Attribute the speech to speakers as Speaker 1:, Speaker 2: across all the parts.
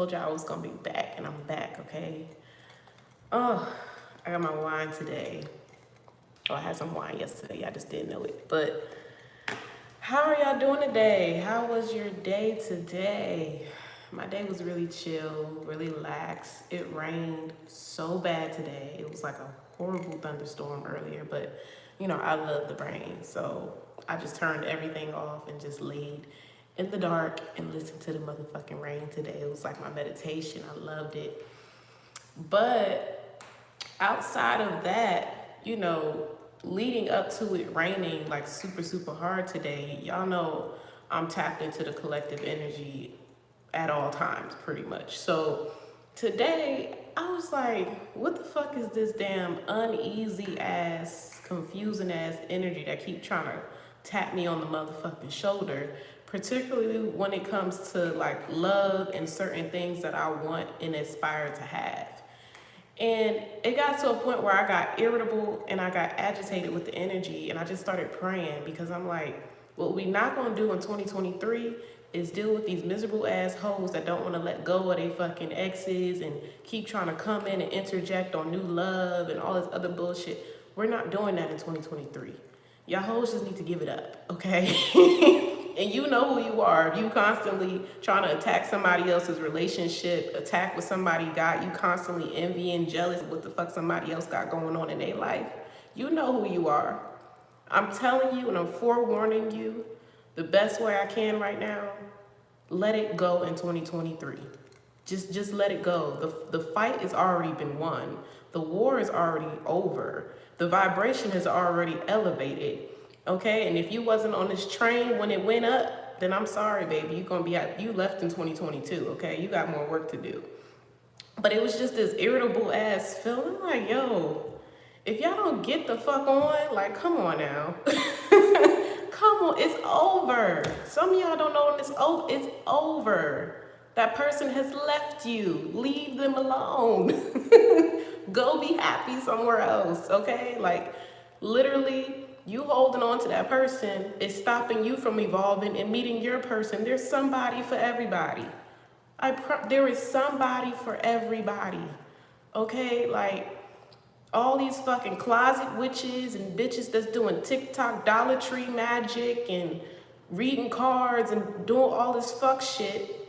Speaker 1: Told y'all I was gonna be back, and I'm back, okay? Oh, I got my wine today. Oh, I had some wine yesterday, I just didn't know it. But how are y'all doing today? How was your day today? My day was really chill, really lax. It rained so bad today. It was like a horrible thunderstorm earlier, but you know, I love the rain. So I just turned everything off and just laid in the dark and listened to the motherfucking rain today. It was like my meditation. I loved it. But outside of that, you know, leading up to it raining like super, super hard today, y'all know I'm tapped into the collective energy at all times, pretty much. So today, I was like, what the fuck is this damn uneasy ass, confusing ass energy that keep trying to tap me on the motherfucking shoulder, particularly when it comes to like love and certain things that I want and aspire to have. And it got to a point where I got irritable and I got agitated with the energy, and I just started praying because I'm like, what we not gonna do in 2023 is deal with these miserable ass hoes that don't want to let go of their fucking exes and keep trying to come in and interject on new love and all this other bullshit. We're not doing that in 2023. Y'all hoes just need to give it up, okay? And you know who you are. If you constantly trying to attack somebody else's relationship, attack what somebody got, you constantly envying, jealous of what the fuck somebody else got going on in their life, you know who you are. I'm telling you and I'm forewarning you, the best way I can right now, let it go in 2023. Just let it go. The fight has already been won. The war is already over. The vibration has already elevated. Okay, and if you wasn't on this train when it went up, then I'm sorry, baby. You left in 2022. Okay, you got more work to do. But it was just this irritable ass feeling like, yo, if y'all don't get the fuck on, like, come on now. Come on, it's over. Some of y'all don't know it's over. That person has left you. Leave them alone. Go be happy somewhere else, okay? Like, literally, you holding on to that person is stopping you from evolving and meeting your person. There's somebody for everybody. There is somebody for everybody, okay? Like, all these fucking closet witches and bitches that's doing TikTok Dollar Tree magic and reading cards and doing all this fuck shit,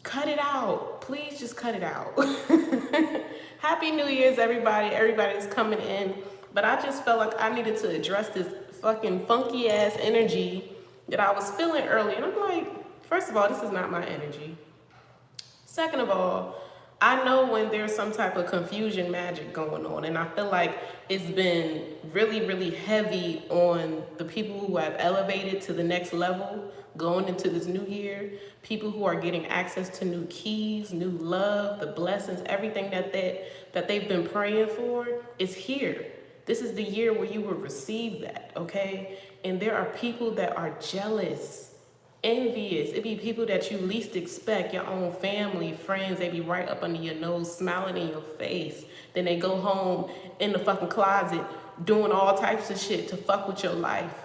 Speaker 1: cut it out. Please just cut it out. Happy New Year's, everybody. Everybody's coming in. But I just felt like I needed to address this fucking funky ass energy that I was feeling earlier. And I'm like, first of all, this is not my energy. Second of all, I know when there's some type of confusion magic going on, and I feel like it's been really, really heavy on the people who have elevated to the next level going into this new year, people who are getting access to new keys, new love, the blessings, everything that they've been praying for is here. This is the year where you will receive that, okay? And there are people that are jealous, envious. It be people that you least expect, your own family, friends. They be right up under your nose, smiling in your face. Then they go home in the fucking closet doing all types of shit to fuck with your life.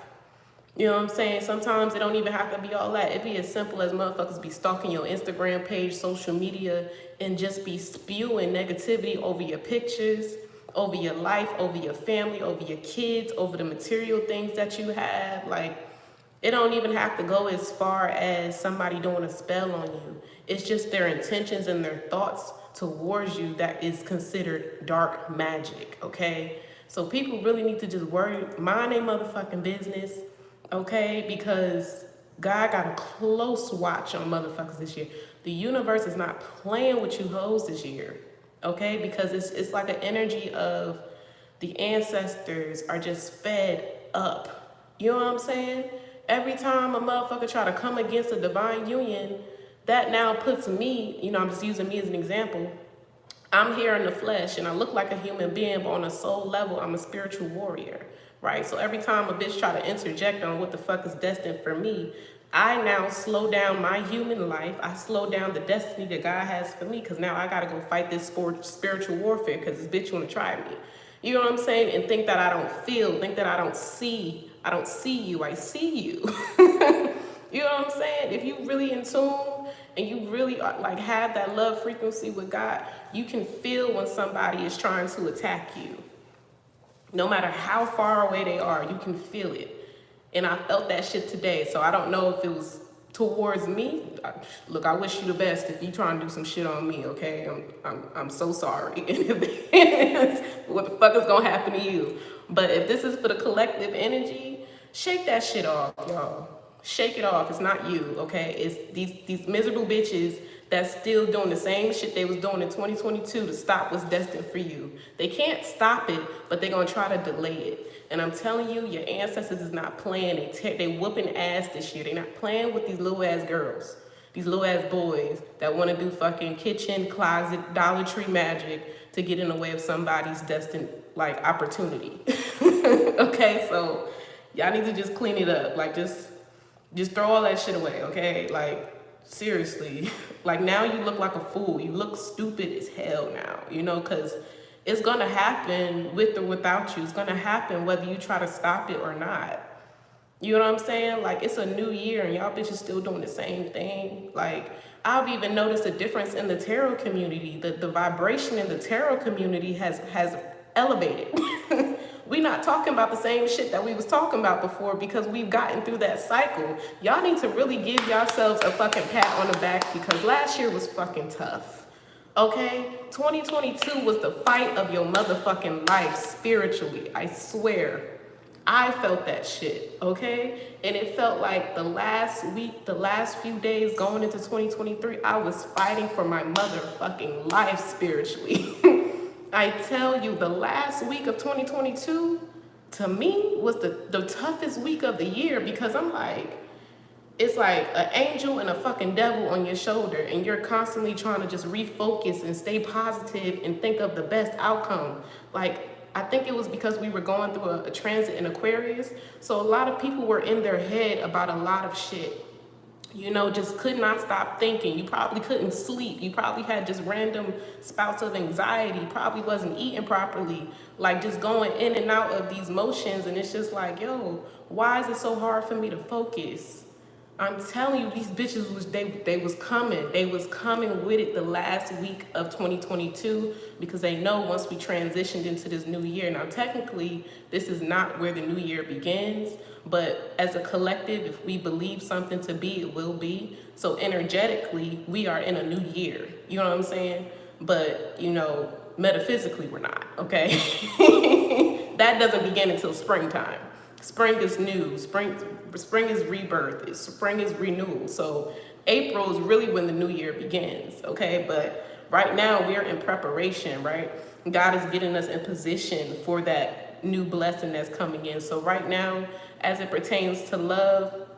Speaker 1: You know what I'm saying? Sometimes it don't even have to be all that. It be as simple as motherfuckers be stalking your Instagram page, social media, and just be spewing negativity over your pictures, over your life, over your family, over your kids, over the material things that you have. Like, it don't even have to go as far as somebody doing a spell on you. It's just their intentions and their thoughts towards you that is considered dark magic, okay? So people really need to just mind their motherfucking business, okay? Because God got a close watch on motherfuckers this year. The universe is not playing with you hoes this year, okay? Because it's like an energy of the ancestors are just fed up. You know what I'm saying? Every time a motherfucker try to come against a divine union, that now puts me, you know, I'm just using me as an example. I'm here in the flesh and I look like a human being, but on a soul level, I'm a spiritual warrior, right? So every time a bitch try to interject on what the fuck is destined for me, I now slow down my human life. I slow down the destiny that God has for me, because now I gotta go fight this spiritual warfare because this bitch wanna try me. You know what I'm saying? And think that I don't feel, think that I don't see you, I see you. You know what I'm saying? If you really in tune and you really are, like, have that love frequency with God, you can feel when somebody is trying to attack you. No matter how far away they are, you can feel it. And I felt that shit today. So I don't know if it was towards me. Look, I wish you the best if you trying to do some shit on me, okay? I'm so sorry in advance. What the fuck is gonna happen to you? But if this is for the collective energy, shake that shit off, y'all. Shake it off. It's not you, okay? It's these miserable bitches that's still doing the same shit they was doing in 2022 to stop what's destined for you. They can't stop it, but they're gonna try to delay it. And I'm telling you, your ancestors is not playing. They whooping ass this year. They're not playing with these little ass girls, these little ass boys that want to do fucking kitchen, closet, Dollar Tree magic to get in the way of somebody's destined, like, opportunity. Okay, so y'all need to just clean it up. Like, just throw all that shit away, okay? Like, seriously. Like, now you look like a fool. You look stupid as hell now, you know, because it's gonna happen with or without you. It's gonna happen whether you try to stop it or not. You know what I'm saying? Like, it's a new year and y'all bitches still doing the same thing. Like, I've even noticed a difference in the tarot community. The vibration in the tarot community has elevated. We not talking about the same shit that we was talking about before because we've gotten through that cycle. Y'all need to really give yourselves a fucking pat on the back because last year was fucking tough. Okay? 2022 was the fight of your motherfucking life spiritually. I swear. I felt that shit, okay? And it felt like the last week, the last few days going into 2023, I was fighting for my motherfucking life spiritually. I tell you, the last week of 2022, to me, was the toughest week of the year because I'm like, it's like an angel and a fucking devil on your shoulder and you're constantly trying to just refocus and stay positive and think of the best outcome. Like, I think it was because we were going through a transit in Aquarius. So a lot of people were in their head about a lot of shit. You know, just could not stop thinking. You probably couldn't sleep. You probably had just random spouts of anxiety. Probably wasn't eating properly. Like, just going in and out of these motions. And it's just like, yo, why is it so hard for me to focus? I'm telling you, these bitches was they was coming. They was coming with it the last week of 2022 because they know once we transitioned into this new year. Now, technically, this is not where the new year begins, but as a collective, if we believe something to be, it will be. So energetically, we are in a new year. You know what I'm saying? But, you know, metaphysically, we're not, okay? That doesn't begin until springtime. Spring is new. Spring is rebirth. Spring is renewal. So April is really when the new year begins, okay? But right now we're in preparation, right? God is getting us in position for that new blessing that's coming in. So right now, as it pertains to love,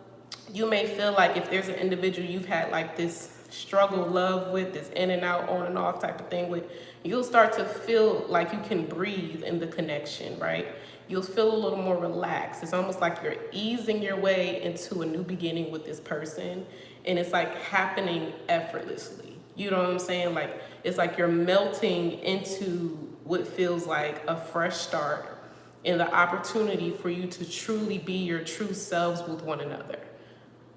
Speaker 1: you may feel like if there's an individual you've had like this struggle love with, this in and out, on and off type of thing with, you'll start to feel like you can breathe in the connection, right? You'll feel a little more relaxed. It's almost like you're easing your way into a new beginning with this person. And it's like happening effortlessly. You know what I'm saying? Like, it's like you're melting into what feels like a fresh start and the opportunity for you to truly be your true selves with one another,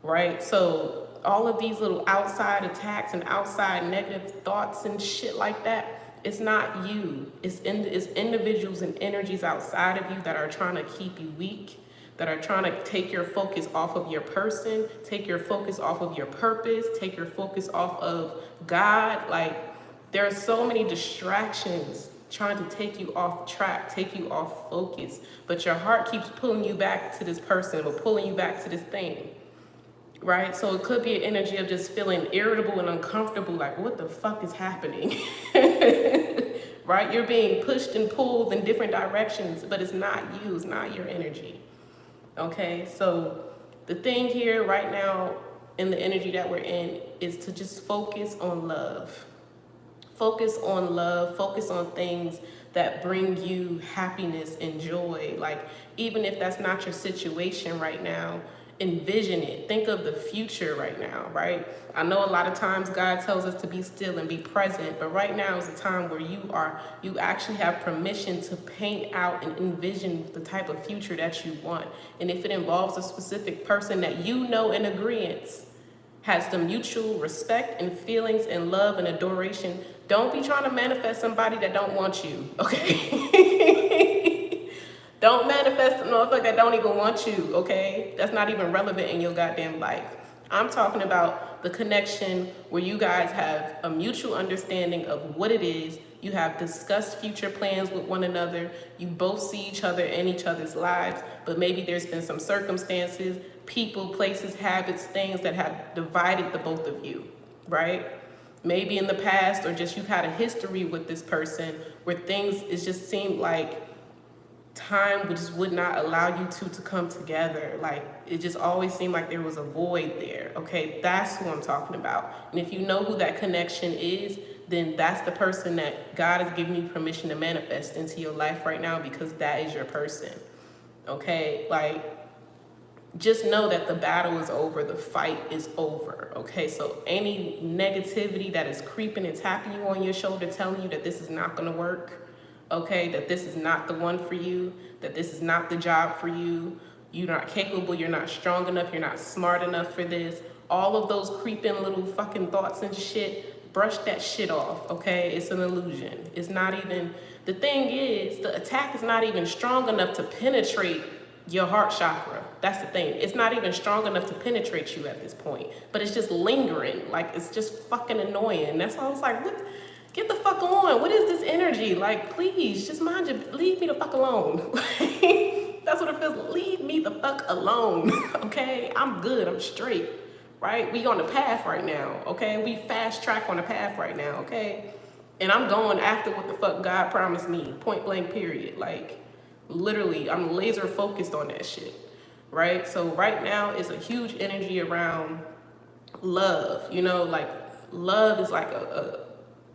Speaker 1: right? So all of these little outside attacks and outside negative thoughts and shit like that, it's not you. It's individuals and energies outside of you that are trying to keep you weak, that are trying to take your focus off of your person, take your focus off of your purpose, take your focus off of God. Like, there are so many distractions trying to take you off track, take you off focus, but your heart keeps pulling you back to this person or pulling you back to this thing. Right? So it could be an energy of just feeling irritable and uncomfortable, like, what the fuck is happening? Right? You're being pushed and pulled in different directions, but it's not you, it's not your energy. Okay? So the thing here right now in the energy that we're in is to just focus on love. Focus on love, focus on things that bring you happiness and joy. Like, even if that's not your situation right now, envision it. Think of the future right now, right? I know a lot of times God tells us to be still and be present, but right now is a time where you actually have permission to paint out and envision the type of future that you want. And if it involves a specific person that you know in agreement has the mutual respect and feelings and love and adoration. Don't be trying to manifest somebody that don't want you, okay? Don't manifest a motherfucker that don't even want you, okay? That's not even relevant in your goddamn life. I'm talking about the connection where you guys have a mutual understanding of what it is. You have discussed future plans with one another. You both see each other in each other's lives, but maybe there's been some circumstances, people, places, habits, things that have divided the both of you, right? Maybe in the past, or just you've had a history with this person where things, it just seemed like time just would not allow you two to come together. Like, it just always seemed like there was a void there, okay? That's who I'm talking about. And if you know who that connection is, then that's the person that God is giving you permission to manifest into your life right now, because that is your person, okay? Like, just know that the battle is over, the fight is over, okay? So any negativity that is creeping and tapping you on your shoulder, telling you that this is not gonna work, okay, that this is not the one for you, that this is not the job for you, you're not capable, you're not strong enough, you're not smart enough for this, all of those creeping little fucking thoughts and shit, brush that shit off, okay? It's an illusion. It's not even, the thing is, the attack is not even strong enough to penetrate your heart chakra. That's the thing. It's not even strong enough to penetrate you at this point, but it's just lingering. Like, it's just fucking annoying. That's why I was like, what? Get the fuck on. What is this energy? Like, please, just mind you, leave me the fuck alone. That's what it feels. Leave me the fuck alone, okay? I'm good, I'm straight, right? We on the path right now, okay? We fast track on the path right now, okay? And I'm going after what the fuck God promised me, point blank period. Like, literally, I'm laser focused on that shit, right? So right now is a huge energy around love, you know, like love is like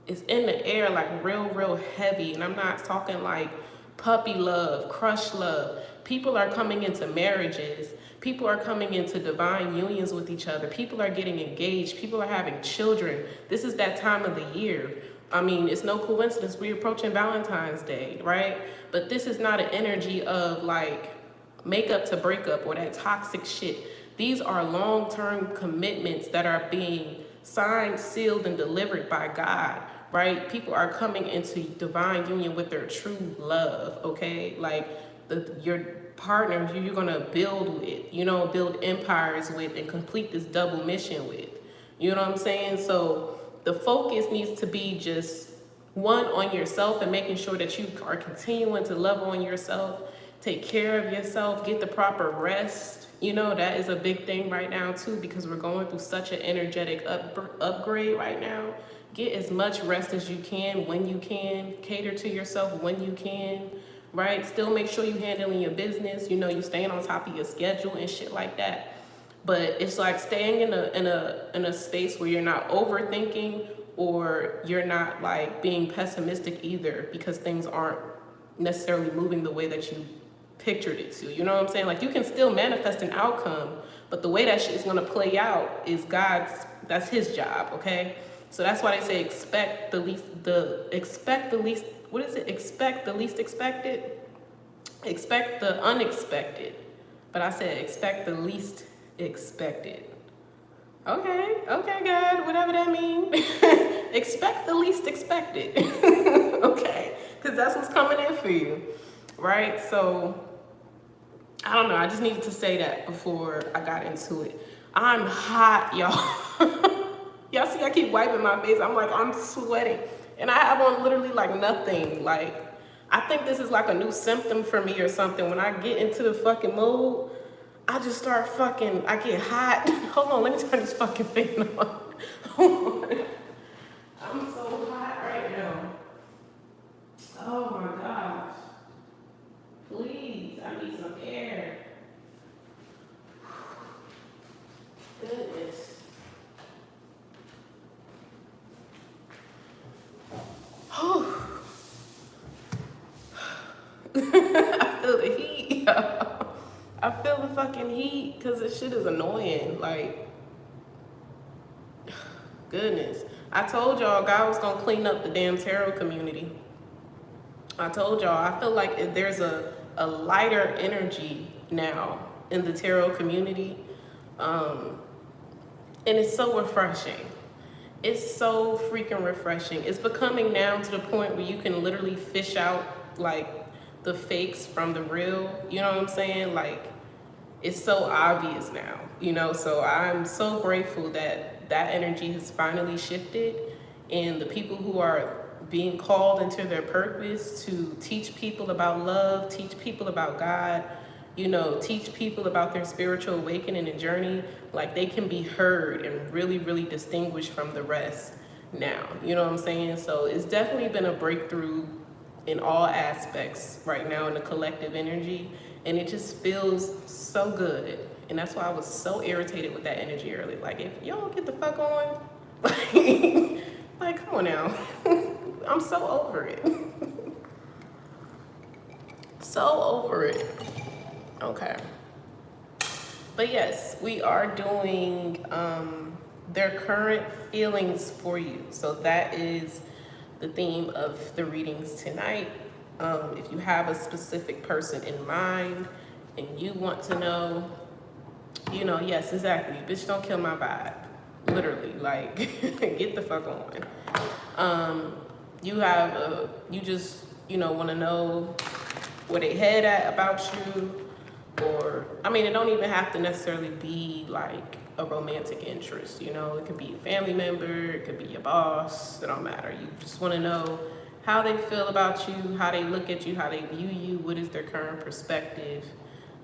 Speaker 1: it's in the air, like real heavy. And I'm not talking like puppy love, crush love. People are coming into marriages. People are coming into divine unions with each other. People are getting engaged. People are having children. This is that time of the year. I mean, it's no coincidence we're approaching Valentine's Day, right? But this is not an energy of like makeup to breakup or that toxic shit. These are long-term commitments that are being signed, sealed, and delivered by God, right? People are coming into divine union with their true love, okay? Like your partner who you're gonna build with, you know, build empires with and complete this double mission with. You know what I'm saying? So the focus needs to be just one, on yourself and making sure that you are continuing to love on yourself, take care of yourself, get the proper rest. You know, that is a big thing right now too, because we're going through such an energetic upgrade right now. Get as much rest as you can when you can, cater to yourself when you can, right? Still make sure you're handling your business, you know, you staying on top of your schedule and shit like that. But it's like staying in a space where you're not overthinking or you're not like being pessimistic either, because things aren't necessarily moving the way that you pictured it to. You know what I'm saying? Like, you can still manifest an outcome, but the way that shit is gonna play out is God's, that's his job, okay? So that's why they say expect the least expected? Expect the unexpected. But I said expect the least expected. Okay, God, whatever that means. Expect the least expected. Okay, because that's what's coming in for you, right? So, I don't know, I just needed to say that before I got into it. I'm hot, y'all. Y'all see I keep wiping my face. I'm like, I'm sweating. And I have on literally like nothing. Like, I think this is like a new symptom for me or something. When I get into the fucking mood, I just start fucking, I get hot. Hold on, let me turn this fucking fan on. Hold on. I'm so hot right now. Oh my gosh. Please, I need some air. Goodness. I feel the heat, yo. I feel the fucking heat because this shit is annoying. Like, goodness. I told y'all God was gonna clean up the damn tarot community. I told y'all, I feel like there's a lighter energy now in the tarot community. And it's so refreshing. It's so freaking refreshing. It's becoming now to the point where you can literally fish out like the fakes from the real, you know what I'm saying? Like, it's so obvious now, you know? So I'm so grateful that that energy has finally shifted, and the people who are being called into their purpose to teach people about love, teach people about God, you know, teach people about their spiritual awakening and journey, like they can be heard and really, really distinguished from the rest now, you know what I'm saying? So it's definitely been a breakthrough in all aspects right now in the collective energy, and it just feels so good. And that's why I was so irritated with that energy earlier. Like, if you don't get the fuck on, like come on now. I'm so over it. So over it. Okay. But yes, we are doing their current feelings for you. So that is the theme of the readings tonight. If you have a specific person in mind and you want to know, you know, yes, exactly. Bitch, don't kill my vibe. Literally, like, get the fuck on. You just, you know, want to know where they head at about you, or, I mean, it don't even have to necessarily be like a romantic interest, you know, it could be a family member, it could be your boss, it don't matter. You just want to know how they feel about you, how they look at you, how they view you, what is their current perspective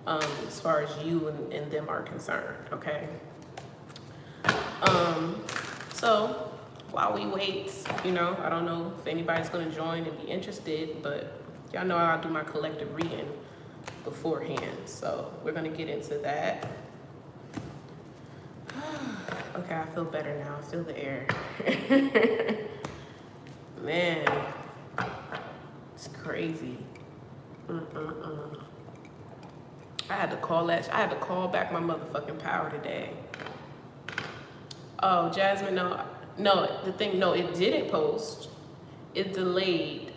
Speaker 1: as far as you and them are concerned, okay? So while we wait, you know, I don't know if anybody's gonna join and be interested, but y'all know I'll do my collective reading beforehand, so we're gonna get into that. Okay, I feel better now. I feel the air. Man, it's crazy. I had to call back my motherfucking power today. Oh, Jasmine, no, it didn't post. It delayed.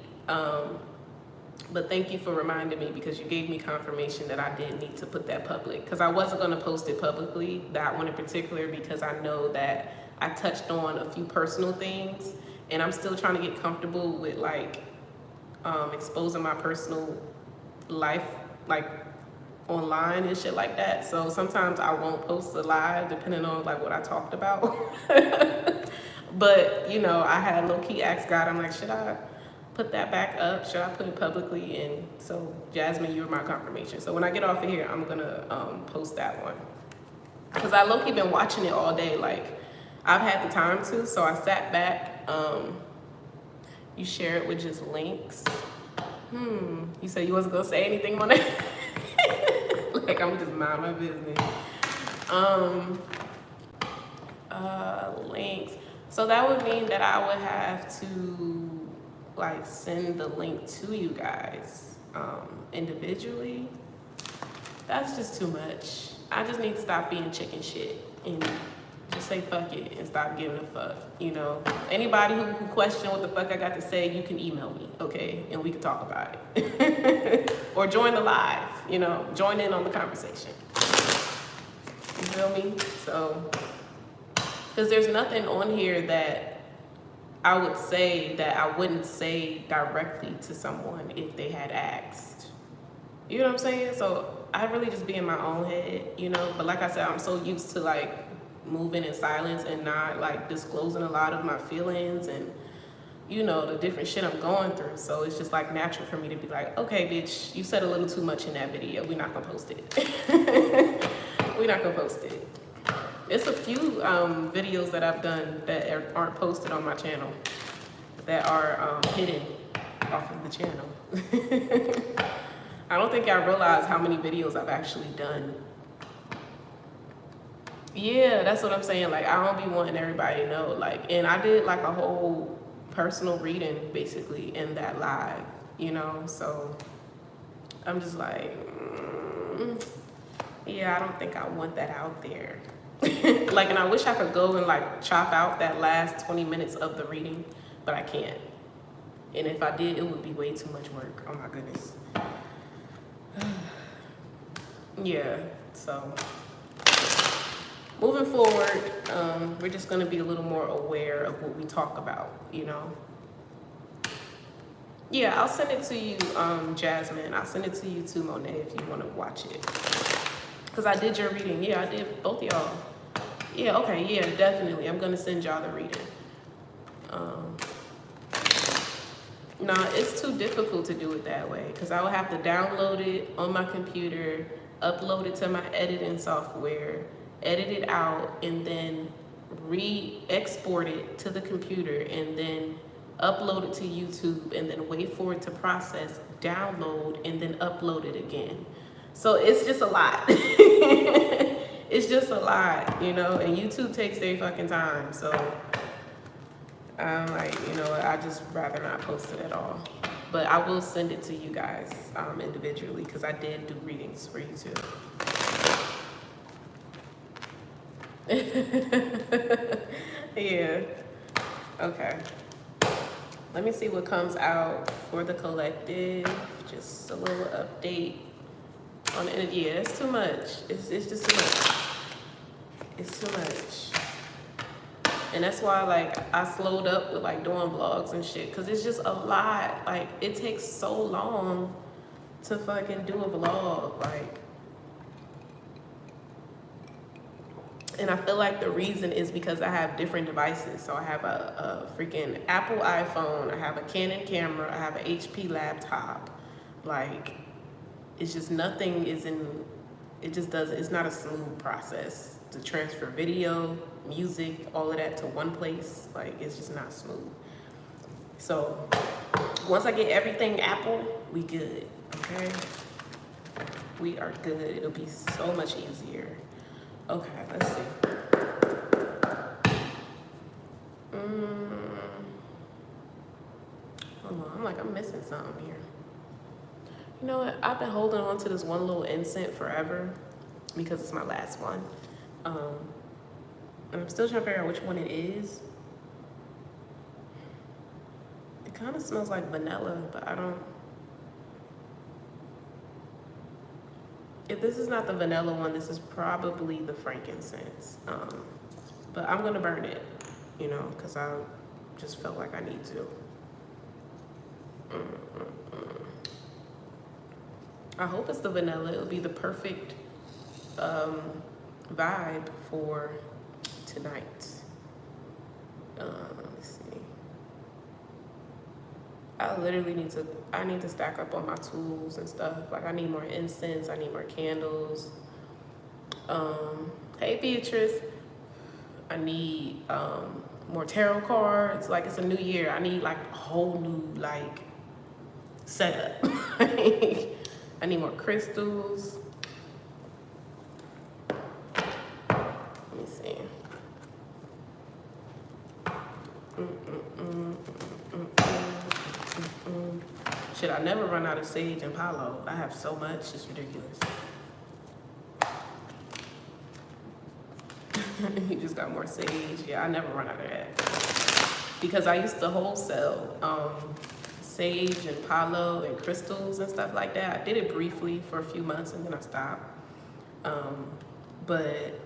Speaker 1: But thank you for reminding me, because you gave me confirmation that I did need to put that public, because I wasn't going to post it publicly, that one in particular, because I know that I touched on a few personal things, and I'm still trying to get comfortable with like exposing my personal life like online and shit like that. So sometimes I won't post a live depending on like what I talked about. But you know, I had low-key asked God, I'm like, should I put that back up? Should I put it publicly? And so Jasmine, you were my confirmation. So when I get off of here, I'm gonna post that one, because I low-key been watching it all day. Like, I've had the time to, so I sat back. You share it with just links. You said you wasn't gonna say anything on it. Like, I'm just mind my business. Links. So that would mean that I would have to like send the link to you guys individually. That's just too much. I just need to stop being chicken shit and just say fuck it and stop giving a fuck, you know? Anybody who question what the fuck I got to say, you can email me, okay? And we can talk about it. Or join the live, you know? Join in on the conversation. You feel me? So, because there's nothing on here that I would say that I wouldn't say directly to someone if they had asked. You know what I'm saying? So I really just be in my own head, you know? But like I said, I'm so used to like moving in silence and not like disclosing a lot of my feelings and, you know, the different shit I'm going through. So it's just like natural for me to be like, okay, bitch, you said a little too much in that video. We're not gonna post it. We're not gonna post it. It's a few videos that I've done that aren't posted on my channel that are hidden off of the channel. I don't think I realize how many videos I've actually done. Yeah, that's what I'm saying. Like, I don't be wanting everybody to know. Like, and I did like a whole personal reading basically in that live, you know? So I'm just like, yeah, I don't think I want that out there. Like, and I wish I could go and like chop out that last 20 minutes of the reading, but I can't. And if I did, it would be way too much work. Oh my goodness. Yeah, so moving forward, we're just going to be a little more aware of what we talk about, you know. Yeah, I'll send it to you, Jasmine. I'll send it to you too, Monet, if you want to watch it. Because I did your reading. Yeah, I did both of y'all. Yeah, okay, yeah, definitely. I'm going to send y'all the reading. Nah, it's too difficult to do it that way because I would have to download it on my computer, upload it to my editing software, edit it out, and then re-export it to the computer, and then upload it to YouTube, and then wait for it to process, download, and then upload it again. So it's just a lot. It's just a lot, you know, and YouTube takes their fucking time. So I'm like, you know, I just rather not post it at all. But I will send it to you guys individually because I did do readings for you too. Yeah. Okay. Let me see what comes out for the collective. Just a little update on the energy. Yeah, it's too much. It's just too much. It's too much. And that's why, like, I slowed up with, like, doing vlogs and shit. Because it's just a lot. Like, it takes so long to fucking do a vlog. Like, and I feel like the reason is because I have different devices. So I have a freaking Apple iPhone. I have a Canon camera. I have an HP laptop. Like, it's just nothing is in, it just doesn't, it's not a smooth process to transfer video, music, all of that to one place. Like, it's just not smooth. So once I get everything Apple, we good, okay? We are good. It'll be so much easier. Okay, let's see. Hold on, I'm missing something here. You know what? I've been holding on to this one little incense forever because it's my last one. And I'm still trying to figure out which one it is. It kind of smells like vanilla, but I don't. If this is not the vanilla one, this is probably the frankincense. But I'm gonna burn it, you know, because I just felt like I need to. I hope it's the vanilla. It'll be the perfect vibe for tonight. Let's see. I literally need to stack up on my tools and stuff. Like, I need more incense, I need more candles. Hey Beatrice. I need more tarot cards. Like, it's a new year. I need like a whole new like setup. I need more crystals. Let me see. Shit, I never run out of sage and palo. I have so much, it's ridiculous. You just got more sage. Yeah, I never run out of that. Because I used to wholesale sage and palo and crystals and stuff like that. I did it briefly for a few months and then I stopped. But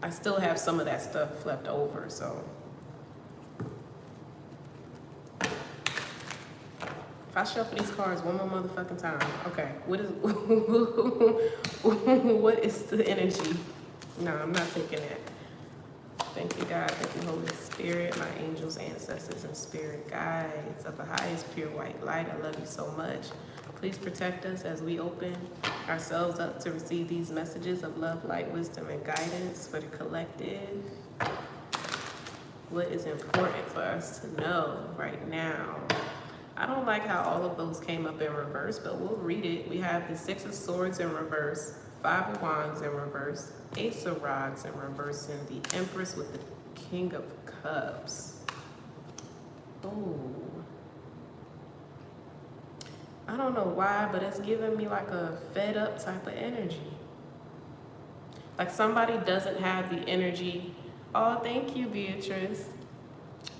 Speaker 1: I still have some of that stuff left over, so. If I shuffle these cards one more motherfucking time, okay, what is the energy? No, I'm not taking that. Thank you, God. Thank you, Holy Spirit, my angels, ancestors, and spirit guides of the highest pure white light. I love you so much. Please protect us as we open ourselves up to receive these messages of love, light, wisdom, and guidance for the collective. What is important for us to know right now? I don't like how all of those came up in reverse, but we'll read it. We have the Six of Swords in reverse, Five of Wands in reverse, Ace of Rods in reverse, and the Empress with the King of Cups. Oh. I don't know why, but it's giving me like a fed up type of energy. Like somebody doesn't have the energy. Oh, thank you, Beatrice.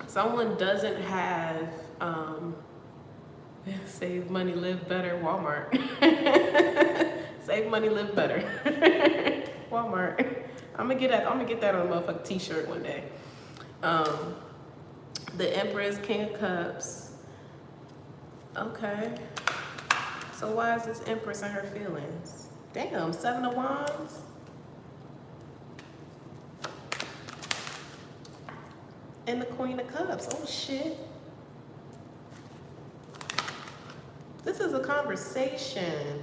Speaker 1: Someone doesn't have, save money, live better, Walmart. Save money, live better. Walmart. I'm gonna get that on a motherfucking t-shirt one day. The Empress, King of Cups. Okay. So why is this Empress in her feelings? Damn, 7 of Wands. And the Queen of Cups. Oh shit. This is a conversation.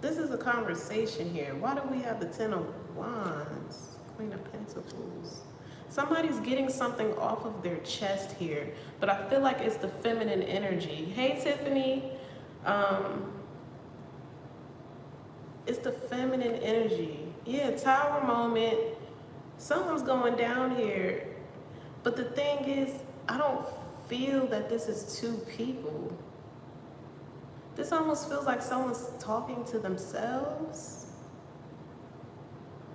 Speaker 1: This is a conversation here. Why do we have the 10 of Wands? Queen of Pentacles. Somebody's getting something off of their chest here, but I feel like it's the feminine energy. Hey, Tiffany. It's the feminine energy. Yeah, Tower moment. Something's going down here. But the thing is, I don't feel that this is two people. This almost feels like someone's talking to themselves.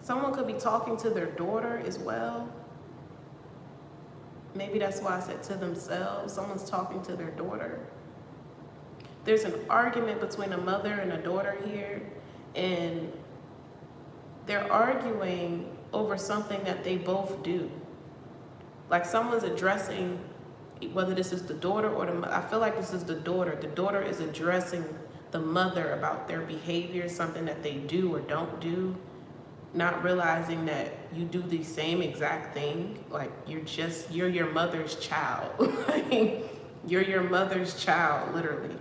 Speaker 1: Someone could be talking to their daughter as well. Maybe that's why I said to themselves. Someone's talking to their daughter. There's an argument between a mother and a daughter here, and they're arguing over something that they both do. Like someone's addressing, whether this is the daughter or I feel like this is the daughter. The daughter is addressing the mother about their behavior, something that they do or don't do, not realizing that you do the same exact thing. Like you're your mother's child. You're your mother's child, literally.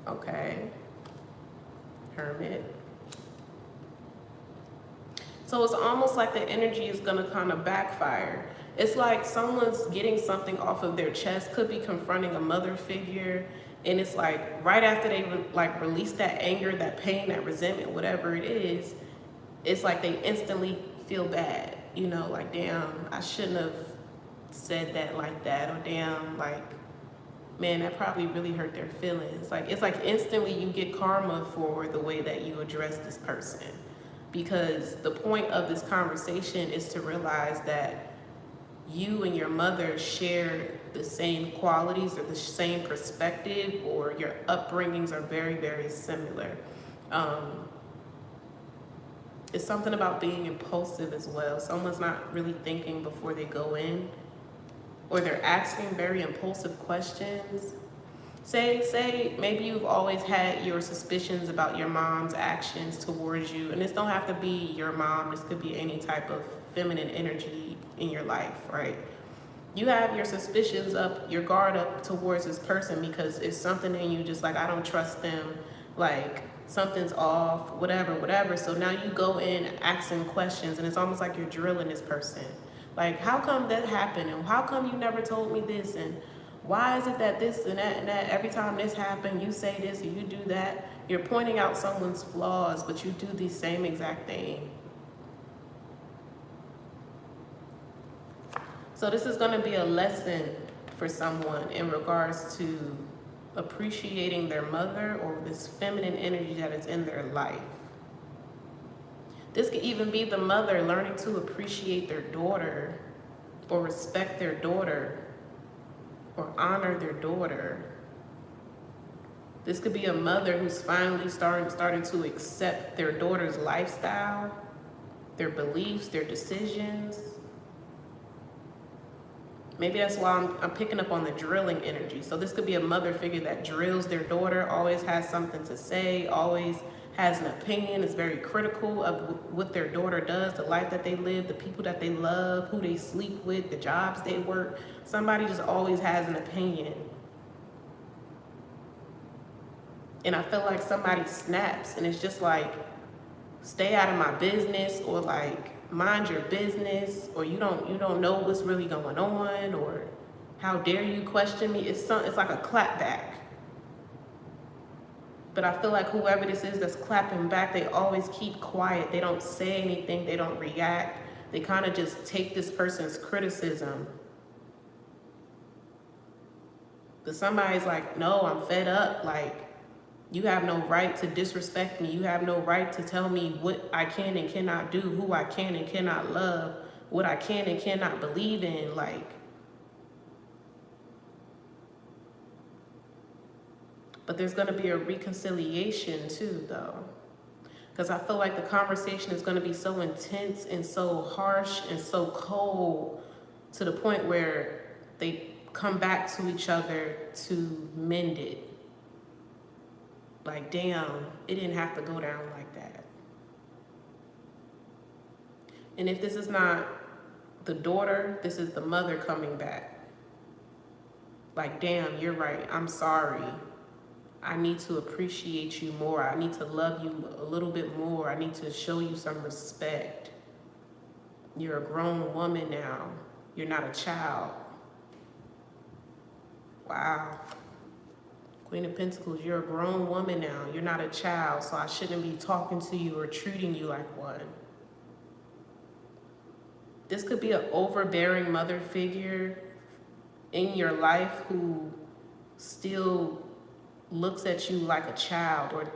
Speaker 1: Okay. Hermit. So it's almost like the energy is gonna kind of backfire. It's like someone's getting something off of their chest, could be confronting a mother figure, and it's like right after they release that anger, that pain, that resentment, whatever it is, it's like they instantly feel bad. You know, like damn, I shouldn't have said that like that, or damn, like man, that probably really hurt their feelings. Like it's like instantly you get karma for the way that you address this person. Because the point of this conversation is to realize that you and your mother share the same qualities or the same perspective, or your upbringings are very, very similar. It's something about being impulsive as well. Someone's not really thinking before they go in, or they're asking very impulsive questions. Say maybe you've always had your suspicions about your mom's actions towards you, and this don't have to be your mom, this could be any type of feminine energy in your life, right? You have your suspicions up, your guard up towards this person because it's something in you just like, I don't trust them, like something's off, whatever. So now you go in asking questions, and it's almost like you're drilling this person. Like, how come that happened? And how come you never told me this? And why is it that this and that, every time this happened, you say this and you do that? You're pointing out someone's flaws, but you do the same exact thing. So this is going to be a lesson for someone in regards to appreciating their mother, or this feminine energy that is in their life. This could even be the mother learning to appreciate their daughter, or respect their daughter, or honor their daughter. This could be a mother who's finally starting to accept their daughter's lifestyle, their beliefs, their decisions. Maybe that's why I'm picking up on the drilling energy. So this could be a mother figure that drills their daughter, always has something to say, always has an opinion, is very critical of what their daughter does, the life that they live, the people that they love, who they sleep with, the jobs they work. Somebody just always has an opinion. And I feel like somebody snaps and it's just like, stay out of my business, or like, mind your business, or you don't know what's really going on, or how dare you question me. It's like a clap back. But I feel like whoever this is that's clapping back, they always keep quiet. They don't say anything. They don't react. They kind of just take this person's criticism. But somebody's like, no, I'm fed up. Like, you have no right to disrespect me. You have no right to tell me what I can and cannot do, who I can and cannot love, what I can and cannot believe in. But there's going to be a reconciliation too, though. Because I feel like the conversation is going to be so intense and so harsh and so cold to the point where they come back to each other to mend it. Like, damn, it didn't have to go down like that. And if this is not the daughter, this is the mother coming back. Like, damn, you're right. I'm sorry. I need to appreciate you more. I need to love you a little bit more. I need to show you some respect. You're a grown woman now. You're not a child. Wow. Queen of Pentacles, you're a grown woman now. You're not a child, so I shouldn't be talking to you or treating you like one. This could be an overbearing mother figure in your life who still looks at you like a child, or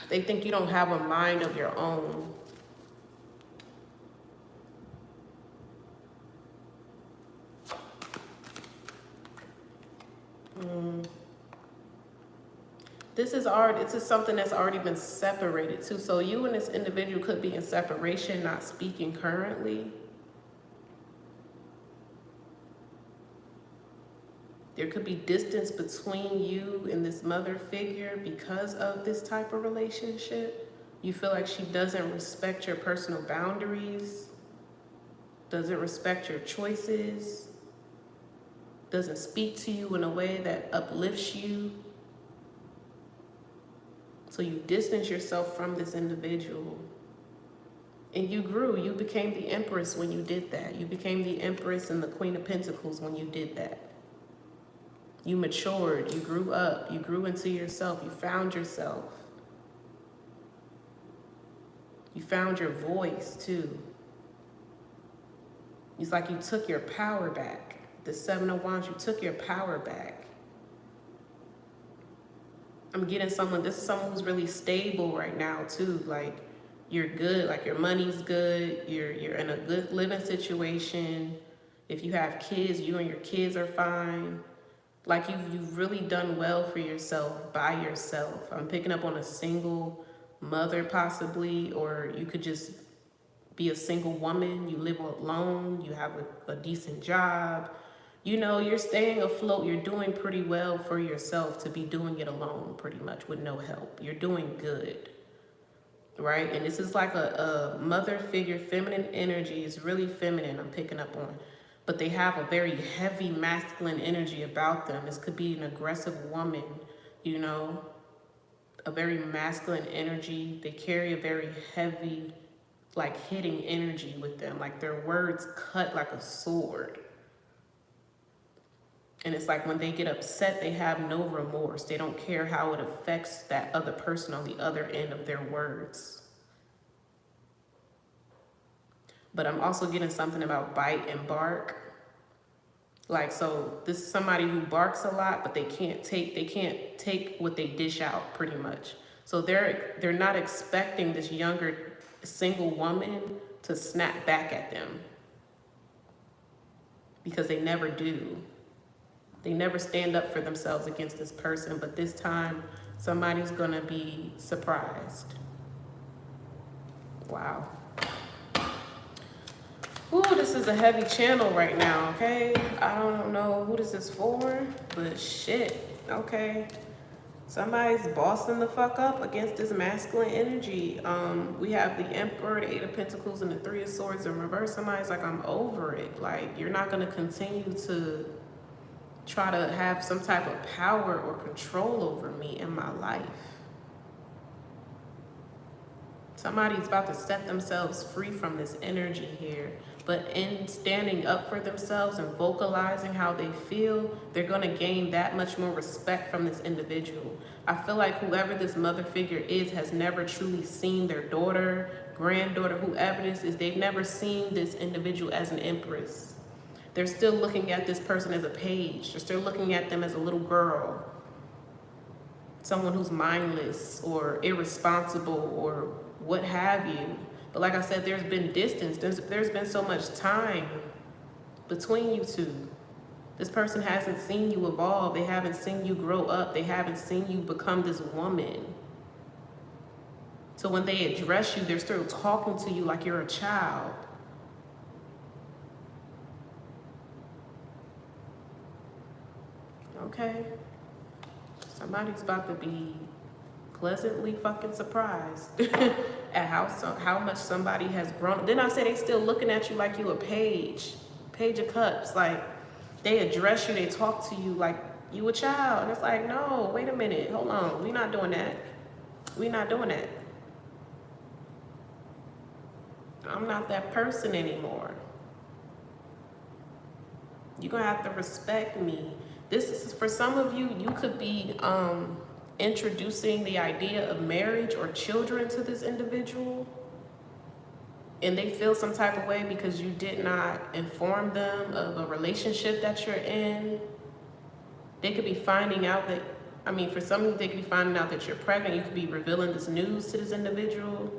Speaker 1: they think you don't have a mind of your own. This is something that's already been separated too. So you and this individual could be in separation, not speaking currently. There could be distance between you and this mother figure because of this type of relationship. You feel like she doesn't respect your personal boundaries, doesn't respect your choices, doesn't speak to you in a way that uplifts you. So you distance yourself from this individual. And you grew. You became the Empress when you did that. You became the Empress and the Queen of Pentacles when you did that. You matured. You grew up. You grew into yourself. You found yourself. You found your voice too. It's like you took your power back. The Seven of Wands, you took your power back. I'm getting this is someone who's really stable right now too. Like, you're good, like your money's good, you're in a good living situation. If you have kids, you and your kids are fine. Like, you've really done well for yourself, by yourself. I'm picking up on a single mother possibly, or you could just be a single woman. You live alone, you have a decent job. You know, you're staying afloat. You're doing pretty well for yourself to be doing it alone, pretty much, with no help. You're doing good, right? And this is like a mother figure. Feminine energy is really feminine, I'm picking up on. But they have a very heavy masculine energy about them. This could be an aggressive woman, you know, a very masculine energy. They carry a very heavy, like, hitting energy with them. Like, their words cut like a sword. And it's like when they get upset, they have no remorse. They don't care how it affects that other person on the other end of their words. But I'm also getting something about bite and bark. Like, so this is somebody who barks a lot, but they can't take what they dish out, pretty much. So they're not expecting this younger single woman to snap back at them, because they never do. They never stand up for themselves against this person, but this time somebody's gonna be surprised. Wow. Ooh, this is a heavy channel right now, okay? I don't know who this is for, but shit, okay. Somebody's bossing the fuck up against this masculine energy. We have the Emperor, the Eight of Pentacles, and the Three of Swords in reverse. Somebody's like, I'm over it. Like, you're not gonna continue to try to have some type of power or control over me in my life. Somebody's about to set themselves free from this energy here. But in standing up for themselves and vocalizing how they feel, they're going to gain that much more respect from this individual. I feel like whoever this mother figure is has never truly seen their daughter, granddaughter, whoever this is. They've never seen this individual as an empress. They're still looking at this person as a page. They're still looking at them as a little girl. Someone who's mindless or irresponsible or what have you. But like I said, there's been distance. There's been so much time between you two. This person hasn't seen you evolve. They haven't seen you grow up. They haven't seen you become this woman. So when they address you, they're still talking to you like you're a child. Okay? Somebody's about to be pleasantly fucking surprised at how much somebody has grown. Then I say they still looking at you like you a page of cups. Like, they address you, they talk to you like you a child. And it's like, no, wait a minute, hold on. We're not doing that. We're not doing that. I'm not that person anymore. You're gonna have to respect me. This is, for some of you, you could be introducing the idea of marriage or children to this individual, and they feel some type of way because you did not inform them of a relationship that you're in. They could be finding out that, I mean, for some of you, they could be finding out that you're pregnant. You could be revealing this news to this individual.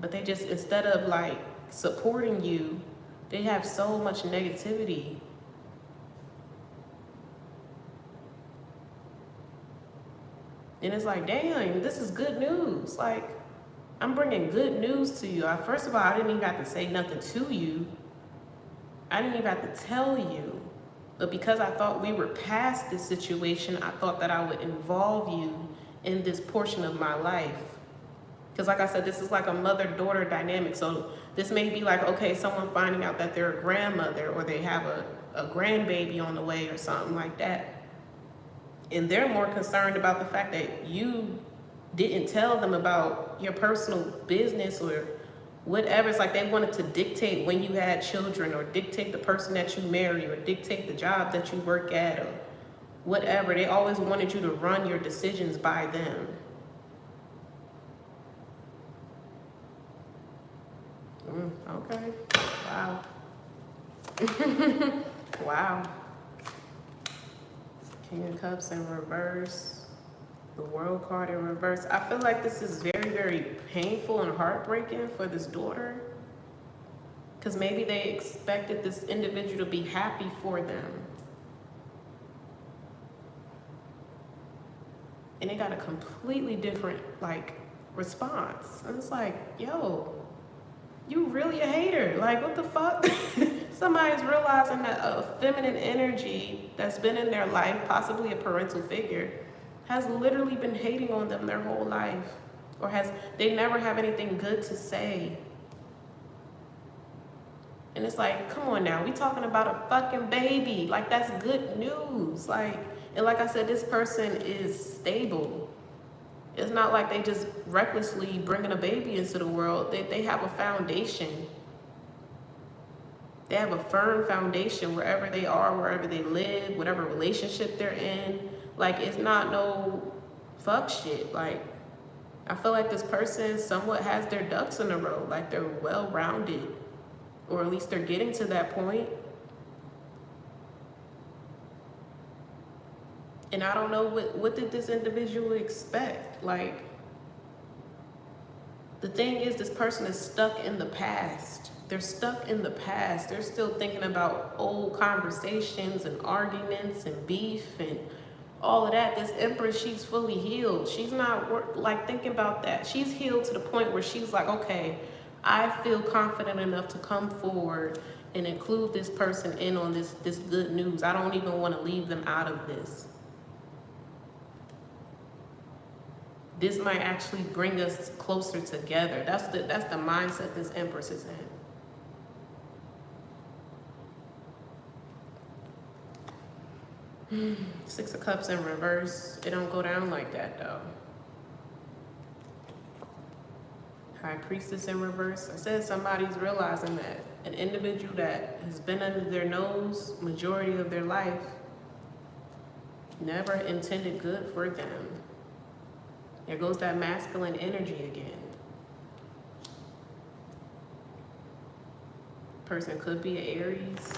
Speaker 1: But they just, instead of like supporting you, they have so much negativity. And it's like, damn, this is good news. Like, I'm bringing good news to you. First of all, I didn't even have to say nothing to you. I didn't even have to tell you. But because I thought we were past this situation, I thought that I would involve you in this portion of my life. Because like I said, this is like a mother-daughter dynamic. So this may be like, okay, someone finding out that they're a grandmother or they have a grandbaby on the way or something like that. And they're more concerned about the fact that you didn't tell them about your personal business or whatever. It's like they wanted to dictate when you had children or dictate the person that you marry or dictate the job that you work at or whatever. They always wanted you to run your decisions by them. Okay. Wow. Wow. King of Cups in reverse. The World card in reverse. I feel like this is very, very painful and heartbreaking for this daughter. Because maybe they expected this individual to be happy for them. And they got a completely different, like, response. And it's like, yo, you really a hater. Like, what the fuck? Somebody's realizing that a feminine energy that's been in their life, possibly a parental figure, has literally been hating on them their whole life. Or they never have anything good to say. And it's like, come on now, we talking about a fucking baby. Like, that's good news. Like, and like I said, this person is stable. It's not like they just recklessly bringing a baby into the world. They have a foundation. They have a firm foundation wherever they are, wherever they live, whatever relationship they're in. Like, it's not no fuck shit. Like, I feel like this person somewhat has their ducks in a row. Like, they're well-rounded, or at least they're getting to that point. And I don't know what did this individual expect? Like, the thing is, this person is stuck in the past. They're stuck in the past. They're still thinking about old conversations and arguments and beef and all of that. This Empress, she's fully healed. She's not like thinking about that. She's healed to the point where she's like, okay, I feel confident enough to come forward and include this person in on this good news. I don't even want to leave them out of this. This might actually bring us closer together. That's the mindset this Empress is in. Six of Cups in reverse. It don't go down like that though. High Priestess in reverse. I said somebody's realizing that an individual that has been under their nose majority of their life never intended good for them. There goes that masculine energy again. Person could be an Aries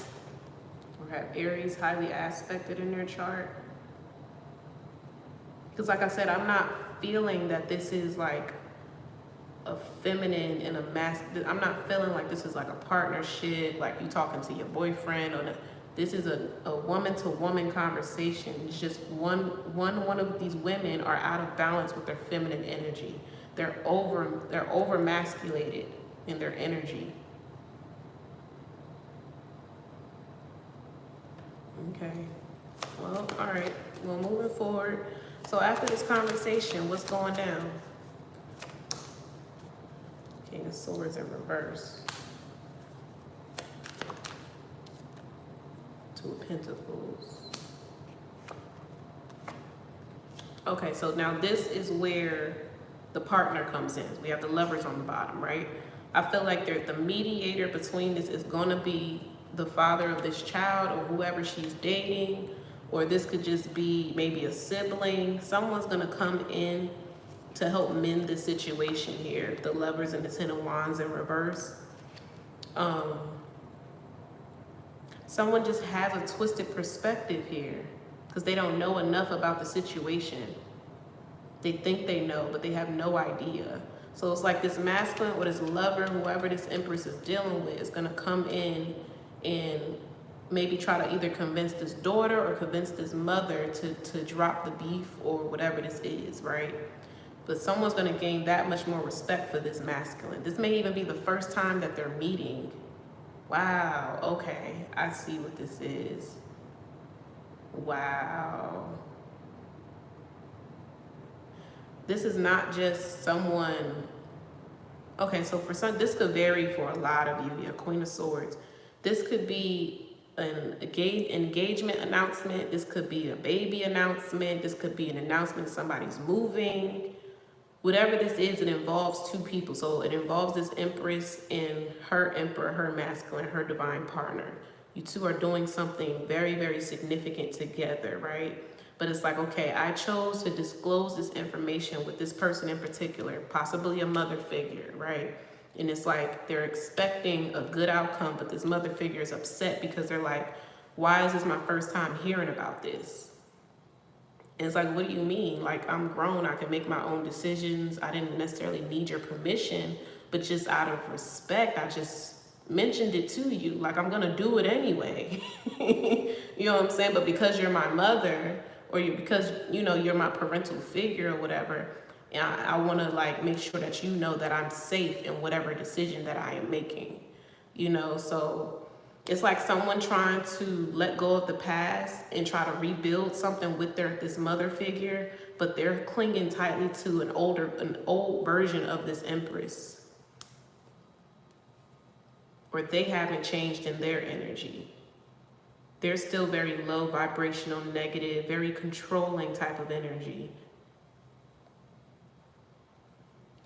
Speaker 1: or have Aries highly aspected in their chart. Because like I said, I'm not feeling that this is like a feminine and a masculine. I'm not feeling like this is like a partnership, like you talking to your boyfriend or This is a woman-to-woman conversation. It's just one of these women are out of balance with their feminine energy. They're over masculated in their energy. Okay. Well, all right. Well, moving forward. So after this conversation, what's going down? King of Swords in reverse. Two of Pentacles. Okay, so now this is where the partner comes in. We have the Lovers on the bottom, right? I feel like the mediator between this is going to be the father of this child or whoever she's dating, or this could just be maybe a sibling. Someone's going to come in to help mend the situation here. The Lovers and the Ten of Wands in reverse. Someone just has a twisted perspective here because they don't know enough about the situation. They think they know, but they have no idea. So it's like this masculine or this lover, whoever this Empress is dealing with, is going to come in and maybe try to either convince this daughter or convince this mother to drop the beef or whatever this is, right? But someone's going to gain that much more respect for this masculine. This may even be the first time that they're meeting. Wow, okay, I see what this is. Wow. This is not just someone, okay, so for some, this could vary for a lot of you. Yeah, Queen of Swords. This could be an engagement announcement. This could be a baby announcement. This could be an announcement somebody's moving. Whatever this is, it involves two people. So it involves this Empress and her Emperor, her masculine, her divine partner. You two are doing something very, very significant together, right? But it's like, okay, I chose to disclose this information with this person in particular, possibly a mother figure, right? And it's like they're expecting a good outcome, but this mother figure is upset because they're like, why is this my first time hearing about this? And it's like, what do you mean? Like, I'm grown, I can make my own decisions. I didn't necessarily need your permission, but just out of respect, I just mentioned it to you. Like, I'm gonna do it anyway. You know what I'm saying? But because you're my mother, or because, you know, you're my parental figure or whatever, and I wanna like make sure that you know that I'm safe in whatever decision that I am making, you know? So it's like someone trying to let go of the past and try to rebuild something with this mother figure, but they're clinging tightly to an old version of this Empress, or they haven't changed in their energy. They're still very low vibrational, negative, very controlling type of energy.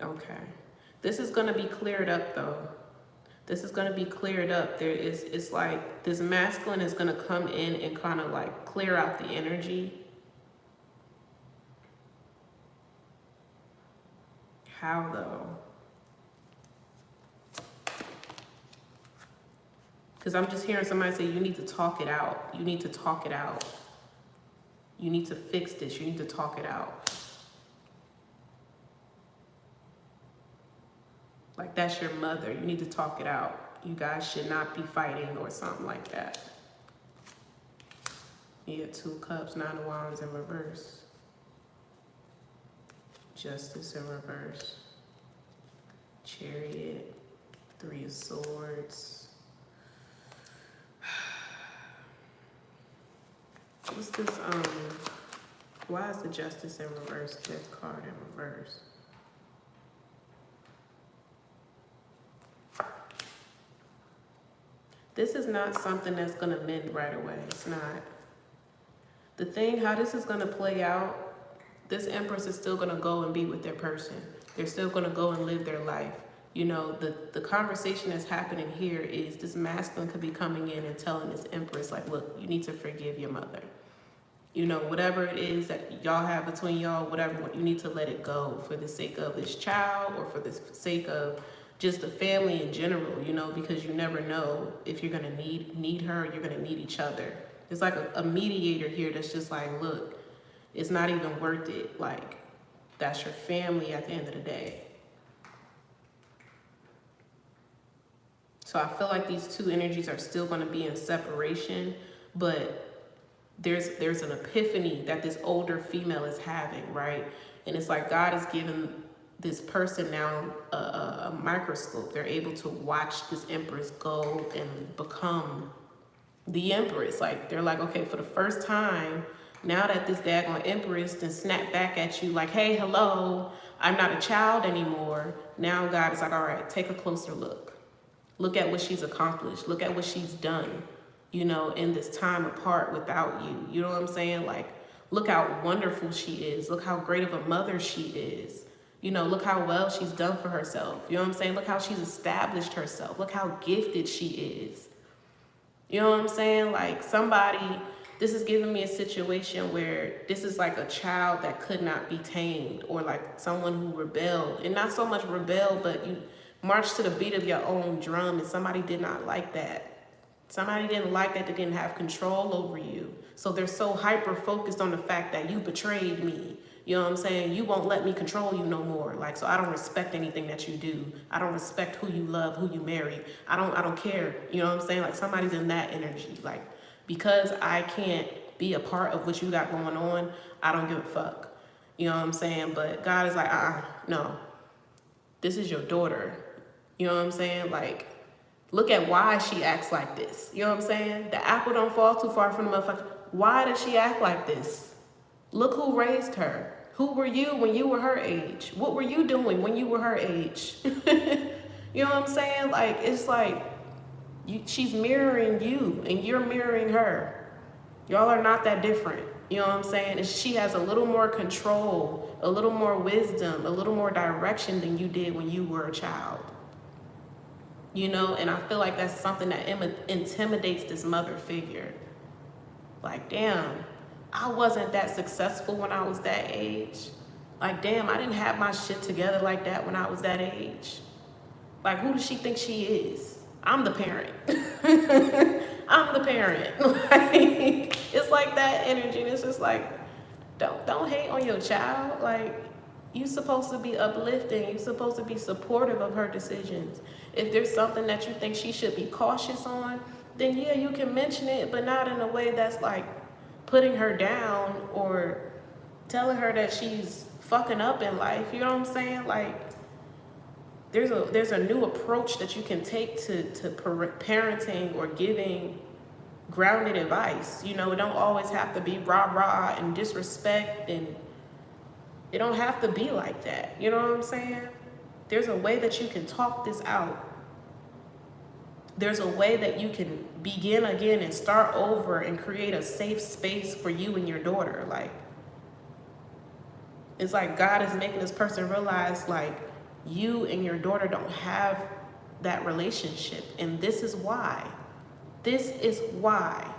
Speaker 1: Okay, this is going to be cleared up though. This is going to be cleared up. It's like this masculine is going to come in and kind of like clear out the energy. How though? Because I'm just hearing somebody say, you need to talk it out. You need to talk it out. You need to fix this. You need to talk it out. Like, that's your mother. You need to talk it out. You guys should not be fighting or something like that. Yeah, Two Cups, Nine of Wands in reverse. Justice in reverse. Chariot, Three of Swords. What's this, why is the Justice in reverse, Death card in reverse? This is not something that's going to mend right away. It's not. The thing, how this is going to play out, this Empress is still going to go and be with their person. They're still going to go and live their life. You know, the conversation that's happening here is this masculine could be coming in and telling this Empress, like, look, you need to forgive your mother. You know, whatever it is that y'all have between y'all, whatever, you need to let it go for the sake of this child or for the sake of just the family in general, you know, because you never know if you're gonna need her, or you're gonna need each other. It's like a mediator here that's just like, look, it's not even worth it. Like, that's your family at the end of the day. So I feel like these two energies are still gonna be in separation, but there's an epiphany that this older female is having, right? And it's like God is giving this person now a microscope. They're able to watch this empress go and become the empress. Like, they're like, okay, for the first time, now that this daggone empress then snap back at you like, hey, hello, I'm not a child anymore. Now God is like, all right, take a closer look. Look at what she's accomplished. Look at what she's done, you know, in this time apart without you. You know what I'm saying? Like, look how wonderful she is. Look how great of a mother she is. You know, look how well she's done for herself. You know what I'm saying? Look how she's established herself. Look how gifted she is. You know what I'm saying? Like, somebody, this is giving me a situation where this is like a child that could not be tamed, or like someone who rebelled. And not so much rebelled, but you march to the beat of your own drum, and somebody did not like that. Somebody didn't like that. They didn't have control over you. So they're so hyper focused on the fact that you betrayed me. You know what I'm saying? You won't let me control you no more. Like, so I don't respect anything that you do. I don't respect who you love, who you marry. I don't care. You know what I'm saying? Like, somebody's in that energy. Like, because I can't be a part of what you got going on, I don't give a fuck. You know what I'm saying? But God is like, no. This is your daughter. You know what I'm saying? Like, look at why she acts like this. You know what I'm saying? The apple don't fall too far from the motherfucker. Why does she act like this? Look who raised her. Who were you when you were her age? What were you doing when you were her age? You know what I'm saying? Like, it's like she's mirroring you and you're mirroring her. Y'all are not that different. You know what I'm saying? And she has a little more control, a little more wisdom, a little more direction than you did when you were a child. You know, and I feel like that's something that intimidates this mother figure. Like, damn, I wasn't that successful when I was that age. Like, damn, I didn't have my shit together like that when I was that age. Like, who does she think she is? I'm the parent. I'm the parent. Like, it's like that energy. And it's just like, don't hate on your child. Like, you're supposed to be uplifting. You're supposed to be supportive of her decisions. If there's something that you think she should be cautious on, then yeah, you can mention it, but not in a way that's like putting her down or telling her that she's fucking up in life. You know what I'm saying? Like, there's a new approach that you can take to parenting or giving grounded advice. You know, it don't always have to be rah-rah and disrespect, and it don't have to be like that. You know what I'm saying? There's a way that you can talk this out. There's a way that you can begin again and start over and create a safe space for you and your daughter. Like, it's like God is making this person realize, like, you and your daughter don't have that relationship. And this is why. This is why.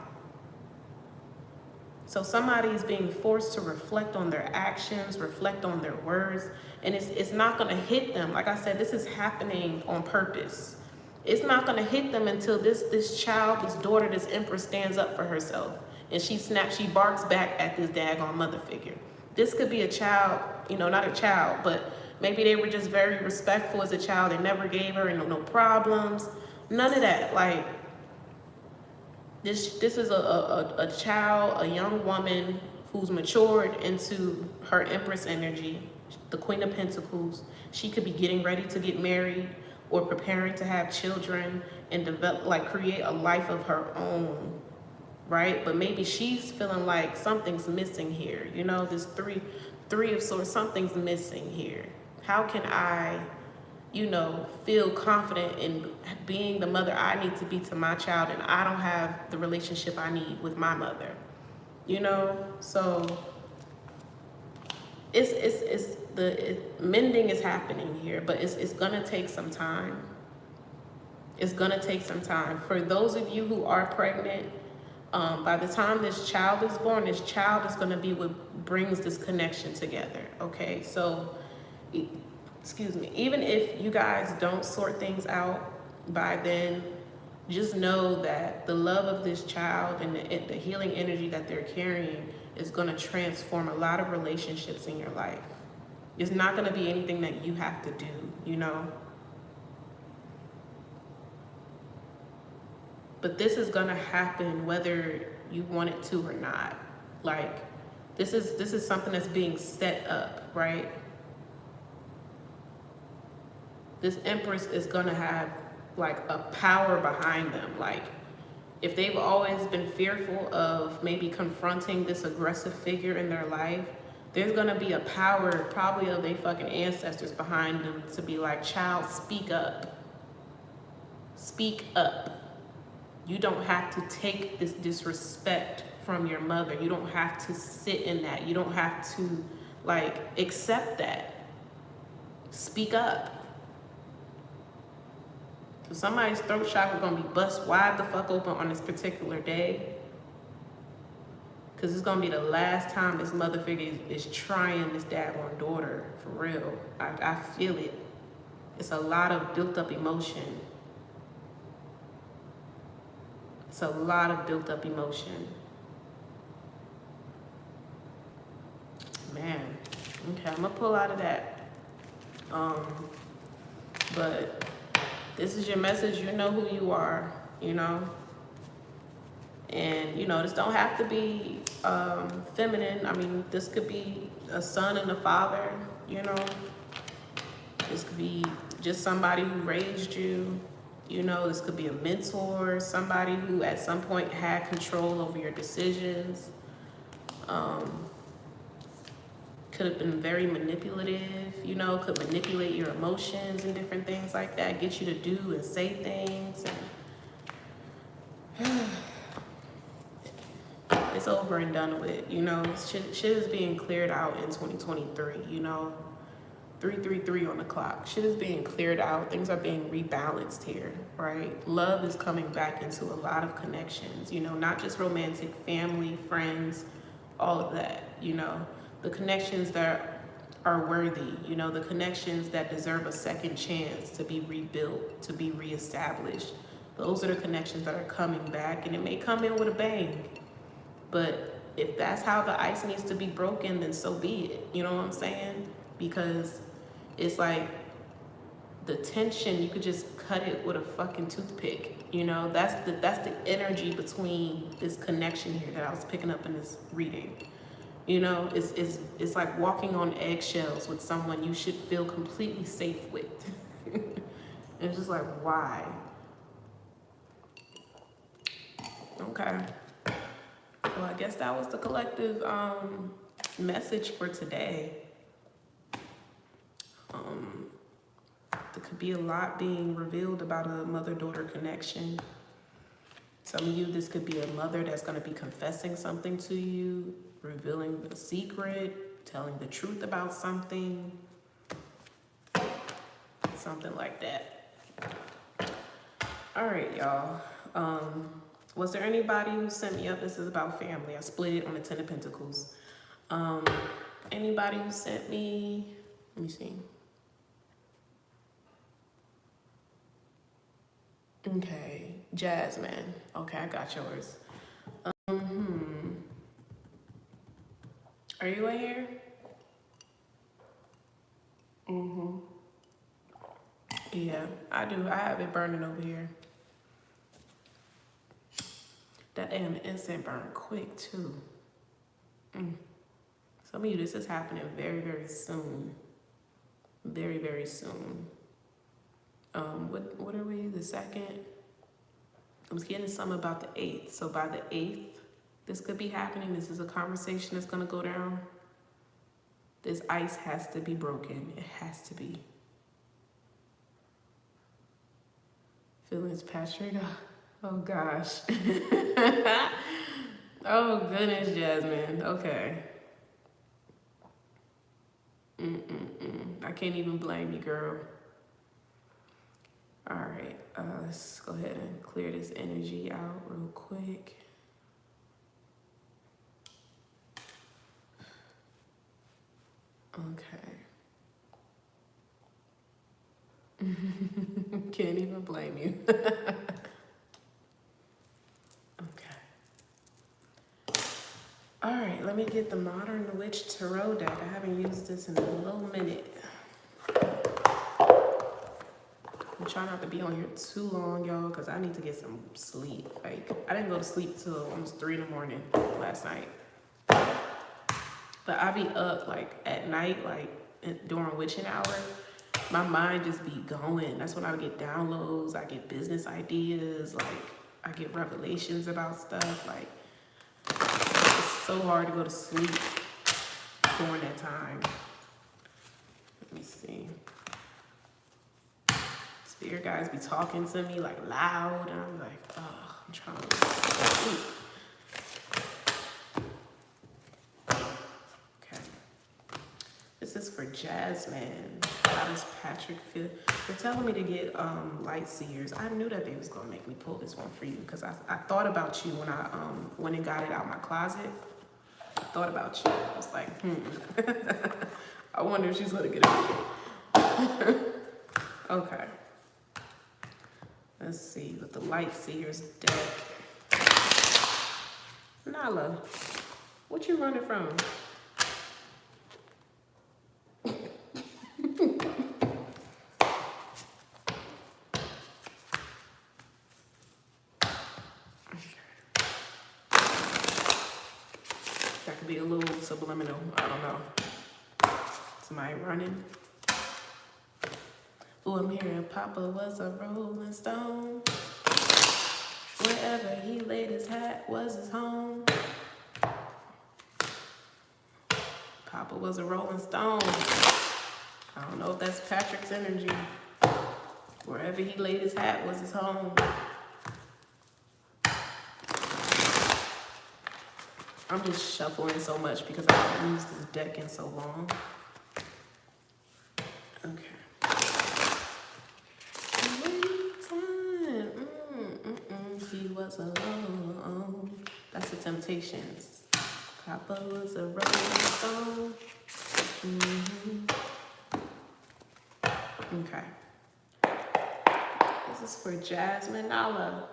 Speaker 1: So somebody is being forced to reflect on their actions, reflect on their words, and it's not going to hit them. Like I said, this is happening on purpose. It's not going to hit them until this child, this daughter, this empress stands up for herself, and she barks back at this daggone mother figure. This could be a child, you know, not a child, but maybe they were just very respectful as a child. They never gave her no problems, none of that. Like, This is a child, a young woman who's matured into her Empress energy, the Queen of Pentacles. She could be getting ready to get married or preparing to have children and develop, like, create a life of her own, right? But maybe she's feeling like something's missing here. You know, this three of swords, something's missing here. How can I, you know, feel confident in being the mother I need to be to my child, and I don't have the relationship I need with my mother, you know? So mending is happening here, but it's gonna take some time. It's gonna take some time. For those of you who are pregnant, by the time this child is born, this child is gonna be what brings this connection together, okay? So, excuse me, even if you guys don't sort things out by then, just know that the love of this child and the healing energy that they're carrying is going to transform a lot of relationships in your life. It's not going to be anything that you have to do, you know? But this is gonna happen whether you want it to or not. Like, this is something that's being set up, right? This Empress is gonna have like a power behind them. Like, if they've always been fearful of maybe confronting this aggressive figure in their life, there's gonna be a power probably of their fucking ancestors behind them to be like, child, speak up. Speak up. You don't have to take this disrespect from your mother. You don't have to sit in that. You don't have to like accept that. Speak up. So somebody's throat chakra gonna be bust wide the fuck open on this particular day. Cause it's gonna be the last time this mother figure is trying this daggone daughter, for real. I feel it. It's a lot of built up emotion. It's a lot of built up emotion. Man, okay, I'm gonna pull out of that. But this is your message. You know who you are, you know? And, you know, this don't have to be feminine. I mean, this could be a son and a father, you know? This could be just somebody who raised you. You know, this could be a mentor, somebody who at some point had control over your decisions. Could have been very manipulative, you know, could manipulate your emotions and different things like that, get you to do and say things. And it's over and done with, you know. Shit is being cleared out in 2023, you know. 333 on the clock. Shit is being cleared out. Things are being rebalanced here, right? Love is coming back into a lot of connections, you know, not just romantic, family, friends, all of that, you know. The connections that are worthy, you know, the connections that deserve a second chance to be rebuilt, to be reestablished. Those are the connections that are coming back, and it may come in with a bang. But if that's how the ice needs to be broken, then so be it. You know what I'm saying? Because it's like the tension, you could just cut it with a fucking toothpick. You know, that's the energy between this connection here that I was picking up in this reading. You know, it's like walking on eggshells with someone you should feel completely safe with. It's just like, why? Okay. Well, I guess that was the collective message for today. There could be a lot being revealed about a mother-daughter connection. Some of you, this could be a mother that's going to be confessing something to you, revealing a secret, telling the truth about something, something like that. All right, y'all. Was there anybody who sent me up? This is about family. I split it on the 10 of Pentacles. Anybody who sent me, let me see. Okay, Jasmine. Okay, I got yours. Are you in here? Yeah, I do. I have it burning over here. That damn incense burned quick too. Some of you, this is happening very, very soon. Very, very soon. What are we, the 2nd? I was getting some about the 8th. So by the 8th, this could be happening. This is a conversation that's gonna go down. This ice has to be broken. It has to be. Feelings, Patrick. Oh gosh. Oh goodness, Jasmine. Okay. I can't even blame you, girl. All right, let's go ahead and clear this energy out real quick. Okay. Can't even blame you. Okay. All right, let me get the Modern Witch Tarot deck. I haven't used this in a little minute. I'm trying not to be on here too long, y'all, because I need to get some sleep. Like, I didn't go to sleep till almost 3 in the morning last night. But I be up, like, at night, like, during witching hour. My mind just be going. That's when I get downloads. I get business ideas. Like, I get revelations about stuff. Like, it's so hard to go to sleep during that time. Let me see. Spirit guys be talking to me like loud, and I'm like, oh, I'm trying to sleep. Okay. This is for Jasmine. How does Patrick feel? They're telling me to get light seers. I knew that they was gonna make me pull this one for you because I thought about you when I went and got it out of my closet. I thought about you. I was like, I wonder if she's gonna get it. Okay. Let's see, with the light seers deck. Nala, what you running from? That could be a little subliminal, I don't know. Somebody running. Oh, I'm hearing Papa was a rolling stone. Wherever he laid his hat was his home. Papa was a rolling stone. I don't know if that's Patrick's energy. Wherever he laid his hat was his home. I'm just shuffling so much because I haven't used this deck in so long. Okay. He was alone. That's the Temptations. Papa was a rolling stone. Okay. This is for Jasmine Nala.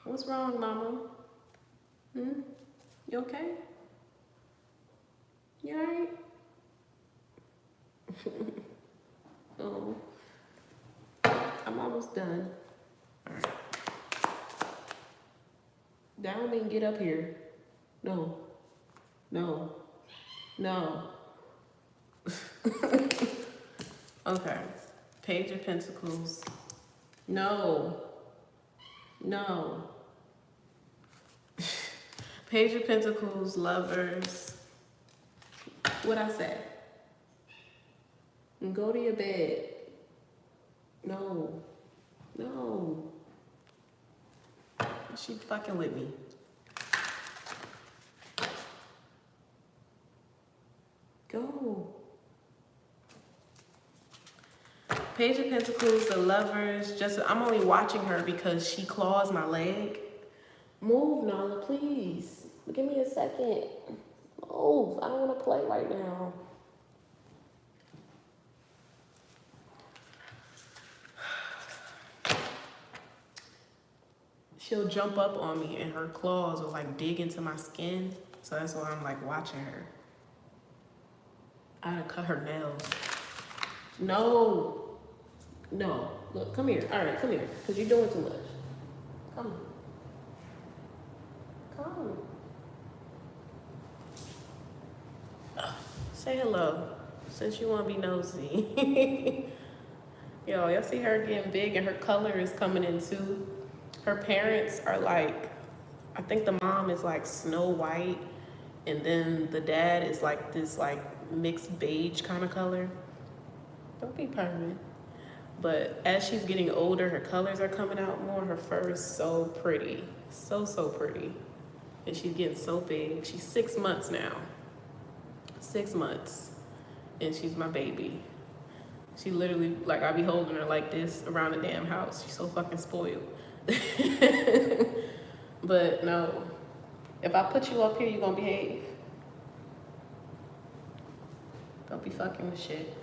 Speaker 1: What's wrong, Mama? You okay? You alright? Oh. I'm almost done. Alright. Down and get up here. No. No. No. Okay. Page of Pentacles. No. No. Page of Pentacles, Lovers. What'd I say? Go to your bed. No. No. She fucking with me. Go. Page of Pentacles, the Lovers. Just, I'm only watching her because she claws my leg. Move, Nala, please. Give me a second. Move. I don't want to play right now. She'll jump up on me and her claws will like dig into my skin. So that's why I'm like watching her. I gotta cut her nails. No. No. Look, come here. All right, come here. Because you're doing too much. Come. Come. Say hello. Since you want to be nosy. Yo, y'all see her getting big and her color is coming in too. Her parents are like, I think the mom is like Snow White, and then the dad is like this like mixed beige kind of color. Don't be permanent. But as she's getting older, her colors are coming out more. Her fur is so pretty. So, so pretty. And she's getting so big. She's 6 months now. 6 months. And she's my baby. She literally, like, I be holding her like this around the damn house. She's so fucking spoiled. But no, if I put you up here, you gonna behave. Don't be fucking with shit.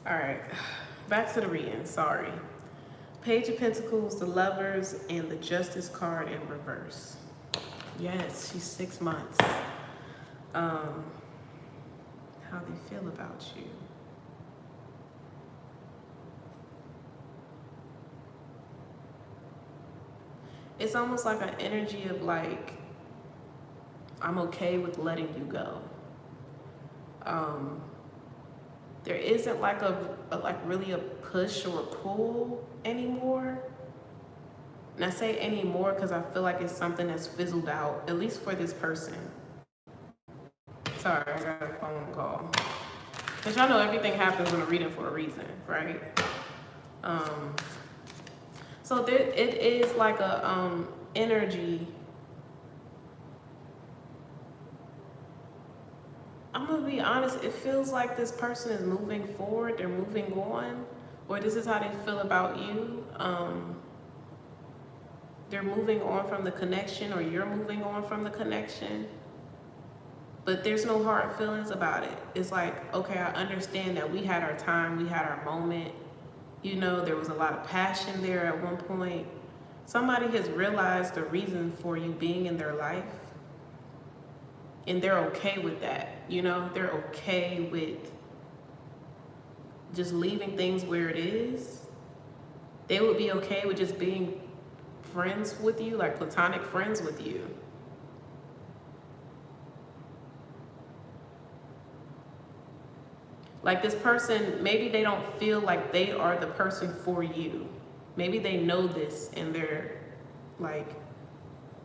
Speaker 1: All right, back to the reading, sorry. Page of Pentacles, the Lovers, and the Justice card in reverse. Yes, she's 6 months. How how they feel about you. It's almost like an energy of like, I'm okay with letting you go. There isn't like really a push or a pull anymore. And I say anymore because I feel like it's something that's fizzled out, at least for this person. Sorry, I got a phone call. Because y'all know everything happens in a reading for a reason, right? So it is like a energy. I'm gonna be honest, it feels like this person is moving forward, they're moving on, or this is how they feel about you. They're moving on from the connection, or you're moving on from the connection. But there's no hard feelings about it. It's like, okay, I understand that we had our time, we had our moment. You know, there was a lot of passion there at one point. Somebody has realized the reason for you being in their life. And they're okay with that. You know, they're okay with just leaving things where it is. They would be okay with just being friends with you, like platonic friends with you. Like this person, maybe they don't feel like they are the person for you. Maybe they know this and they're like,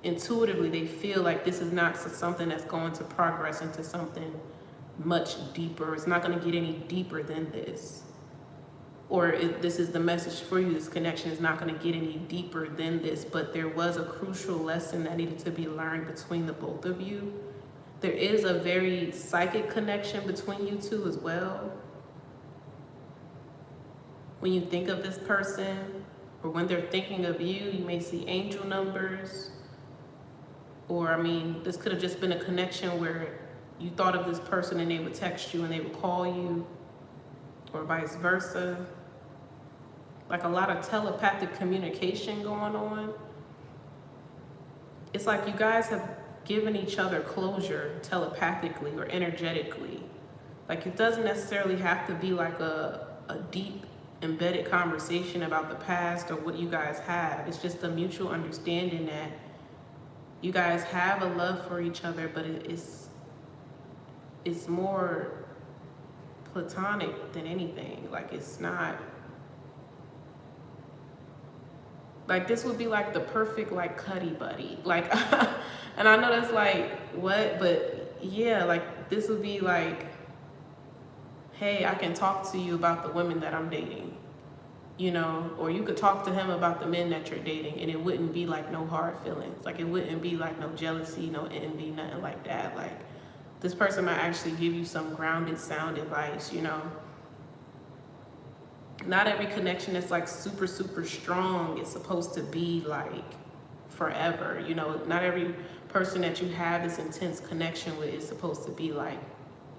Speaker 1: intuitively they feel like this is not something that's going to progress into something much deeper. It's not going to get any deeper than this. Or this is the message for you. This connection is not going to get any deeper than this. But there was a crucial lesson that needed to be learned between the both of you. There is a very psychic connection between you two as well. When you think of this person, or when they're thinking of you, you may see angel numbers. Or, I mean, this could have just been a connection where you thought of this person and they would text you and they would call you, or vice versa. Like a lot of telepathic communication going on. It's like you guys have given each other closure telepathically or energetically. Like it doesn't necessarily have to be like a deep embedded conversation about the past or what you guys have. It's just a mutual understanding that you guys have a love for each other, but it's more platonic than anything. Like it's not, like this would be like the perfect like cuddy buddy. Like, and I know that's like, what? But yeah, like this would be like, hey, I can talk to you about the women that I'm dating, you know, or you could talk to him about the men that you're dating and it wouldn't be like no hard feelings. Like it wouldn't be like no jealousy, no envy, nothing like that. Like this person might actually give you some grounded sound advice, you know. Not every connection that's like super, super strong is supposed to be like forever. You know, not every person that you have this intense connection with is supposed to be like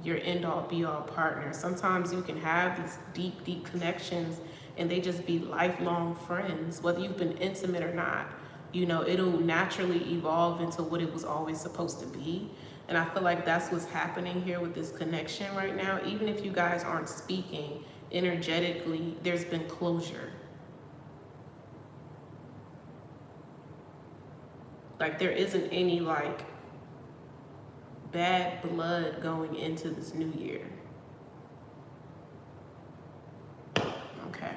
Speaker 1: your end all be all partner. Sometimes you can have these deep, deep connections and they just be lifelong friends, whether you've been intimate or not. You know, it'll naturally evolve into what it was always supposed to be. And I feel like that's what's happening here with this connection right now. Even if you guys aren't speaking, energetically, there's been closure. Like there isn't any like bad blood going into this new year. Okay.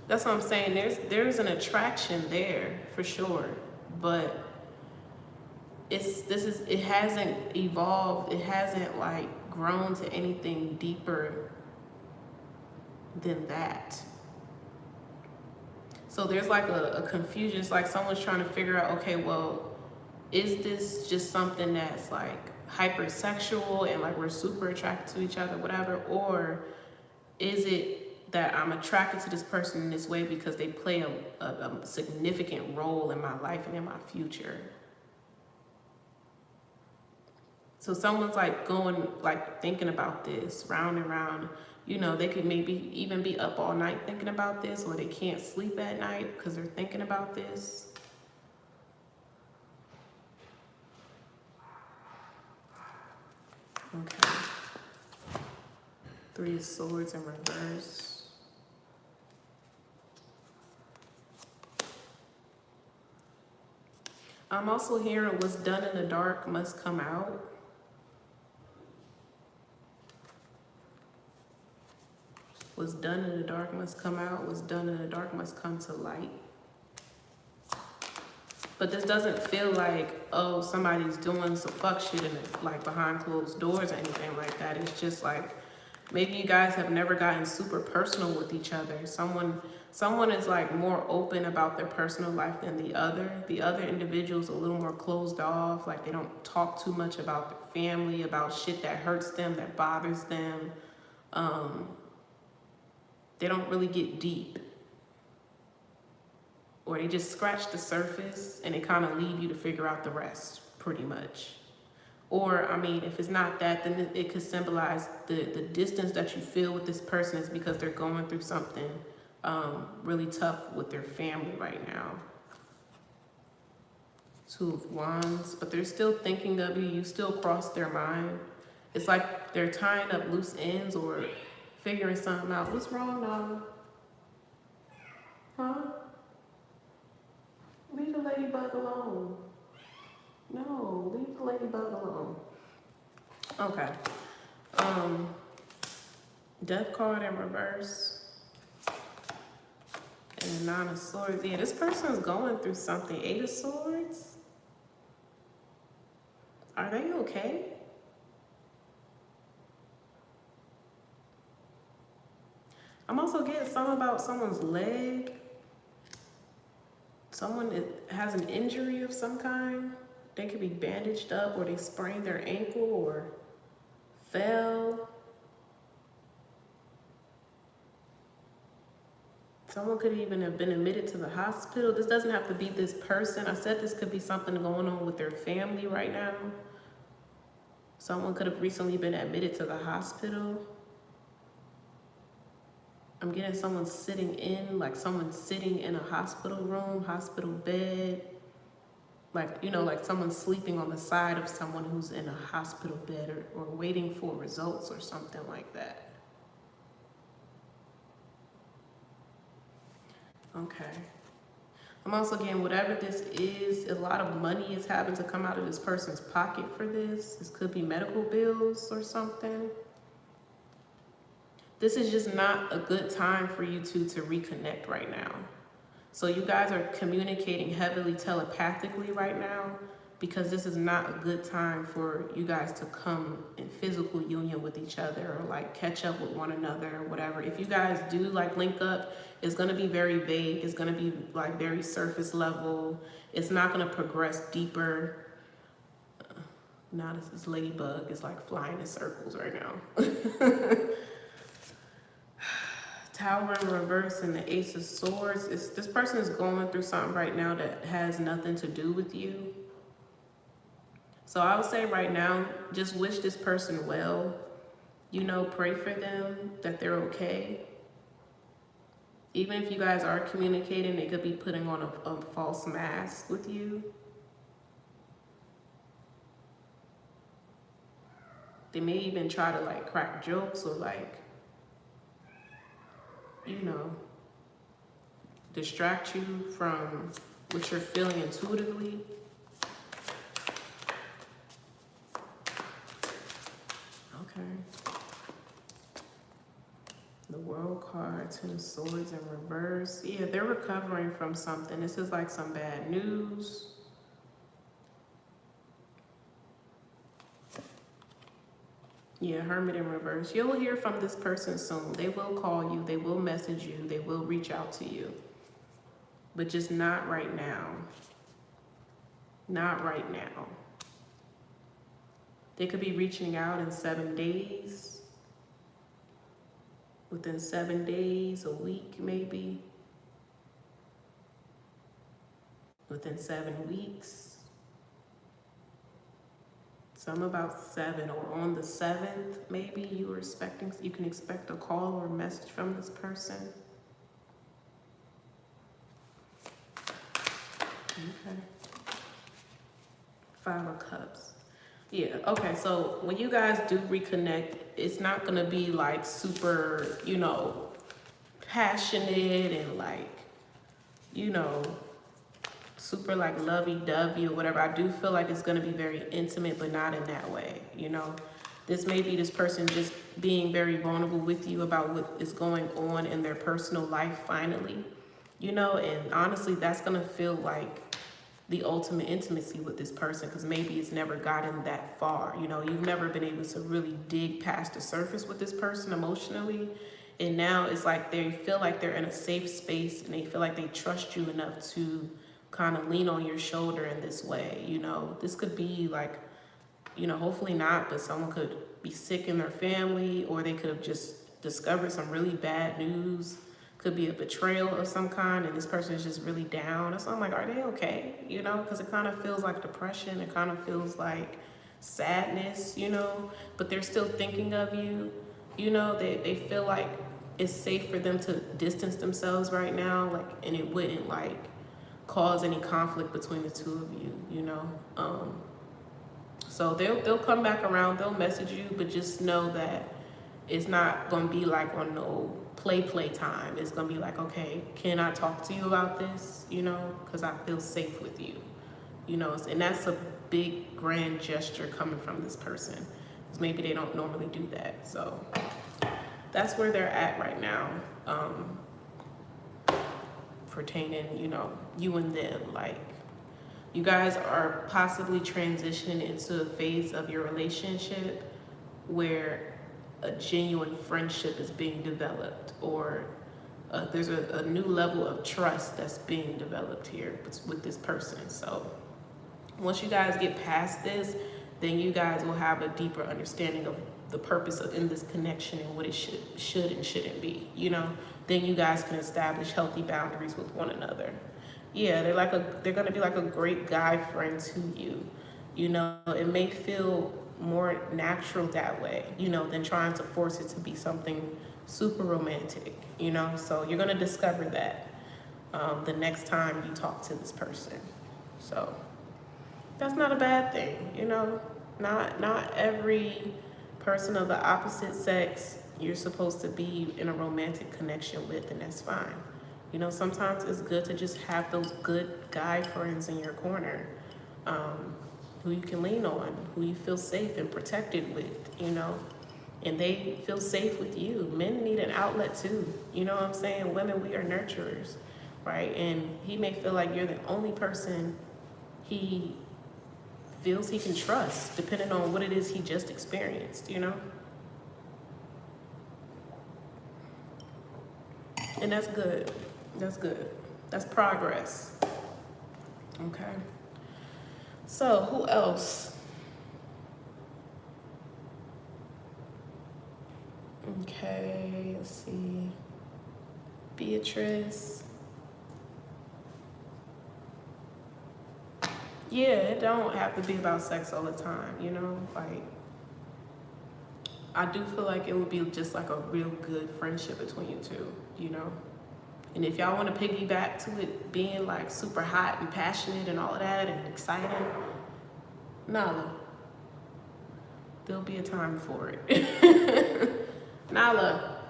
Speaker 1: That's what I'm saying. There's an attraction there for sure, but it hasn't evolved. It hasn't like grown to anything deeper than that. So there's like a confusion. It's like someone's trying to figure out, okay, well, is this just something that's like hypersexual and like we're super attracted to each other, whatever, or is it that I'm attracted to this person in this way because they play a significant role in my life and in my future? So someone's like going, like thinking about this round and round. You know, they could maybe even be up all night thinking about this, or they can't sleep at night because they're thinking about this. Okay. Three of Swords in reverse. I'm also hearing what's done in the dark must come out. What's done in the dark must come out. What's done in the dark must come to light. But this doesn't feel like, oh, somebody's doing some fuck shit in it, like behind closed doors or anything like that. It's just like, maybe you guys have never gotten super personal with each other. Someone is like more open about their personal life than the other. The other individual's a little more closed off. Like they don't talk too much about their family, about shit that hurts them, that bothers them. They don't really get deep. Or they just scratch the surface and they kind of leave you to figure out the rest, pretty much. Or, I mean, if it's not that, then it could symbolize the distance that you feel with this person is because they're going through something really tough with their family right now. Two of Wands, but they're still thinking of you. You still cross their mind. It's like they're tying up loose ends or figuring something out. What's wrong now? Huh? Leave the ladybug alone. No, leave the ladybug alone. Okay. Death card in reverse. And the Nine of Swords. Yeah, this person's going through something. Eight of Swords. Are they okay? I'm also getting something about someone's leg. Someone has an injury of some kind. They could be bandaged up, or they sprained their ankle or fell. Someone could even have been admitted to the hospital. This doesn't have to be this person. I said this could be something going on with their family right now. Someone could have recently been admitted to the hospital. I'm getting someone sitting in, like someone sitting in a hospital room, hospital bed. Like, you know, like someone sleeping on the side of someone who's in a hospital bed or waiting for results or something like that. Okay. I'm also getting whatever this is, a lot of money is having to come out of this person's pocket for this. This could be medical bills or something. This is just not a good time for you two to reconnect right now. So you guys are communicating heavily telepathically right now because this is not a good time for you guys to come in physical union with each other or like catch up with one another or whatever. If you guys do like link up, it's going to be very vague. It's going to be like very surface level. It's not going to progress deeper. Now this ladybug is like flying in circles right now. Tower in reverse and the Ace of Swords. This person is going through something right now that has nothing to do with you. So I would say right now, just wish this person well. You know, pray for them, that they're okay. Even if you guys are communicating, they could be putting on a false mask with you. They may even try to like crack jokes or like, you know, distract you from what you're feeling intuitively. Okay. The World card, Ten of Swords in reverse. Yeah, they're recovering from something. This is like some bad news. Yeah, Hermit in reverse. You'll hear from this person soon. They will call you. They will message you. They will reach out to you. But just not right now. Not right now. They could be reaching out in 7 days. Within 7 days, a week maybe. Within 7 weeks. Some about 7 or on the 7th, maybe you can expect a call or a message from this person. Okay. 5 of Cups. Yeah, okay, so when you guys do reconnect, it's not gonna be like super, you know, passionate and like, you know, super like lovey-dovey or whatever. I do feel like it's gonna be very intimate, but not in that way, you know. This may be this person just being very vulnerable with you about what is going on in their personal life finally, you know, and honestly, that's gonna feel like the ultimate intimacy with this person, because maybe it's never gotten that far. You know, you've never been able to really dig past the surface with this person emotionally. And now it's like they feel like they're in a safe space and they feel like they trust you enough to kind of lean on your shoulder in this way. You know, this could be like, you know, hopefully not, but someone could be sick in their family, or they could have just discovered some really bad news. Could be a betrayal of some kind, and this person is just really down. So I'm like, are they okay? You know, because it kind of feels like depression. It kind of feels like sadness, you know, but they're still thinking of you. You know, they feel like it's safe for them to distance themselves right now, like, and it wouldn't like cause any conflict between the two of you, you know. So they'll come back around, they'll message you, but just know that it's not gonna be like on no play time. It's gonna be like, okay, can I talk to you about this? You know, because I feel safe with you. You know, and that's a big grand gesture coming from this person, because maybe they don't normally do that. So that's where they're at right now, pertaining, you know, you and them. Like, you guys are possibly transitioning into a phase of your relationship where a genuine friendship is being developed, or there's a new level of trust that's being developed here with this person. So once you guys get past this, then you guys will have a deeper understanding of the purpose of in this connection and what it should and shouldn't be, you know. Then you guys can establish healthy boundaries with one another. Yeah, they're gonna be like a great guy friend to you. You know, it may feel more natural that way, you know, than trying to force it to be something super romantic, you know. So you're gonna discover that the next time you talk to this person. So that's not a bad thing, you know. Not every person of the opposite sex you're supposed to be in a romantic connection with, and that's fine. You know, sometimes it's good to just have those good guy friends in your corner, who you can lean on, who you feel safe and protected with, you know, and they feel safe with you. Men need an outlet too, you know what I'm saying? Women, we are nurturers, right? And he may feel like you're the only person he feels he can trust, depending on what it is he just experienced, you know? And that's good. That's good. That's progress. Okay. So who else? Okay, let's see. Beatrice. Yeah, it don't have to be about sex all the time, you know? Like, I do feel like it would be just like a real good friendship between you two, you know? And if y'all want to piggyback to it being like super hot and passionate and all of that and exciting, Nala, there'll be a time for it. Nala,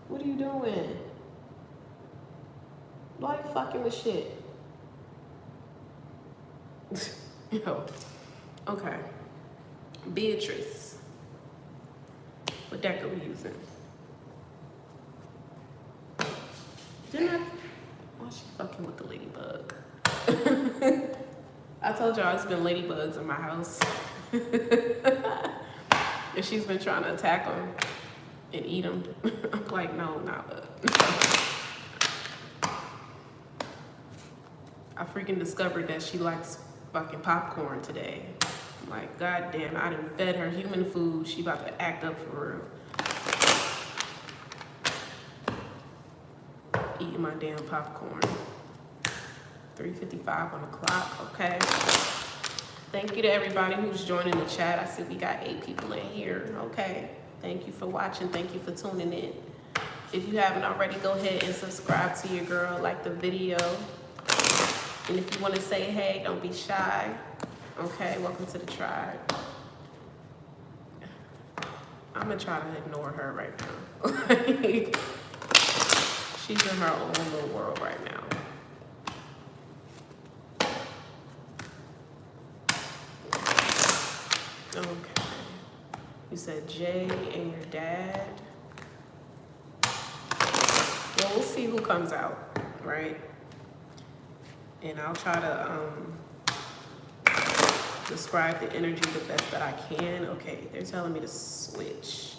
Speaker 1: what are you doing? Why are you fucking with shit? Yo, okay. Beatrice, what deck are we using? Didn't I? Why is she fucking with the ladybug? I told y'all it's been ladybugs in my house. And she's been trying to attack them and eat them. I'm like, no, not that. I freaking discovered that she likes fucking popcorn today. I'm like, god damn, I done fed her human food. She about to act up for real. Eating my damn popcorn. 3:55 on the clock, okay. Thank you to everybody who's joining the chat. I see we got 8 people in here, okay. Thank you for watching, thank you for tuning in. If you haven't already, go ahead and subscribe to your girl, like the video. And if you want to say hey, don't be shy. Okay, welcome to the tribe. I'm gonna try to ignore her right now. She's in her own little world right now. Okay. You said Jay and your dad. Well, we'll see who comes out, right? And I'll try to describe the energy the best that I can. Okay, they're telling me to switch.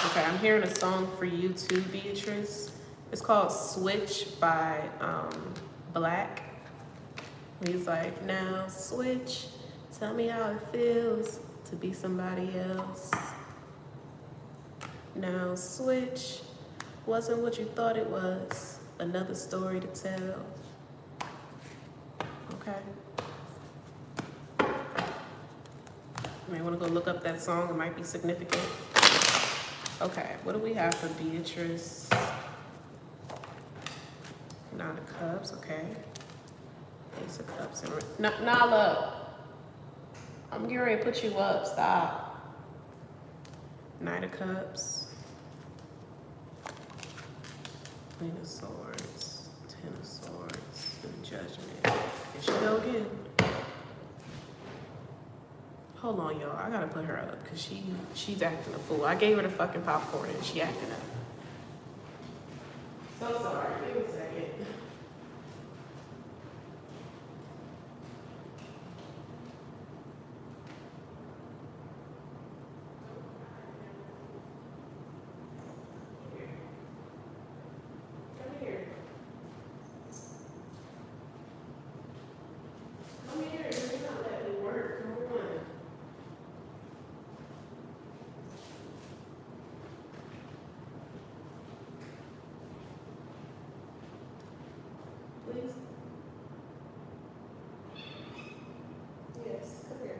Speaker 1: Okay, I'm hearing a song for you too, Beatrice. It's called Switch by Black. He's like, now switch, tell me how it feels to be somebody else. Now switch, wasn't what you thought it was, another story to tell. Okay. You may want to go look up that song, it might be significant. Okay, what do we have for Beatrice? Nine of Cups, okay. Ace of Cups and Nala, I'm getting ready to put you up, stop. Knight of Cups. Queen of Swords, Ten of Swords, and Judgment. Here she go again. Hold on, y'all. I gotta put her up because she's acting a fool. I gave her the fucking popcorn and she acting up. So sorry. Give me a second. Please. Yes, come here.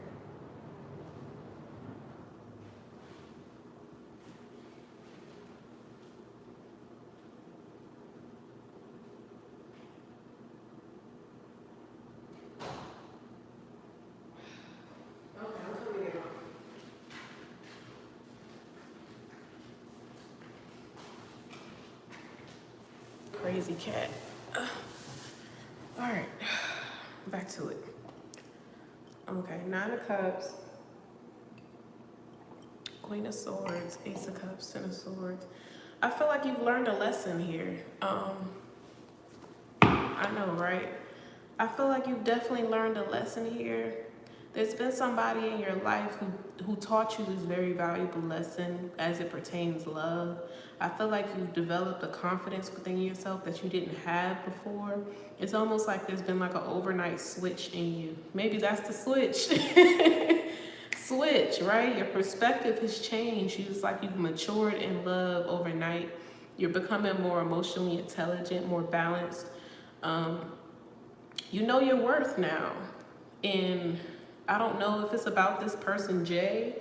Speaker 1: Okay, I'm coming in. Crazy cat. All right, back to it. Okay, Nine of Cups, Queen of Swords, Ace of Cups, Ten of Swords. I feel like you've learned a lesson here. I know, right? I feel like you've definitely learned a lesson here. There's been somebody in your life who taught you this very valuable lesson as it pertains to love. I feel like you've developed a confidence within yourself that you didn't have before. It's almost like there's been like an overnight switch in you. Maybe that's the switch. Switch, right? Your perspective has changed. It's like you've matured in love overnight. You're becoming more emotionally intelligent, more balanced. You know your worth now. And I don't know if it's about this person, Jay,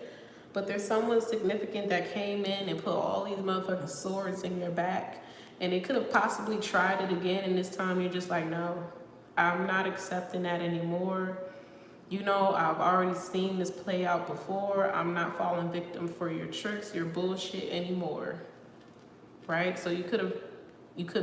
Speaker 1: but there's someone significant that came in and put all these motherfucking swords in your back. And they could have possibly tried it again, and this time you're just like, no, I'm not accepting that anymore. You know, I've already seen this play out before. I'm not falling victim for your tricks, your bullshit anymore, right? So you could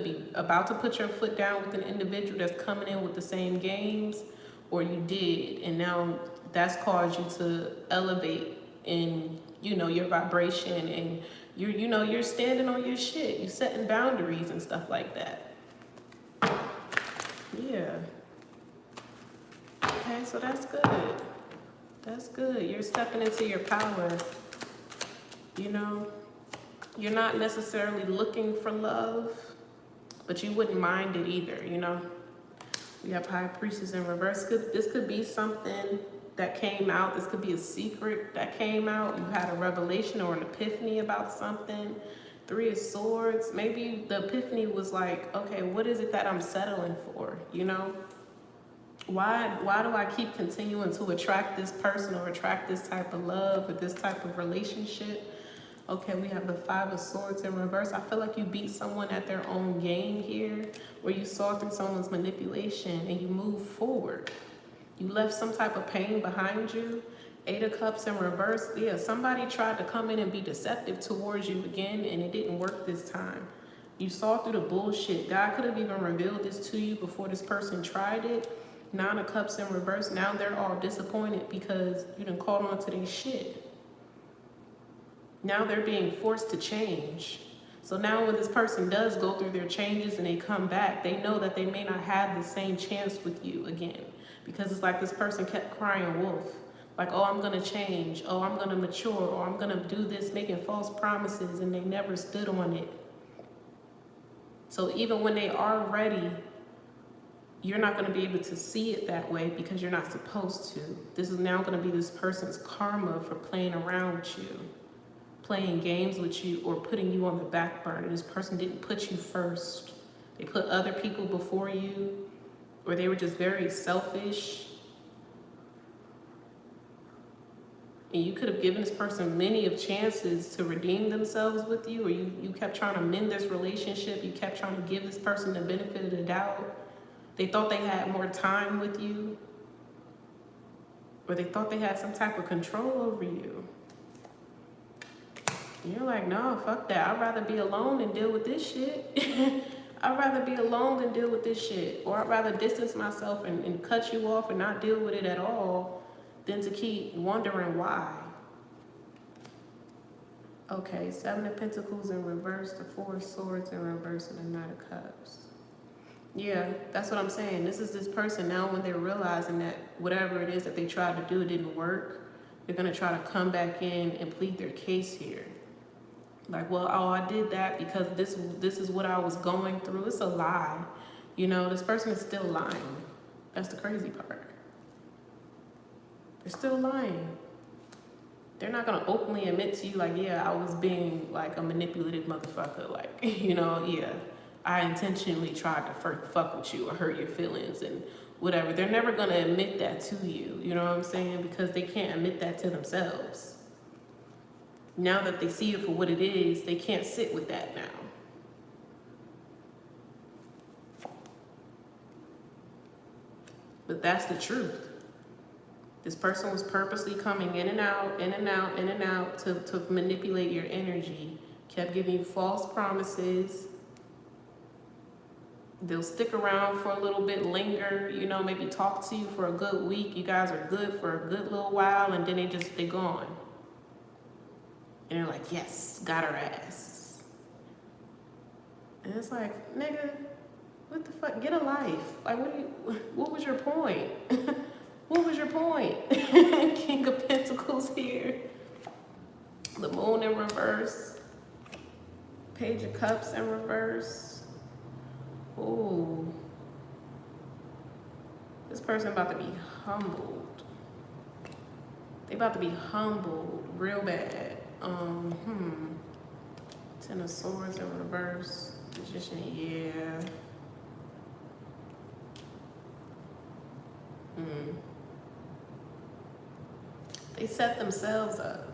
Speaker 1: be about to put your foot down with an individual that's coming in with the same games, or you did, and now that's caused you to elevate in, you know, your vibration, and you're standing on your shit. You're setting boundaries and stuff like that. Yeah. Okay, so that's good. That's good. You're stepping into your power. You know, you're not necessarily looking for love, but you wouldn't mind it either, you know. We have High Priestess in reverse. This could be something that came out. This could be a secret that came out. You had a revelation or an epiphany about something. Three of Swords. Maybe the epiphany was like, okay, what is it that I'm settling for, you know? Why do I keep continuing to attract this person or attract this type of love or this type of relationship? Okay, we have the Five of Swords in reverse. I feel like you beat someone at their own game here, where you saw through someone's manipulation and you moved forward. You left some type of pain behind you. Eight of Cups in reverse. Yeah, somebody tried to come in and be deceptive towards you again, and it didn't work this time. You saw through the bullshit. God could have even revealed this to you before this person tried it. Nine of Cups in reverse. Now they're all disappointed because you done caught on to their shit. Now they're being forced to change. So now when this person does go through their changes and they come back, they know that they may not have the same chance with you again. Because it's like this person kept crying wolf. Like, oh, I'm gonna change. Oh, I'm gonna mature. Or I'm gonna do this, making false promises, and they never stood on it. So even when they are ready, you're not gonna be able to see it that way because you're not supposed to. This is now gonna be this person's karma for playing around with you, playing games with you, or putting you on the back burner. This person didn't put you first. They put other people before you, or they were just very selfish. And you could have given this person many of chances to redeem themselves with you, or you kept trying to mend this relationship. You kept trying to give this person the benefit of the doubt. They thought they had more time with you, or they thought they had some type of control over you. And you're like, no, fuck that. I'd rather be alone than deal with this shit. I'd rather be alone than deal with this shit. Or I'd rather distance myself and cut you off and not deal with it at all than to keep wondering why. Okay, Seven of Pentacles in reverse, the Four of Swords in reverse, and the Knight of Cups. Yeah, that's what I'm saying. This is this person now when they're realizing that whatever it is that they tried to do, it didn't work. They're gonna try to come back in and plead their case here. Like, well, oh, I did that because this is what I was going through. It's a lie. You know, this person is still lying. That's the crazy part. They're still lying. They're not gonna openly admit to you like, yeah, I was being like a manipulative motherfucker. Like, you know, yeah, I intentionally tried to fuck with you or hurt your feelings and whatever. They're never gonna admit that to you. You know what I'm saying? Because they can't admit that to themselves. Now that they see it for what it is, they can't sit with that now. But that's the truth. This person was purposely coming in and out, in and out, in and out to manipulate your energy. Kept giving you false promises. They'll stick around for a little bit, linger, you know, maybe talk to you for a good week. You guys are good for a good little while, and then they're gone. And they're like, yes, got her ass. And it's like, nigga, what the fuck? Get a life. Like, what was your point? What was your point? King of Pentacles here. The Moon in reverse. Page of Cups in reverse. Ooh. This person about to be humbled. They about to be humbled real bad. Ten of Swords in reverse. Magician, yeah. They set themselves up.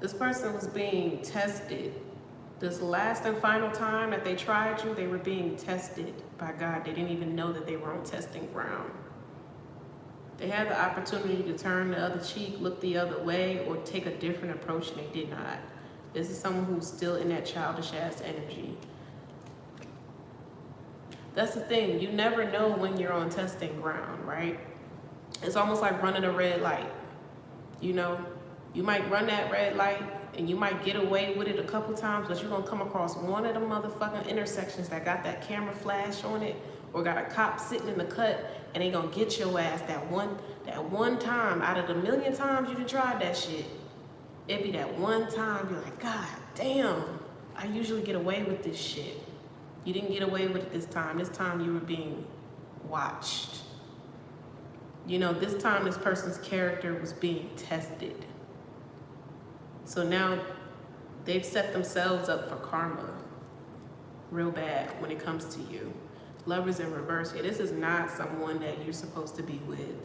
Speaker 1: This person was being tested. This last and final time that they tried you, they were being tested by God. They didn't even know that they were on testing ground. They had the opportunity to turn the other cheek, look the other way, or take a different approach, and they did not. This is someone who's still in that childish ass energy. That's the thing. You never know when you're on testing ground, right? It's almost like running a red light. You know, you might run that red light and you might get away with it a couple times, but you're gonna come across one of the motherfucking intersections that got that camera flash on it, or got a cop sitting in the cut, and they gonna get your ass that one time out of the million times you done tried that shit. It'd be that one time you're like, God damn, I usually get away with this shit. You didn't get away with it this time. This time you were being watched. You know, this time this person's character was being tested. So now they've set themselves up for karma real bad when it comes to you. Lovers in reverse. Yeah, this is not someone that you're supposed to be with.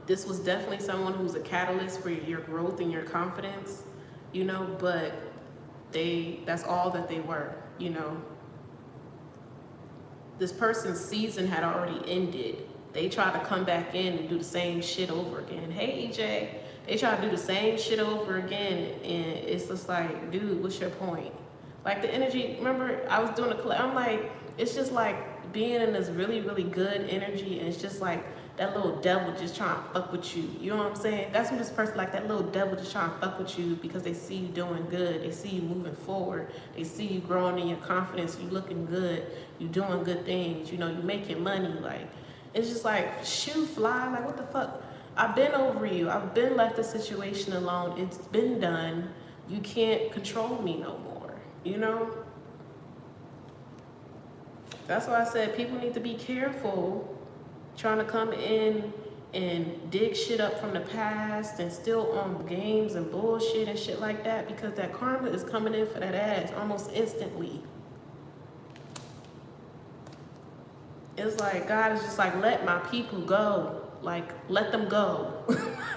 Speaker 1: This was definitely someone who's a catalyst for your growth and your confidence, you know, but that's all that they were, you know. This person's season had already ended. They tried to come back in and do the same shit over again. Hey, EJ. They try to do the same shit over again, and it's just like, dude, what's your point? Like the energy, remember I was doing I'm like, it's just like being in this really, really good energy, and it's just like that little devil just trying to fuck with you. You know what I'm saying? That's what this person, like that little devil just trying to fuck with you because they see you doing good. They see you moving forward. They see you growing in your confidence. You looking good. You doing good things. You know, you making money. Like, it's just like, shoe fly. Like, what the fuck? I've been over you. I've been left the situation alone. It's been done. You can't control me no more, you know? That's why I said people need to be careful trying to come in and dig shit up from the past and still on games and bullshit and shit like that, because that karma is coming in for that ass almost instantly. It's like God is just like, let my people go. Like, let them go.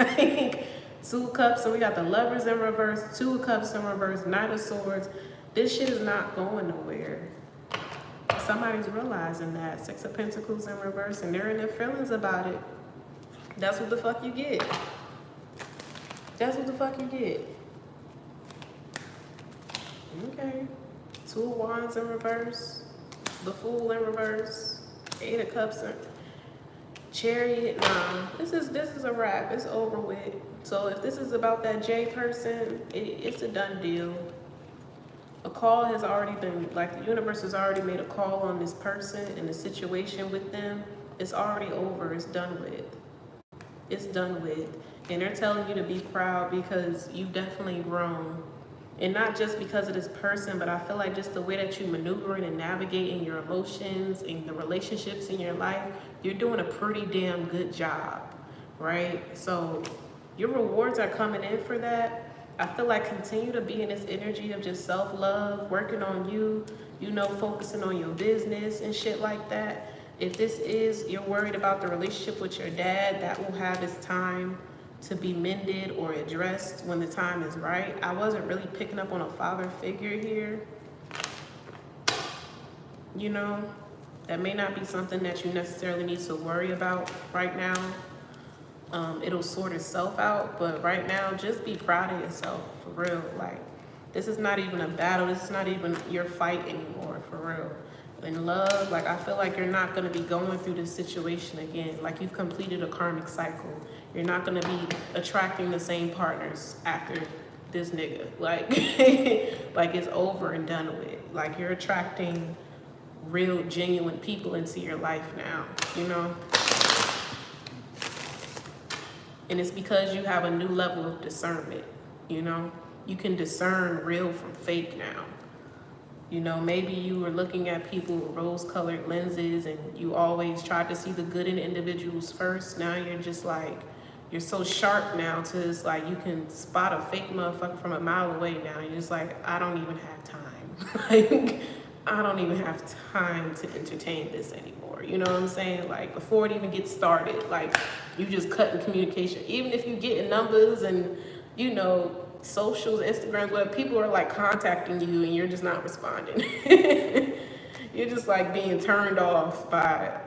Speaker 1: Like, 2 cups, so we got the Lovers in reverse, 2 cups in reverse, Knight of Swords. This shit is not going nowhere. Somebody's realizing that. 6 of Pentacles in reverse, and they're in their feelings about it. That's what the fuck you get. That's what the fuck you get. Okay. 2 of Wands in reverse, the Fool in reverse, 8 of Cups in Chariot. Nah, this is a wrap. It's over with. So if this is about that J person, it's a done deal. A call has already been, like, the universe has already made a call on this person and the situation with them. It's already over. It's done with. It's done with. And they're telling you to be proud because you've definitely grown. And not just because of this person, but I feel like just the way that you maneuvering and navigating your emotions and the relationships in your life, you're doing a pretty damn good job, right? So your rewards are coming in for that. I feel like continue to be in this energy of just self-love, working on you, you know, focusing on your business and shit like that. If this is, you're worried about the relationship with your dad, that will have its time to be mended or addressed when the time is right. I wasn't really picking up on a father figure here. You know, that may not be something that you necessarily need to worry about right now. It'll sort itself out, but right now, just be proud of yourself, for real. Like, this is not even a battle. This is not even your fight anymore, for real. In love, like, I feel like you're not going to be going through this situation again. Like, you've completed a karmic cycle. You're not going to be attracting the same partners after this nigga. Like, like, it's over and done with. Like, you're attracting real, genuine people into your life now, you know? And it's because you have a new level of discernment, you know? You can discern real from fake now. You know, maybe you were looking at people with rose-colored lenses and you always tried to see the good in individuals first. Now you're just like, you're so sharp now to it's like you can spot a fake motherfucker from a mile away now. You're just like, I don't even have time. Like, I don't even have time to entertain this anymore. You know what I'm saying? Like, before it even gets started, like, you just cutting communication. Even if you get numbers and, you know, socials, Instagram, where people are like contacting you and you're just not responding. You're just like being turned off by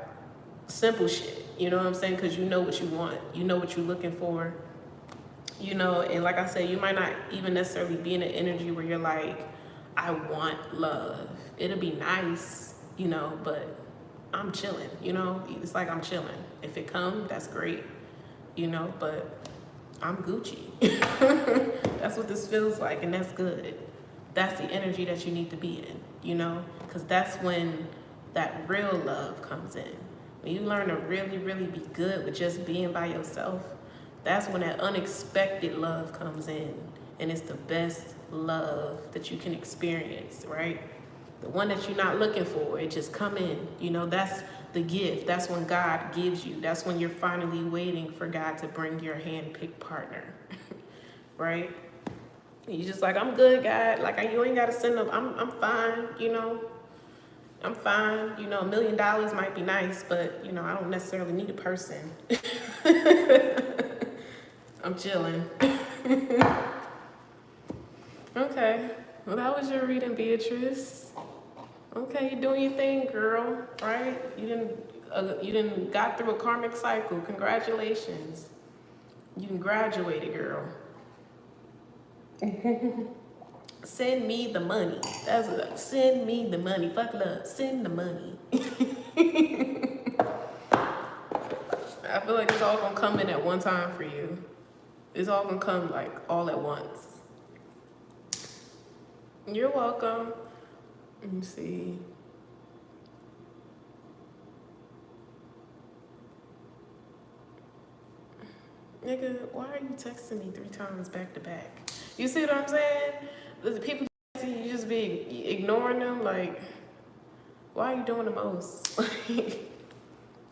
Speaker 1: simple shit. You know what I'm saying? Because you know what you want. You know what you're looking for. You know, and like I said, you might not even necessarily be in an energy where you're like, I want love. It'll be nice, you know, but I'm chilling, you know? It's like I'm chilling. If it comes, that's great, you know, but I'm Gucci. That's what this feels like, and that's good. That's the energy that you need to be in, you know? Because that's when that real love comes in. When you learn to really, really be good with just being by yourself, that's when that unexpected love comes in. And it's the best love that you can experience, right? The one that you're not looking for, it just come in. You know, that's the gift. That's when God gives you. That's when you're finally waiting for God to bring your hand-picked partner, right? You're just like, I'm good, God. Like, you ain't got to send them. I'm fine, you know. I'm fine. You know, $1 million might be nice, but, you know, I don't necessarily need a person. I'm chilling. Okay. Well, that was your reading, Beatrice. Okay, you're doing your thing, girl. Right? You didn't got through a karmic cycle. Congratulations. You done graduated, girl. Send me the money. That's what. Send me the money. Fuck love. Send the money. I feel like it's all gonna come in at one time for you. It's all gonna come like all at once. You're welcome. Let me see. Nigga, why are you texting me 3 times back to back? You see what I'm saying? The people texting you, just be ignoring them. Like, why are you doing the most?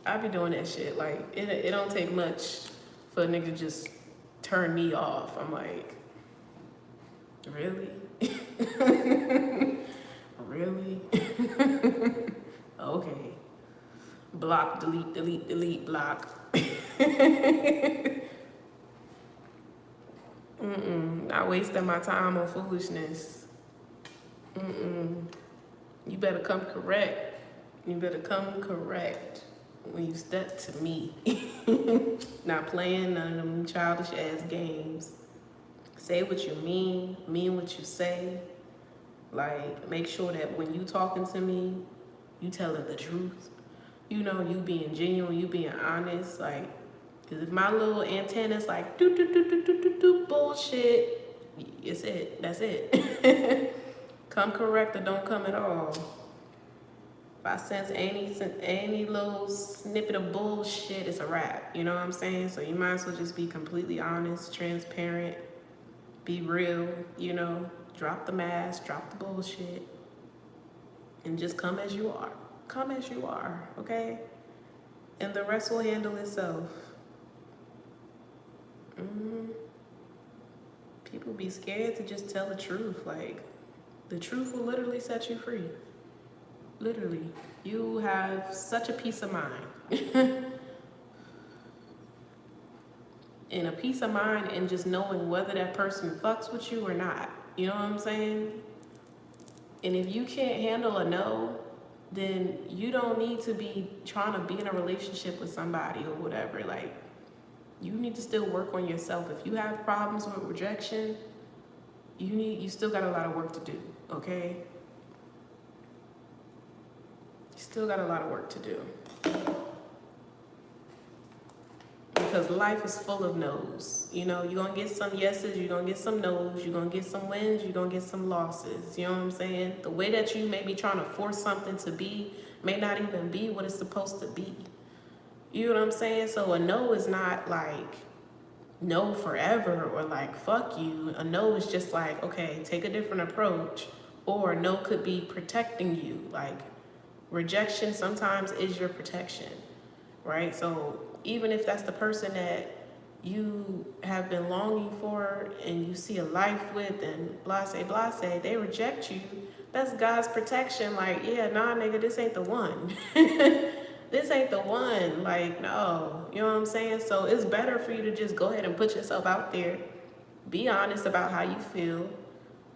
Speaker 1: I be doing that shit. Like, it don't take much for a nigga to just turn me off. I'm like, really? Really? Okay. Block, delete, delete, delete, block. Not wasting my time on foolishness. You better come correct. You better come correct when you step to me. Not playing none of them childish ass games. Say what you mean what you say. Like, make sure that when you talking to me, you telling the truth. You know, you being genuine, you being honest. Like, because if my little antenna's like, do bullshit, it's it. That's it. Come correct or don't come at all. If I sense any little snippet of bullshit, it's a wrap. You know what I'm saying? So you might as well just be completely honest, transparent, be real, you know. Drop the mask, drop the bullshit, and just come as you are. Come as you are, okay? And the rest will handle itself. People be scared to just tell the truth. Like, the truth will literally set you free. Literally. You have such a peace of mind. And a peace of mind in just knowing whether that person fucks with you or not. You know what I'm saying? And if you can't handle a no, then you don't need to be trying to be in a relationship with somebody or whatever. Like, you need to still work on yourself. If you have problems with rejection, you still got a lot of work to do, okay? You still got a lot of work to do. Because life is full of no's. You know, you're going to get some yeses, you're going to get some no's, you're going to get some wins, you're going to get some losses. You know what I'm saying? The way that you may be trying to force something to be may not even be what it's supposed to be. You know what I'm saying? So a no is not like no forever or like fuck you. A no is just like, okay, take a different approach. Or no could be protecting you. Like, rejection sometimes is your protection, right? So even if that's the person that you have been longing for and you see a life with and blase, they reject you, that's God's protection. Like, yeah, nah, nigga, this ain't the one. This ain't the one. Like, no, you know what I'm saying? So it's better for you to just go ahead and put yourself out there. Be honest about how you feel.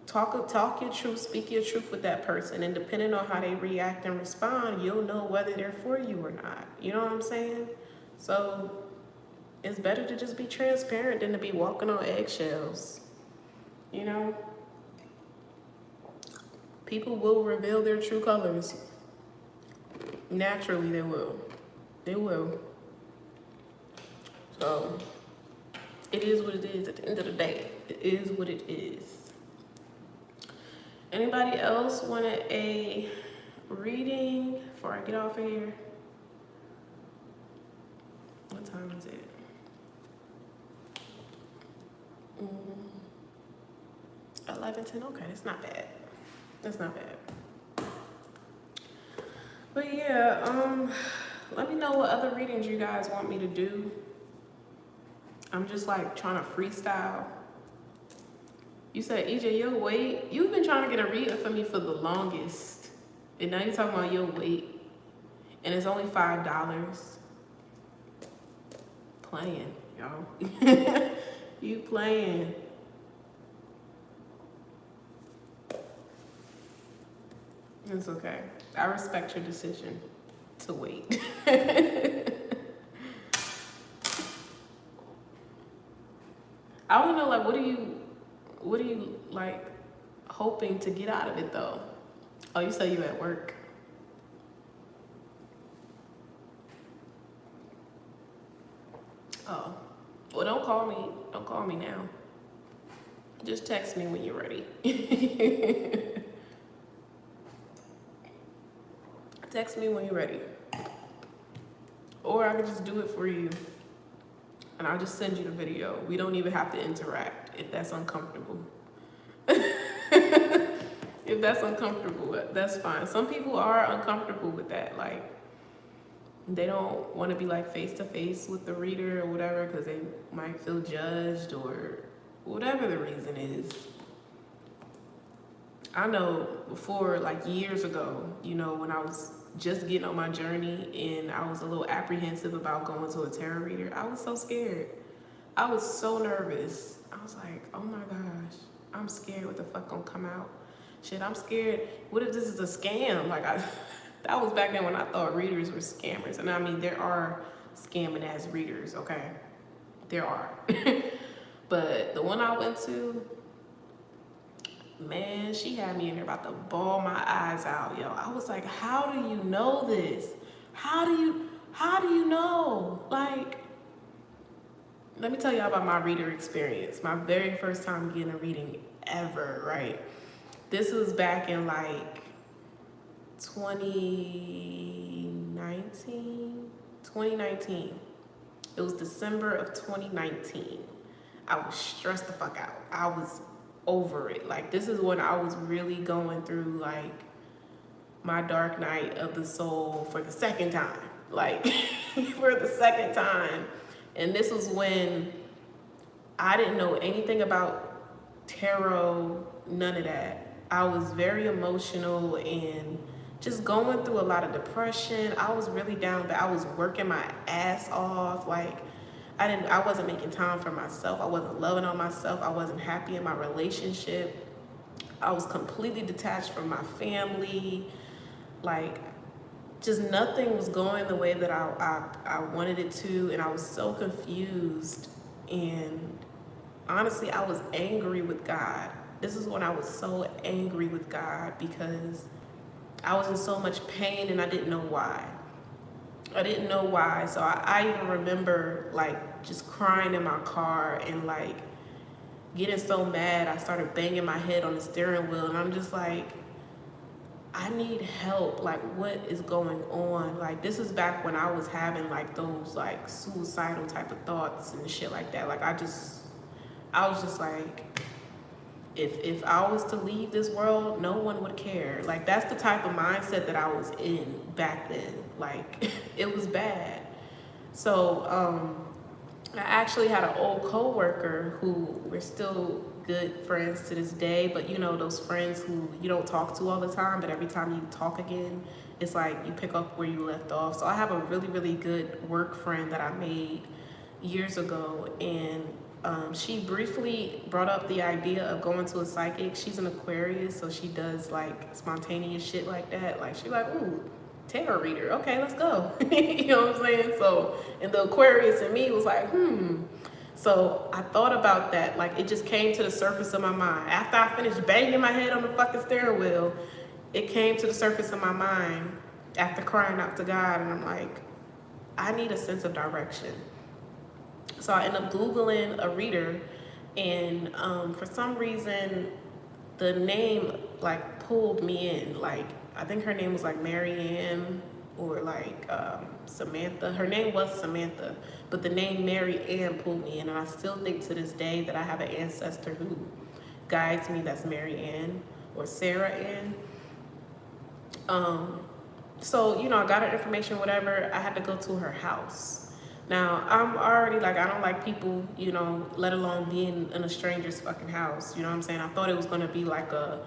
Speaker 1: Talk your truth, speak your truth with that person. And depending on how they react and respond, you'll know whether they're for you or not. You know what I'm saying? So it's better to just be transparent than to be walking on eggshells. You know? People will reveal their true colors. Naturally, they will. They will. So it is what it is at the end of the day. It is what it is. Anybody else wanted a reading before I get off of here? What time is it? 11:10. Okay, that's not bad. That's not bad. But yeah, let me know what other readings you guys want me to do. I'm just like trying to freestyle. You said, EJ, your weight? You've been trying to get a reading for me for the longest. And now you're talking about your weight. And it's only $5. Playing, y'all. You playing. It's okay. I respect your decision to wait. I want to know, like, what are you like hoping to get out of it though? Oh, you say you at work. Oh, well, don't call me. Don't call me now. Just text me when you're ready. Text me when you're ready. Or I can just do it for you. And I'll just send you the video. We don't even have to interact if that's uncomfortable. If that's uncomfortable, that's fine. Some people are uncomfortable with that. Like, they don't want to be like face to face with the reader or whatever because they might feel judged or whatever the reason is. I know before, like years ago, you know, when I was just getting on my journey and I was a little apprehensive about going to a tarot reader, I was so scared. I was so nervous. I was like, oh my gosh, I'm scared what the fuck gonna come out. Shit, I'm scared. What if this is a scam? Like, that was back then when I thought readers were scammers. And I mean, there are scamming ass readers, okay? There are. But the one I went to, man, she had me in there about to bawl my eyes out, yo. I was like, how do you know this? How do you know? Like, let me tell y'all about my reader experience. My very first time getting a reading ever, right? This was back in like 2019. It was December of 2019. I was stressed the fuck out. I was over it. Like, this is when I was really going through like my dark night of the soul for the second time. Like, for the second time. And this was when I didn't know anything about tarot, none of that. I was very emotional and just going through a lot of depression. I was really down, but I was working my ass off. Like, I wasn't making time for myself. I wasn't loving on myself. I wasn't happy in my relationship. I was completely detached from my family. Like, just nothing was going the way that I wanted it to. And I was so confused. And honestly, I was angry with God. This is when I was so angry with God because I was in so much pain and I didn't know why. I didn't know why. So I even remember like just crying in my car and like getting so mad. I started banging my head on the steering wheel and I'm just like, I need help. Like, what is going on? Like, this is back when I was having like those like suicidal type of thoughts and shit like that. Like, I was just like, if I was to leave this world, no one would care. Like, that's the type of mindset that I was in back then. Like, it was bad. So I actually had an old coworker who we're still good friends to this day, but you know, those friends who you don't talk to all the time, but every time you talk again, it's like you pick up where you left off. So I have a really, really good work friend that I made years ago, and she briefly brought up the idea of going to a psychic. She's an Aquarius, so she does like spontaneous shit like that. Like, she like, ooh, tarot reader, okay, let's go. You know what I'm saying? So, and the Aquarius in me was like, So I thought about that. Like, it just came to the surface of my mind. After I finished banging my head on the fucking steering wheel, it came to the surface of my mind after crying out to God. And I'm like, I need a sense of direction. So I ended up Googling a reader, and for some reason, the name like pulled me in. Like, I think her name was like Marianne or like Samantha. Her name was Samantha, but the name Mary Ann pulled me in. And I still think to this day that I have an ancestor who guides me that's Mary Ann or Sarah Ann. So, you know, I got her information, whatever. I had to go to her house. Now, I'm already like, I don't like people, you know, let alone being in a stranger's fucking house. You know what I'm saying? I thought it was going to be like a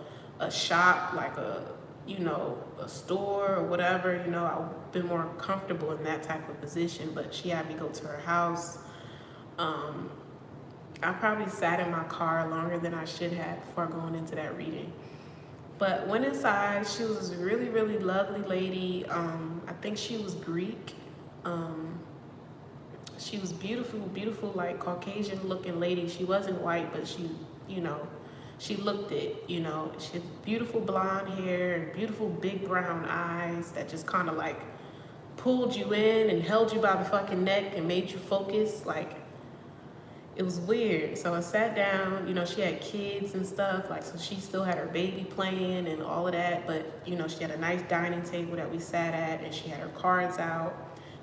Speaker 1: shop, like a, you know, a store or whatever. You know, I've been more comfortable in that type of position, but she had me go to her house. I probably sat in my car longer than I should have before going into that reading. But went inside. She was a really, really lovely lady. I think she was Greek. She was beautiful, beautiful, like Caucasian looking lady. She wasn't white, but she, you know, she looked it, you know. She had beautiful blonde hair and beautiful big brown eyes that just kind of like pulled you in and held you by the fucking neck and made you focus. Like, it was weird. So I sat down, you know, she had kids and stuff, like, so she still had her baby playing and all of that, but, you know, she had a nice dining table that we sat at, and she had her cards out,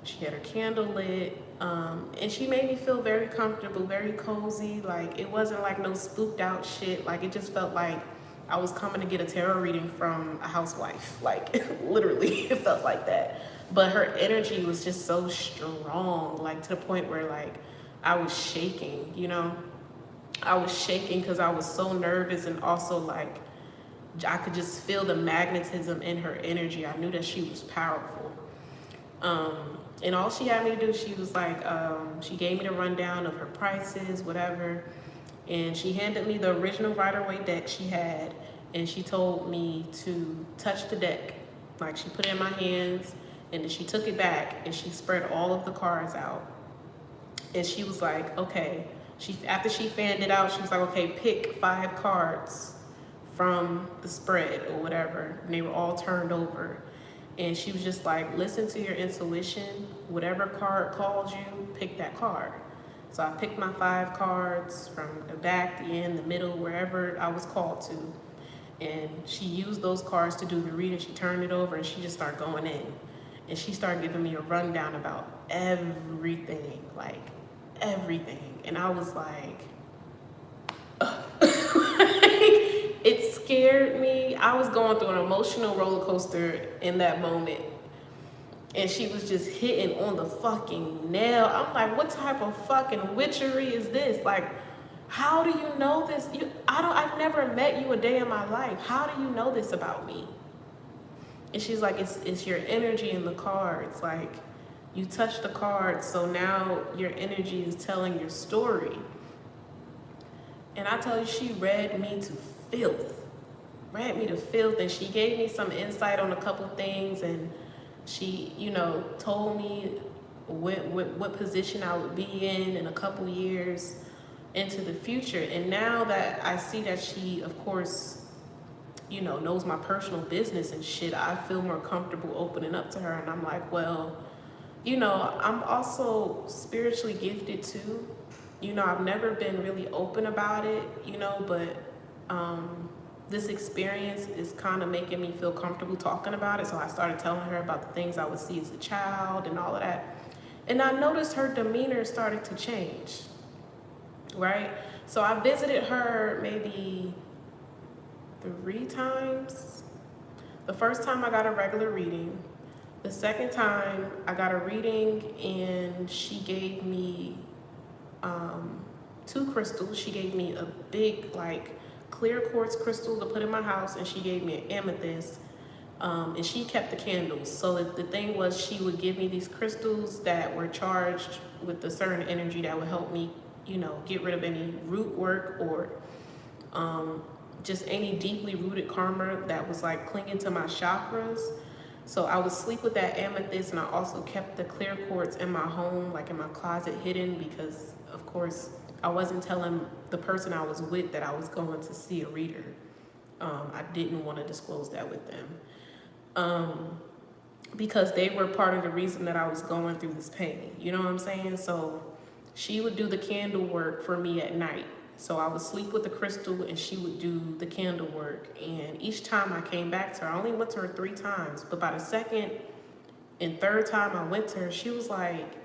Speaker 1: she had her candle lit, and she made me feel very comfortable, very cozy. Like, it wasn't like no spooked out shit. Like, it just felt like I was coming to get a tarot reading from a housewife. Like, literally, it felt like that. But her energy was just so strong, like, to the point where, like, I was shaking, you know? I was shaking because I was so nervous, and also, like, I could just feel the magnetism in her energy. I knew that she was powerful. And all she had me do, she was like, she gave me the rundown of her prices, whatever. And she handed me the original Rider-Waite deck she had, and she told me to touch the deck. Like, she put it in my hands, and then she took it back, and she spread all of the cards out. And she was like, okay, after she fanned it out, she was like, okay, pick 5 cards from the spread or whatever. And they were all turned over. And she was just like, listen to your intuition. Whatever card calls you, pick that card. So I picked my 5 cards from the back, the end, the middle, wherever I was called to. And she used those cards to do the reading. She turned it over, and she just started going in. And she started giving me a rundown about everything, like everything. And I was like, it scared me. I was going through an emotional roller coaster in that moment. And she was just hitting on the fucking nail. I'm like, what type of fucking witchery is this? Like, how do you know this? I've never met you a day in my life. How do you know this about me? And she's like, it's your energy in the cards. Like, you touch the cards, so now your energy is telling your story. And I tell you, she read me to filth. Read me to filth, and she gave me some insight on a couple things, and she, you know, told me what position I would be in a couple years into the future. And now that I see that she, of course, you know, knows my personal business and shit, I feel more comfortable opening up to her. And I'm like, well, you know, I'm also spiritually gifted too. You know, I've never been really open about it, you know, but this experience is kind of making me feel comfortable talking about it. So I started telling her about the things I would see as a child and all of that. And I noticed her demeanor started to change, right? So I visited her maybe 3 times. The first time I got a regular reading. The second time I got a reading, and she gave me 2 crystals. She gave me a big, like, clear quartz crystal to put in my house, and she gave me an amethyst, and she kept the candles. So the thing was, she would give me these crystals that were charged with a certain energy that would help me, you know, get rid of any root work or just any deeply rooted karma that was like clinging to my chakras. So I would sleep with that amethyst, and I also kept the clear quartz in my home, like in my closet, hidden, because of course I wasn't telling the person I was with that I was going to see a reader. I didn't want to disclose that with them, because they were part of the reason that I was going through this pain. You know what I'm saying? So she would do the candle work for me at night. So I would sleep with the crystal, and she would do the candle work. And each time I came back to her, I only went to her 3 times, but by the second and third time I went to her, she was like,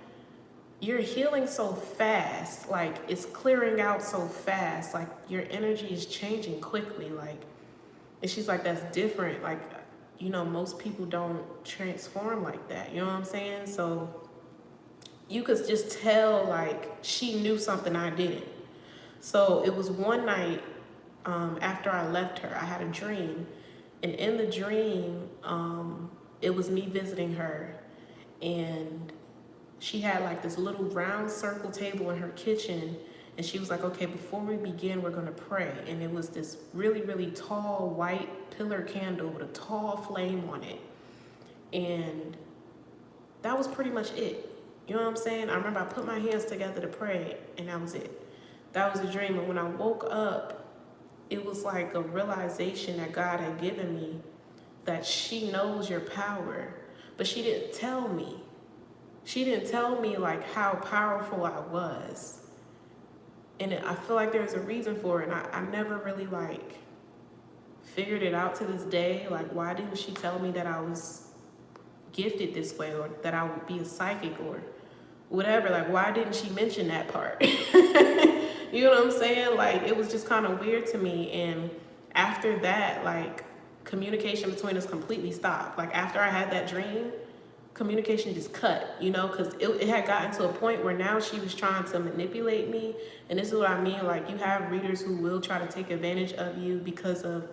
Speaker 1: you're healing so fast. Like, it's clearing out so fast. Like, your energy is changing quickly. Like, and she's like, that's different. Like, you know, most people don't transform like that. You know what I'm saying? So you could just tell, like, she knew something I didn't. So it was one night after I left her, I had a dream. And in the dream, it was me visiting her. And she had like this little round circle table in her kitchen, and she was like, okay, before we begin, we're gonna pray. And it was this really, really tall white pillar candle with a tall flame on it. And that was pretty much it. You know what I'm saying? I remember I put my hands together to pray, and that was it. That was a dream. And when I woke up, it was like a realization that God had given me that she knows your power, but she didn't tell me. She didn't tell me like how powerful I was. And I feel like there's a reason for it. And I never really like figured it out to this day. Like, why didn't she tell me that I was gifted this way, or that I would be a psychic or whatever? Like, why didn't she mention that part? You know what I'm saying? Like, it was just kind of weird to me. And after that, like, communication between us completely stopped. Like, after I had that dream, communication just cut, you know, because it had gotten to a point where now she was trying to manipulate me. And this is what I mean. Like, you have readers who will try to take advantage of you because of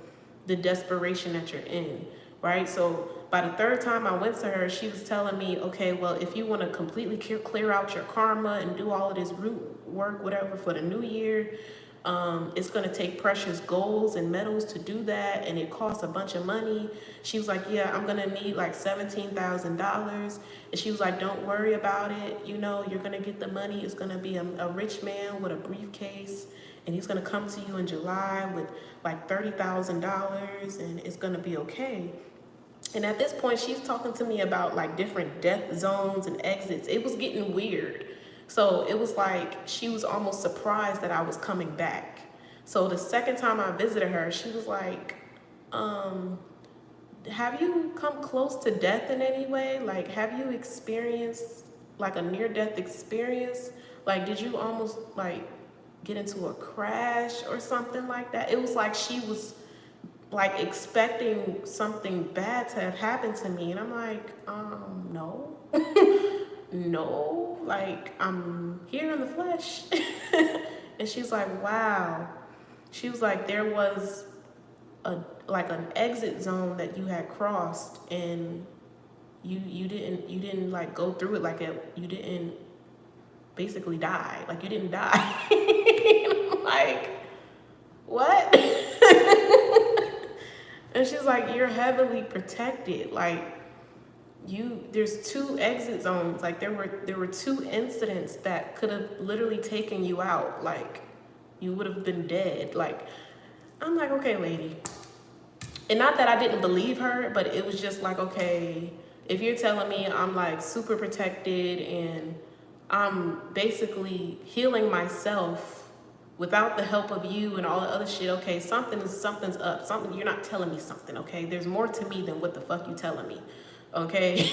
Speaker 1: the desperation that you're in, right? So by the third time I went to her, she was telling me, okay, well, if you want to completely clear out your karma and do all of this root work, whatever, for the new year, it's going to take precious golds and metals to do that, and it costs a bunch of money. She was like, yeah, I'm going to need like $17,000. And she was like, don't worry about it. You know, you're going to get the money. It's going to be a rich man with a briefcase, and he's going to come to you in July with like $30,000, and it's going to be okay. And at this point, she's talking to me about like different death zones and exits. It was getting weird. So it was like she was almost surprised that I was coming back. So the second time I visited her, she was like, have you come close to death in any way? Like, have you experienced like a near-death experience? Like, did you almost like get into a crash or something like that? It was like she was like expecting something bad to have happened to me. And I'm like, no. No, like, I'm here in the flesh. And she's like, wow. She was like, there was like an exit zone that you had crossed, and you didn't like go through it, like you didn't basically die. Like, you didn't die. I'm like, what? And she's like, you're heavily protected. Like, there's 2 exit zones. Like, there were 2 incidents that could have literally taken you out. Like, you would have been dead. Like, I'm like, okay, lady. And not that I didn't believe her, but it was just like, okay, if you're telling me I'm like super protected and I'm basically healing myself without the help of you and all the other shit, okay, something's up. Something, you're not telling me something, okay? There's more to me than what the fuck you telling me. Okay.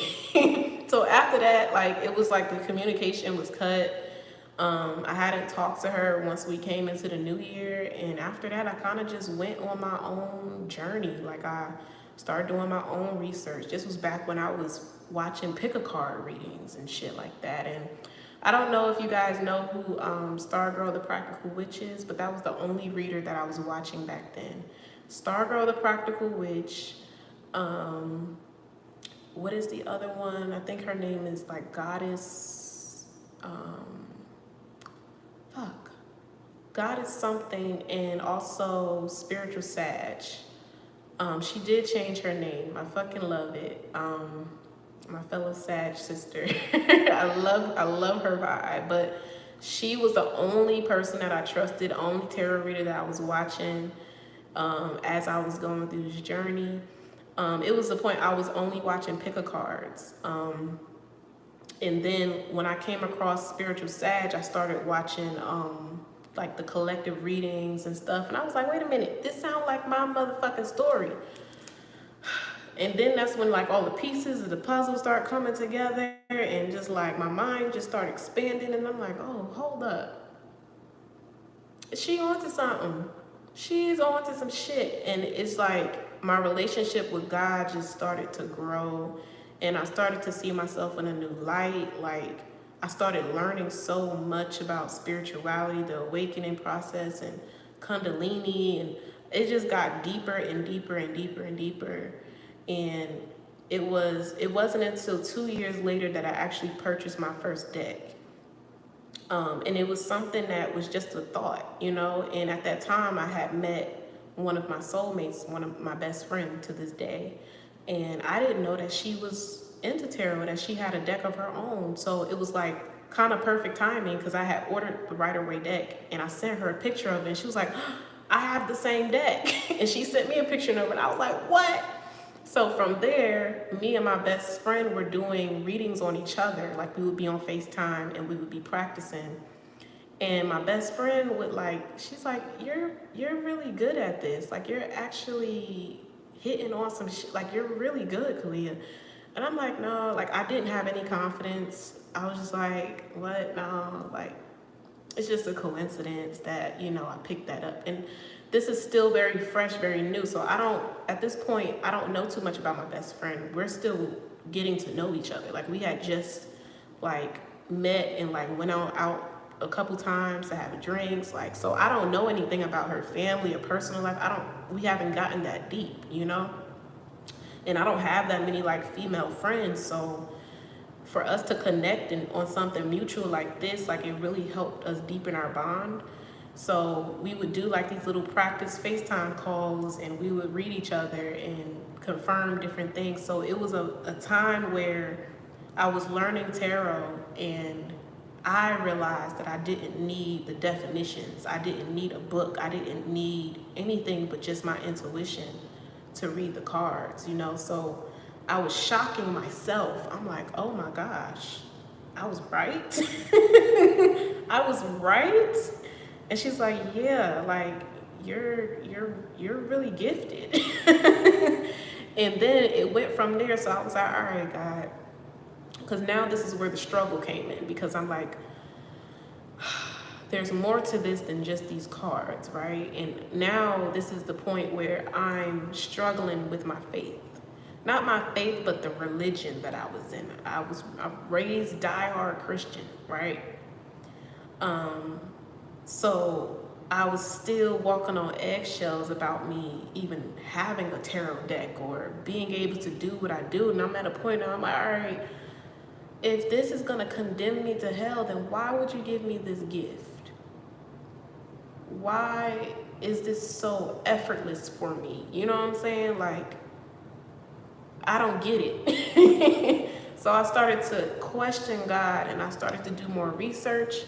Speaker 1: So after that, like, it was like the communication was cut. I hadn't talked to her once we came into the new year, and after that I kind of just went on my own journey. Like, I started doing my own research. This was back when I was watching pick-a-card readings and shit like that. And I don't know if you guys know who Stargirl the Practical Witch is, but that was the only reader that I was watching back then. Stargirl the Practical Witch. What is the other one? I think her name is like Goddess, Goddess something, and also Spiritual Sag. She did change her name. I fucking love it. My fellow Sag sister. I love her vibe, but she was the only person that I trusted, the only tarot reader that I was watching as I was going through this journey. It was the point I was only watching pick-a-cards. And then when I came across Spiritual Sag, I started watching like the collective readings and stuff. And I was like, wait a minute, this sounds like my motherfucking story. And then that's when like all the pieces of the puzzle start coming together, and just like my mind just started expanding. And I'm like, oh, hold up. She onto something. She's onto some shit. And it's like my relationship with God just started to grow, and I started to see myself in a new light. Like, I started learning so much about spirituality, the awakening process, and Kundalini, and it just got deeper and deeper and deeper and deeper. And it wasn't until 2 years later that I actually purchased my first deck. And it was something that was just a thought, you know. And at that time, I had met one of my soulmates, one of my best friends to this day. And I didn't know that she was into tarot, that she had a deck of her own. So it was like kind of perfect timing, because I had ordered the Rider-Waite deck and I sent her a picture of it. And she was like, I have the same deck. And she sent me a picture of it. And I was like, what? So from there, me and my best friend were doing readings on each other. Like, we would be on FaceTime and we would be practicing. And my best friend would she's like, you're really good at this. Like, you're actually hitting on some shit. Like, you're really good, Kalia. And I'm like, no, like, I didn't have any confidence. I was just like, what? No, like, it's just a coincidence that, you know, I picked that up. And this is still very fresh, very new. So at this point, I don't know too much about my best friend. We're still getting to know each other. Like, we had just like met and like went out a couple times to have drinks. Like, so I don't know anything about her family or personal life. We haven't gotten that deep, you know? And I don't have that many like female friends. So for us to connect on something mutual like this, like, it really helped us deepen our bond. So we would do like these little practice FaceTime calls, and we would read each other and confirm different things. So it was a time where I was learning tarot, and I realized that I didn't need the definitions. I didn't need a book. I didn't need anything but just my intuition to read the cards, you know? So I was shocking myself. I'm like, oh my gosh, I was right. I was right. And she's like, yeah, like, you're really gifted. And then it went from there. So I was like, all right, God. Because now this is where the struggle came in, because I'm like, there's more to this than just these cards, right? And now this is the point where I'm struggling with my faith. Not my faith, but the religion that I was in. I was raised diehard Christian, right? So I was still walking on eggshells about me even having a tarot deck or being able to do what I do. And I'm at a point now, I'm like, all right, if this is gonna condemn me to hell, then why would you give me this gift? Why is this so effortless for me? You know what I'm saying? Like, I don't get it. So I started to question God, and I started to do more research.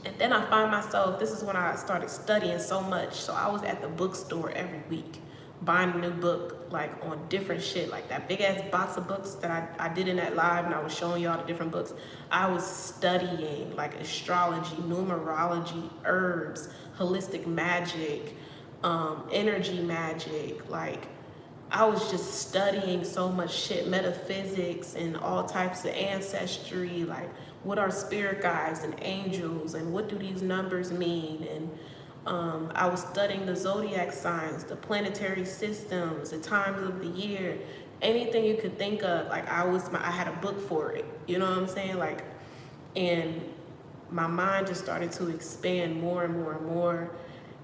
Speaker 1: And then I find myself, this is when I started studying so much. So I was at the bookstore every week, buying a new book, like on different shit, like that big ass box of books that I did in that live, and I was showing y'all the different books. I was studying like astrology, numerology, herbs, holistic magic, energy magic. Like, I was just studying so much shit, metaphysics and all types of ancestry, like what are spirit guides and angels and what do these numbers mean? And I was studying the zodiac signs, the planetary systems, the times of the year, anything you could think of. Like, I had a book for it, you know what I'm saying? Like, and my mind just started to expand more and more and more.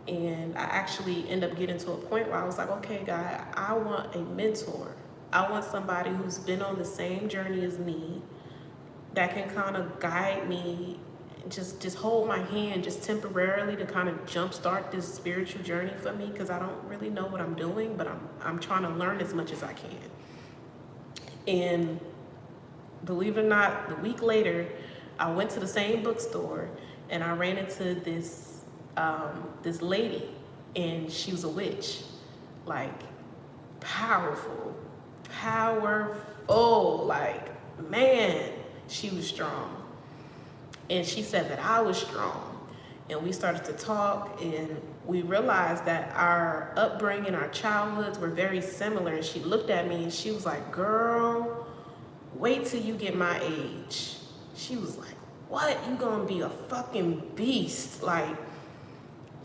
Speaker 1: And I actually ended up getting to a point where I was like, okay, God, I want a mentor. I want somebody who's been on the same journey as me, that can kind of guide me, just hold my hand just temporarily to kind of jumpstart this spiritual journey for me, because I don't really know what I'm doing, but I'm trying to learn as much as I can. And believe it or not, the week later, I went to the same bookstore and I ran into this lady, and she was a witch, like powerful, like, man, she was strong. And she said that I was strong. And we started to talk, and we realized that our upbringing, our childhoods were very similar. And she looked at me and she was like, girl, wait till you get my age. She was like, what? You gonna be a fucking beast. Like,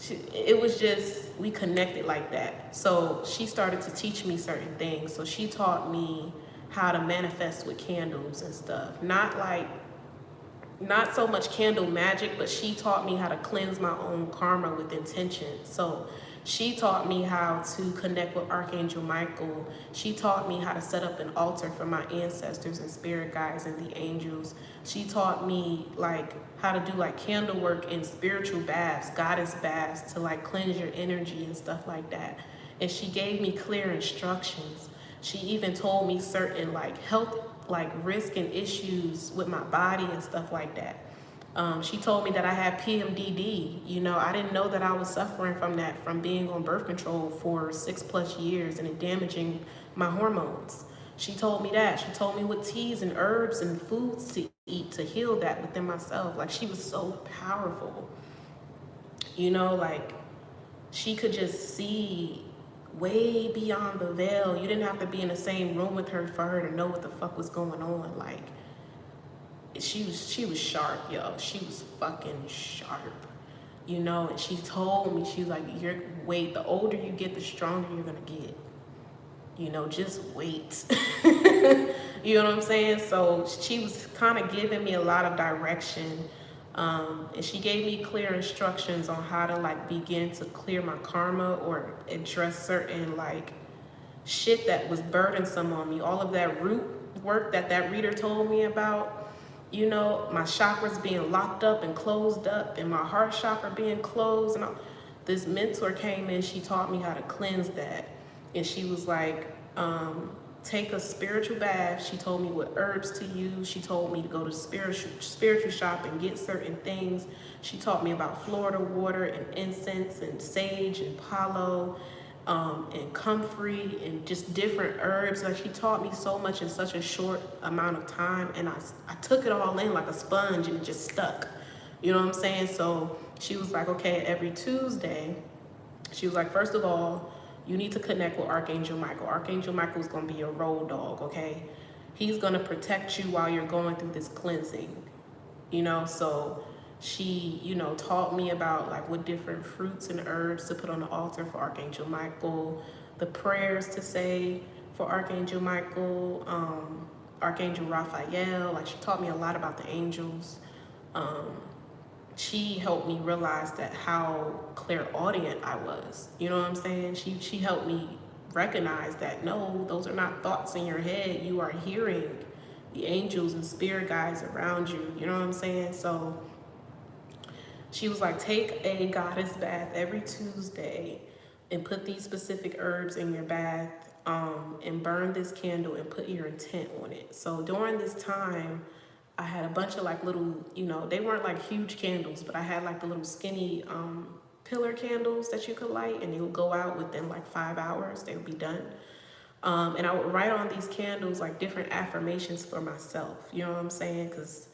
Speaker 1: it was just, we connected like that. So she started to teach me certain things. So she taught me how to manifest with candles and stuff. Not so much candle magic, but she taught me how to cleanse my own karma with intention. So She taught me how to connect with Archangel Michael. She taught me how to set up an altar for my ancestors and spirit guides and the angels. She taught me like how to do like candle work and spiritual baths, goddess baths, to like cleanse your energy and stuff like that. And she gave me clear instructions. She even told me certain like health, like risk and issues with my body and stuff like that. She told me that I had PMDD. You know, I didn't know that I was suffering from that, from being on birth control for 6+ years and it damaging my hormones. She told me that. She told me what teas and herbs and foods to eat to heal that within myself. Like, she was so powerful. You know, like, she could just see way beyond the veil. You didn't have to be in the same room with her for her to know what the fuck was going on. Like, she was sharp, yo. She was fucking sharp, you know. And she told me, she was like, the older you get, the stronger you're gonna get. You know, just wait. You know what I'm saying? So she was kind of giving me a lot of direction. And she gave me clear instructions on how to like begin to clear my karma or address certain like shit that was burdensome on me. All of that root work that reader told me about. You know, my chakras being locked up and closed up and my heart chakra being closed. And all. This mentor came in, she taught me how to cleanse that. And she was like, take a spiritual bath. She told me what herbs to use. She told me to go to spiritual shop and get certain things. She taught me about Florida water and incense and sage and palo. And comfrey and just different herbs. Like, she taught me so much in such a short amount of time, and I took it all in like a sponge and it just stuck. You know what I'm saying? So she was like, okay, every Tuesday, she was like, first of all, you need to connect with Archangel Michael. Archangel Michael is going to be your road dog, okay? He's going to protect you while you're going through this cleansing, you know? So she, you know, taught me about like what different fruits and herbs to put on the altar for Archangel Michael, the prayers to say for Archangel Michael, Archangel Raphael. Like, she taught me a lot about the angels. She helped me realize that how clairaudient I was. You know what I'm saying? She helped me recognize that no, those are not thoughts in your head. You are hearing the angels and spirit guides around you. You know what I'm saying? So she was like, take a goddess bath every Tuesday and put these specific herbs in your bath, and burn this candle and put your intent on it. So during this time, I had a bunch of like little, you know, they weren't like huge candles, but I had like the little skinny pillar candles that you could light, and they would go out within like 5 hours. They would be done. And I would write on these candles like different affirmations for myself. You know what I'm saying? Because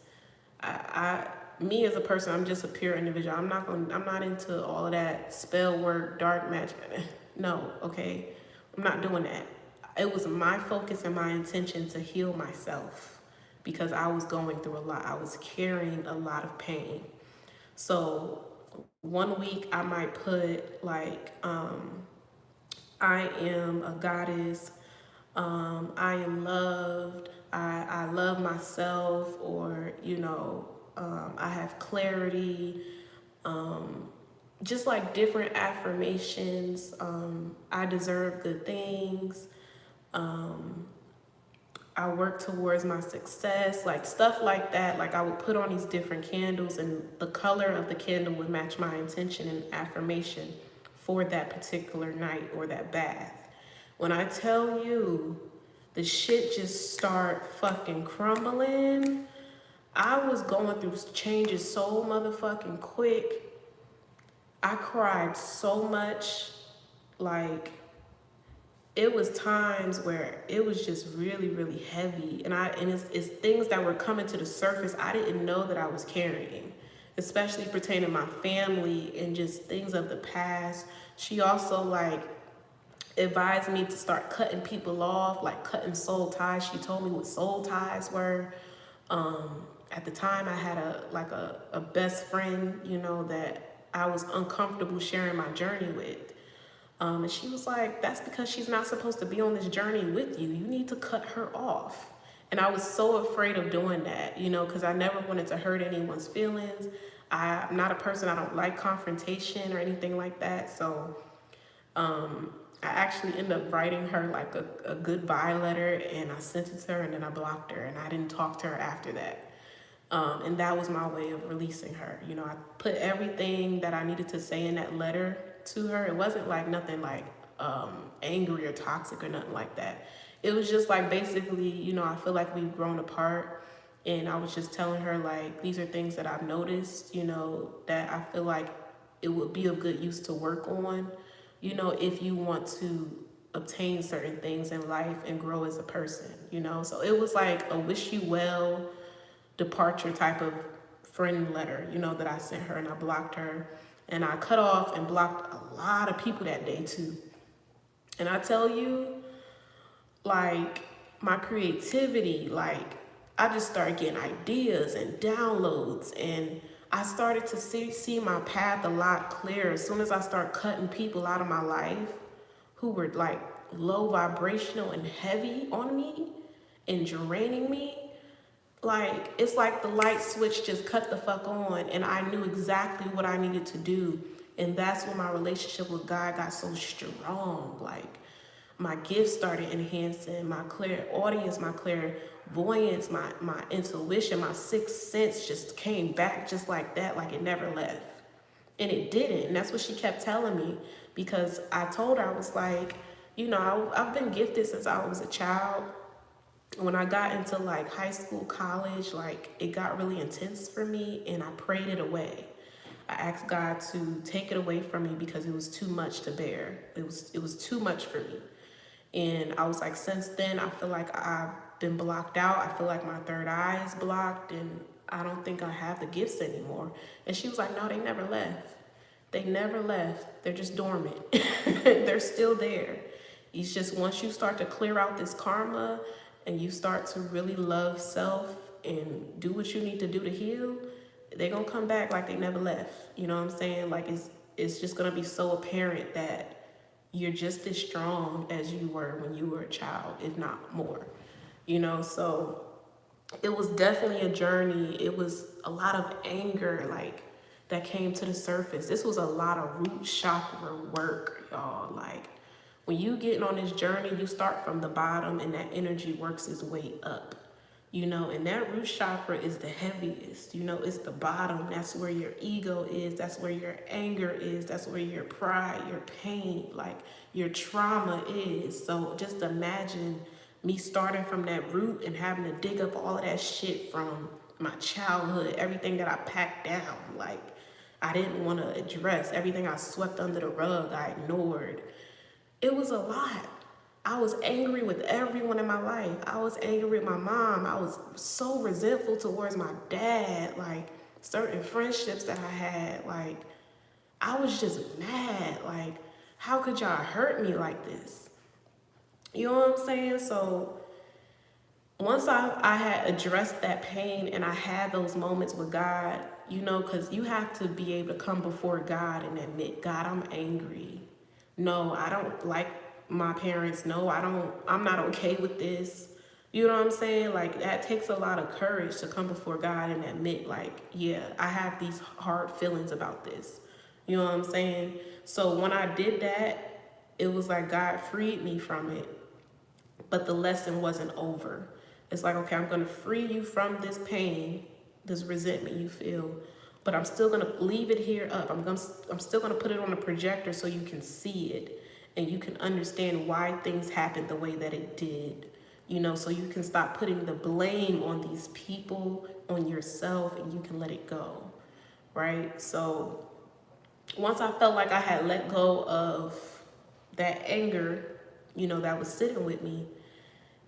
Speaker 1: me as a person, I'm just a pure individual. I'm not into all of that spell work, dark magic. No, okay? I'm not doing that. It was my focus and my intention to heal myself because I was going through a lot. I was carrying a lot of pain. So one week I might put like, I am a goddess. I am loved. I love myself, or, you know, I have clarity, just like different affirmations. I deserve good things. I work towards my success, like stuff like that. Like, I would put on these different candles, and the color of the candle would match my intention and affirmation for that particular night or that bath. When I tell you the shit just start fucking crumbling, I was going through changes so motherfucking quick. I cried so much. Like, it was times where it was just really, really heavy. And it's things that were coming to the surface I didn't know that I was carrying, especially pertaining to my family and just things of the past. She also like advised me to start cutting people off, like cutting soul ties. She told me what soul ties were. At the time, I had a best friend, you know, that I was uncomfortable sharing my journey with. And she was like, that's because she's not supposed to be on this journey with you. You need to cut her off. And I was so afraid of doing that, you know, because I never wanted to hurt anyone's feelings. I'm not a person, I don't like confrontation or anything like that. So I actually ended up writing her like a goodbye letter, and I sent it to her, and then I blocked her, and I didn't talk to her after that. And that was my way of releasing her. You know, I put everything that I needed to say in that letter to her. It wasn't like nothing like angry or toxic or nothing like that. It was just like basically, you know, I feel like we've grown apart, and I was just telling her like, these are things that I've noticed, you know, that I feel like it would be of good use to work on, you know, if you want to obtain certain things in life and grow as a person, you know. So it was like a wish you well departure type of friend letter, you know, that I sent her, and I blocked her, and I cut off and blocked a lot of people that day too. And I tell you, like, my creativity, like, I just started getting ideas and downloads, and I started to see my path a lot clearer as soon as I start cutting people out of my life who were like low vibrational and heavy on me and draining me. Like, it's like the light switch just cut the fuck on, and I knew exactly what I needed to do. And that's when my relationship with God got so strong. Like, my gifts started enhancing, my clairaudience, my clairvoyance, my intuition, my sixth sense just came back just like that, like it never left. And it didn't. And that's what she kept telling me, because I told her, I was like, you know, I've been gifted since I was a child. When I got into like high school, college, like it got really intense for me, and I prayed it away. I asked God to take it away from me because it was too much to bear. It was too much for me. And I was like, since then, I feel like I've been blocked out. I feel like my third eye is blocked, and I don't think I have the gifts anymore. And she was like, no, they never left. They never left. They're just dormant. They're still there. It's just once you start to clear out this karma and you start to really love self and do what you need to do to heal, they're going to come back like they never left. You know what I'm saying? Like, it's just going to be so apparent that you're just as strong as you were when you were a child, if not more. You know, so it was definitely a journey. It was a lot of anger, like, that came to the surface. This was a lot of root chakra work, y'all. Like, when you getting on this journey, you start from the bottom, and that energy works its way up, you know, and that root chakra is the heaviest, you know, it's the bottom. That's where your ego is. That's where your anger is. That's where your pride, your pain, like your trauma is. So just imagine me starting from that root and having to dig up all of that shit from my childhood, everything that I packed down, like I didn't want to address, everything I swept under the rug, I ignored. It was a lot. I was angry with everyone in my life. I was angry with my mom. I was so resentful towards my dad. Like, certain friendships that I had, like, I was just mad. Like, how could y'all hurt me like this? You know what I'm saying? So once I had addressed that pain and I had those moments with God, you know, because you have to be able to come before God and admit, God, I'm angry. No, I don't like my parents. No, I'm not okay with this. You know what I'm saying? Like, that takes a lot of courage to come before God and admit, like, yeah, I have these hard feelings about this. You know what I'm saying? So when I did that, it was like God freed me from it. But the lesson wasn't over. It's like, okay, I'm going to free you from this pain, this resentment you feel, but I'm still going to leave it here up. I'm still going to put it on a projector so you can see it and you can understand why things happened the way that it did. You know, so you can stop putting the blame on these people, on yourself, and you can let it go, right? So once I felt like I had let go of that anger, you know, that was sitting with me,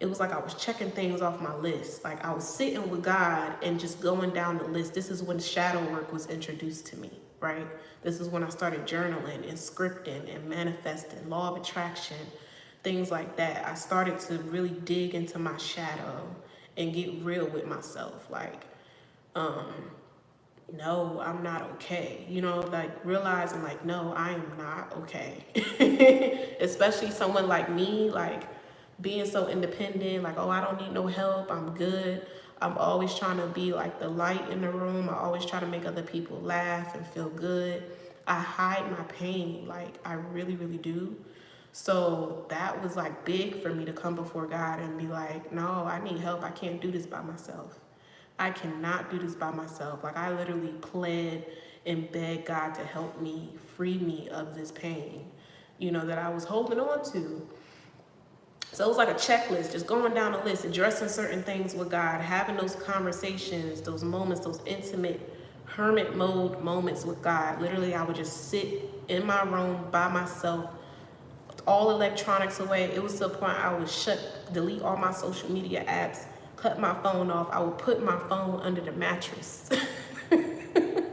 Speaker 1: it was like I was checking things off my list. Like, I was sitting with God and just going down the list. This is when shadow work was introduced to me, right? This is when I started journaling and scripting and manifesting, law of attraction, things like that. I started to really dig into my shadow and get real with myself. Like, no, I'm not okay. You know, like realizing like, no, I am not okay. Especially someone like me, like, being so independent, like, oh, I don't need no help, I'm good. I'm always trying to be like the light in the room. I always try to make other people laugh and feel good. I hide my pain, like I really, really do. So that was like big for me to come before God and be like, no, I need help. I can't do this by myself. I cannot do this by myself. Like I literally pled and begged God to help me, free me of this pain, that I was holding on to. So it was like a checklist, just going down the list, addressing certain things with God, having those conversations, those moments, those intimate hermit mode moments with God. Literally, I would just sit in my room by myself, all electronics away. It was to a point I would delete all my social media apps, cut my phone off. I would put my phone under the mattress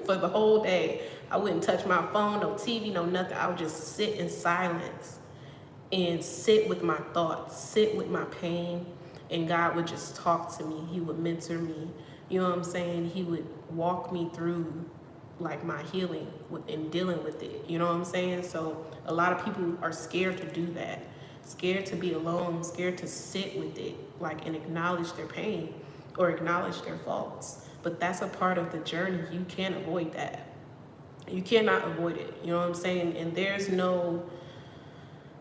Speaker 1: for the whole day. I wouldn't touch my phone, no TV, no nothing. I would just sit in silence and sit with my thoughts, sit with my pain, and God would just talk to me. He would mentor me. You know what I'm saying? He would walk me through like my healing and dealing with it. You know what I'm saying? So a lot of people are scared to do that, scared to be alone, scared to sit with it, like, and acknowledge their pain or acknowledge their faults. But that's a part of the journey. You can't avoid that. You cannot avoid it. You know what I'm saying? And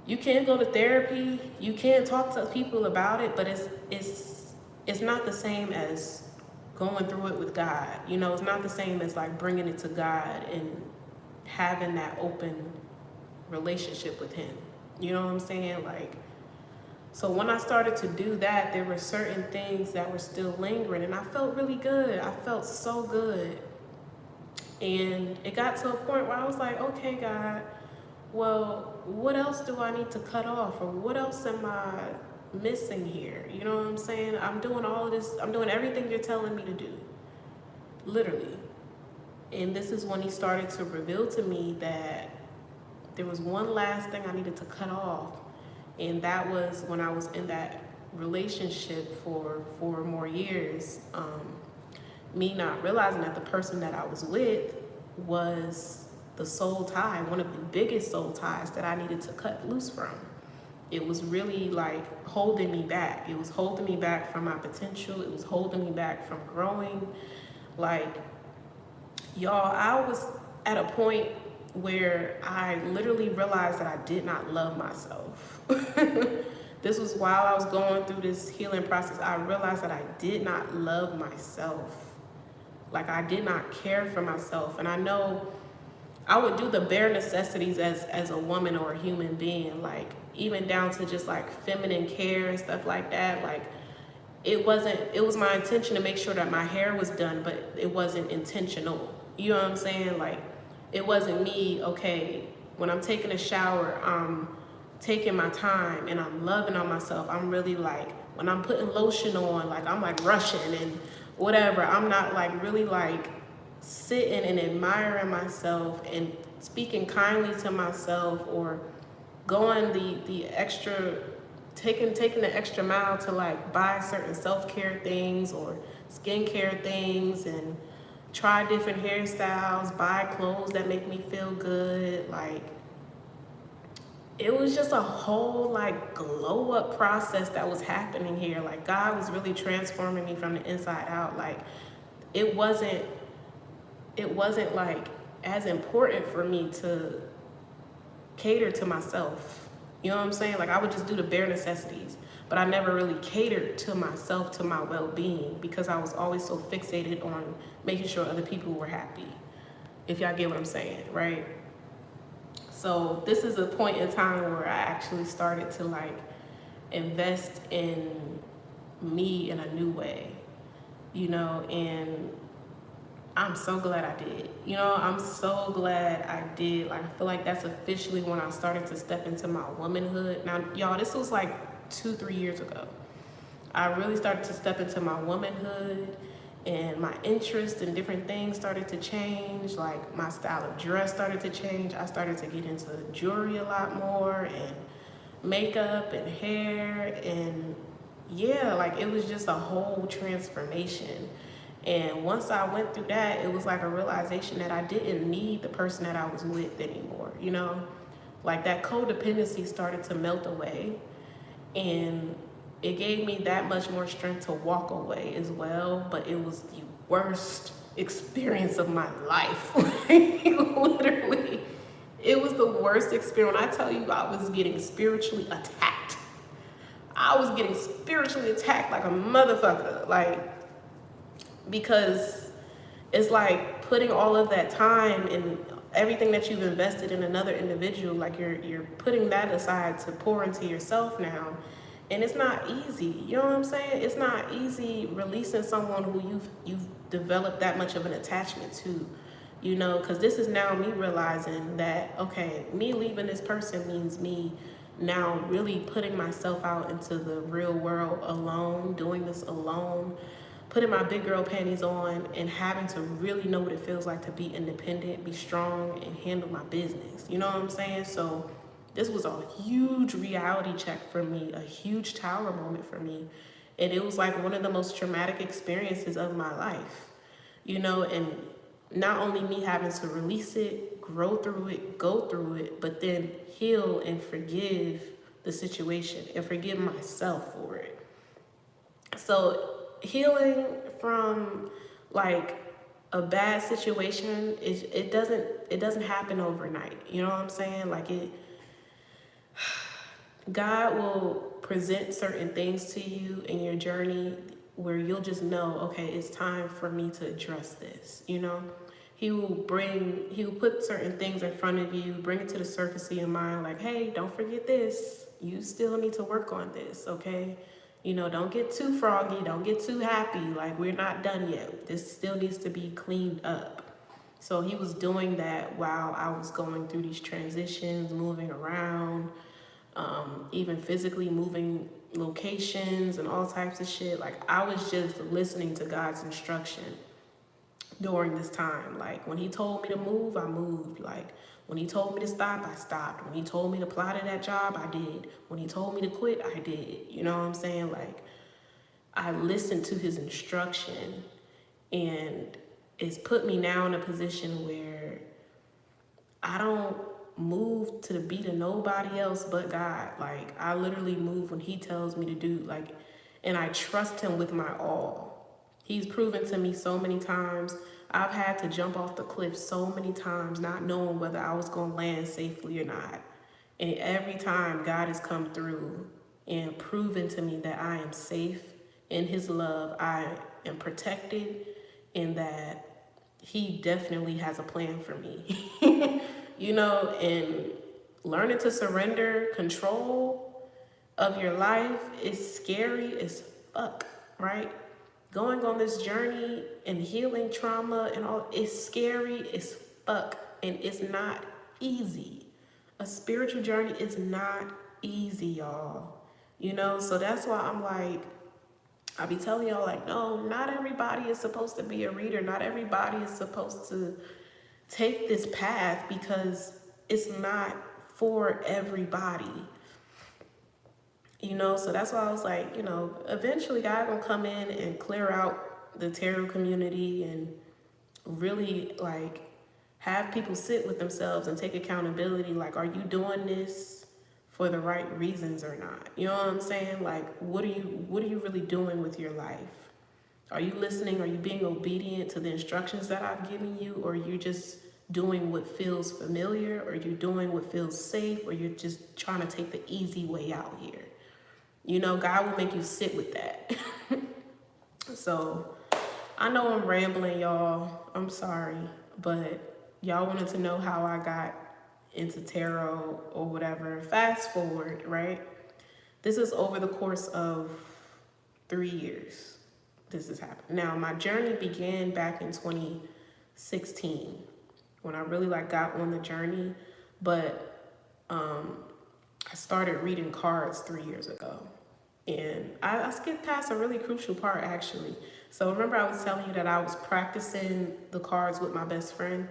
Speaker 1: you can't go to therapy. You can't talk to people about it, but it's not the same as going through it with God. It's not the same as like bringing it to God and having that open relationship with him. You know what I'm saying? Like, so when I started to do that, there were certain things that were still lingering, and I felt really good. I felt so good. And it got to a point where I was like, okay, God, well, what else do I need to cut off? Or what else am I missing here? You know what I'm saying? I'm doing all of this. I'm doing everything you're telling me to do. Literally. And this is when he started to reveal to me that there was one last thing I needed to cut off. And that was when I was in that relationship for 4 more years. Me not realizing that the person that I was with was the soul tie, one of the biggest soul ties that I needed to cut loose from. It was really like holding me back. It was holding me back from my potential. It was holding me back from growing. Like, y'all, I was at a point where I literally realized that I did not love myself. This was while I was going through this healing process. I realized that I did not love myself. Like, I did not care for myself. And I know I would do the bare necessities as a woman or a human being, like even down to just like feminine care and stuff like that. Like, it was my intention to make sure that my hair was done, but it wasn't intentional. You know what I'm saying? Like, it wasn't me, okay, when I'm taking a shower, I'm taking my time and I'm loving on myself. I'm really like, when I'm putting lotion on, like I'm like rushing and whatever. I'm not like really like sitting and admiring myself and speaking kindly to myself, or going the extra, taking the extra mile to like buy certain self-care things or skincare things and try different hairstyles, buy clothes that make me feel good. Like, it was just a whole like glow up process that was happening here. Like, God was really transforming me from the inside out. Like, it wasn't like as important for me to cater to myself. You know what I'm saying? Like, I would just do the bare necessities, but I never really catered to myself, to my well-being, because I was always so fixated on making sure other people were happy. If y'all get what I'm saying, right? So this is a point in time where I actually started to like invest in me in a new way, and I'm so glad I did. I'm so glad I did. Like, I feel like that's officially when I started to step into my womanhood. Now, y'all, this was like 2-3 years ago. I really started to step into my womanhood, and my interest in different things started to change. Like, my style of dress started to change. I started to get into jewelry a lot more, and makeup and hair, and yeah, like, it was just a whole transformation. And once I went through that, it was like a realization that I didn't need the person that I was with anymore, Like, that codependency started to melt away, and it gave me that much more strength to walk away as well. But it was the worst experience of my life. Like, literally, it was the worst experience. When I tell you, I was getting spiritually attacked. I was getting spiritually attacked like a motherfucker. Like, because it's like putting all of that time and everything that you've invested in another individual, like you're putting that aside to pour into yourself now. And it's not easy. You know what I'm saying? It's not easy releasing someone who you've developed that much of an attachment to, you know, because this is now me realizing that, okay, me leaving this person means me now really putting myself out into the real world alone, doing this alone, putting my big girl panties on and having to really know what it feels like to be independent, be strong, and handle my business. You know what I'm saying? So this was a huge reality check for me, a huge tower moment for me. And it was like one of the most traumatic experiences of my life, you know, and not only me having to release it, grow through it, go through it, but then heal and forgive the situation and forgive myself for it. So healing from like a bad situation it doesn't happen overnight. You know what I'm saying? Like God will present certain things to you in your journey where you'll just know, okay, it's time for me to address this, you know? He will put certain things in front of you, bring it to the surface of your mind, like, hey, don't forget this. You still need to work on this, okay? You know, don't get too froggy, don't get too happy, like we're not done yet. This still needs to be cleaned up. So he was doing that while I was going through these transitions, moving around, even physically moving locations and all types of shit. Like I was just listening to God's instruction during this time. Like when he told me to move, I moved. Like when he told me to stop, I stopped. When he told me to apply to that job, I did. When he told me to quit, I did. You know what I'm saying? Like I listened to his instruction, and it's put me now in a position where I don't move to the beat of nobody else but God. Like I literally move when he tells me to do, like, and I trust him with my all. He's proven to me so many times. I've had to jump off the cliff so many times, not knowing whether I was going to land safely or not. And every time God has come through and proven to me that I am safe in his love, I am protected, and that he definitely has a plan for me. You know, and learning to surrender control of your life is scary as fuck, right? Going on this journey and healing trauma and all, it's scary as fuck, and it's not easy. A spiritual journey is not easy, y'all. You know, so that's why I'm like, I be telling y'all, like, no, not everybody is supposed to be a reader. Not everybody is supposed to take this path, because it's not for everybody. You know, so that's why I was like, you know, eventually God gonna come in and clear out the tarot community and really like have people sit with themselves and take accountability. Like, are you doing this for the right reasons or not? You know what I'm saying? Like, what are you really doing with your life? Are you listening? Are you being obedient to the instructions that I've given you? Or are you just doing what feels familiar? Or you're doing what feels safe? Or you're just trying to take the easy way out here? You know, God will make you sit with that. So I know I'm rambling, y'all. I'm sorry. But y'all wanted to know how I got into tarot or whatever. Fast forward, right? This is over the course of 3 years. This has happened. Now, my journey began back in 2016 when I really like got on the journey, but I started reading cards 3 years ago. And I skipped past a really crucial part, actually. So remember I was telling you that I was practicing the cards with my best friend?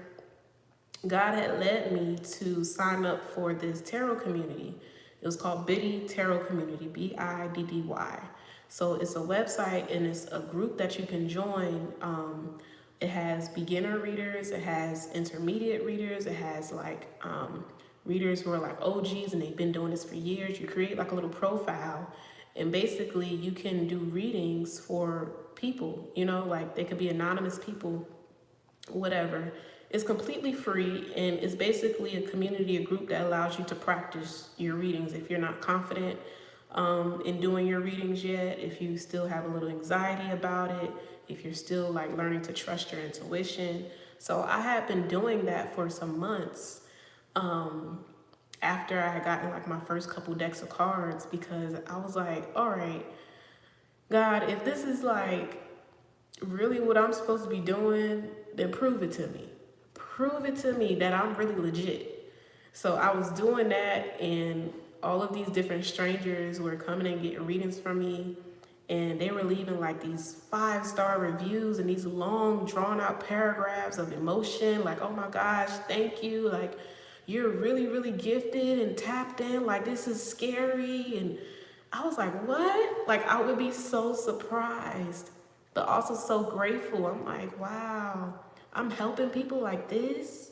Speaker 1: God had led me to sign up for this tarot community. It was called Biddy Tarot Community, BIDDY. So it's a website, and it's a group that you can join. It has beginner readers, it has intermediate readers, it has like readers who are like OGs and they've been doing this for years. You create like a little profile, and basically you can do readings for people, you know, like they could be anonymous people whatever. It's completely free, and it's basically a community, a group that allows you to practice your readings if you're not confident in doing your readings yet, if you still have a little anxiety about it, if you're still like learning to trust your intuition. So I had been doing that for some months after I had gotten like my first couple decks of cards, because I was like, all right, God, if this is like really what I'm supposed to be doing, then prove it to me. Prove it to me that I'm really legit. So I was doing that, and all of these different strangers were coming and getting readings from me, and they were leaving like these 5-star reviews and these long drawn out paragraphs of emotion, like, oh my gosh, thank you, like you're really, really gifted and tapped in, like this is scary. And I was like, what? Like I would be so surprised, but also so grateful. I'm like, wow, I'm helping people like this.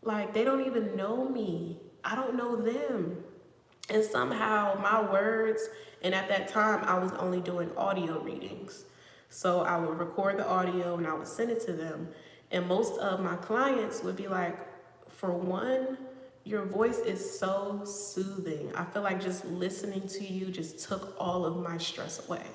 Speaker 1: Like they don't even know me. I don't know them. And somehow my words, and at that time I was only doing audio readings. So I would record the audio and I would send it to them. And most of my clients would be like, for one, your voice is so soothing. I feel like just listening to you just took all of my stress away.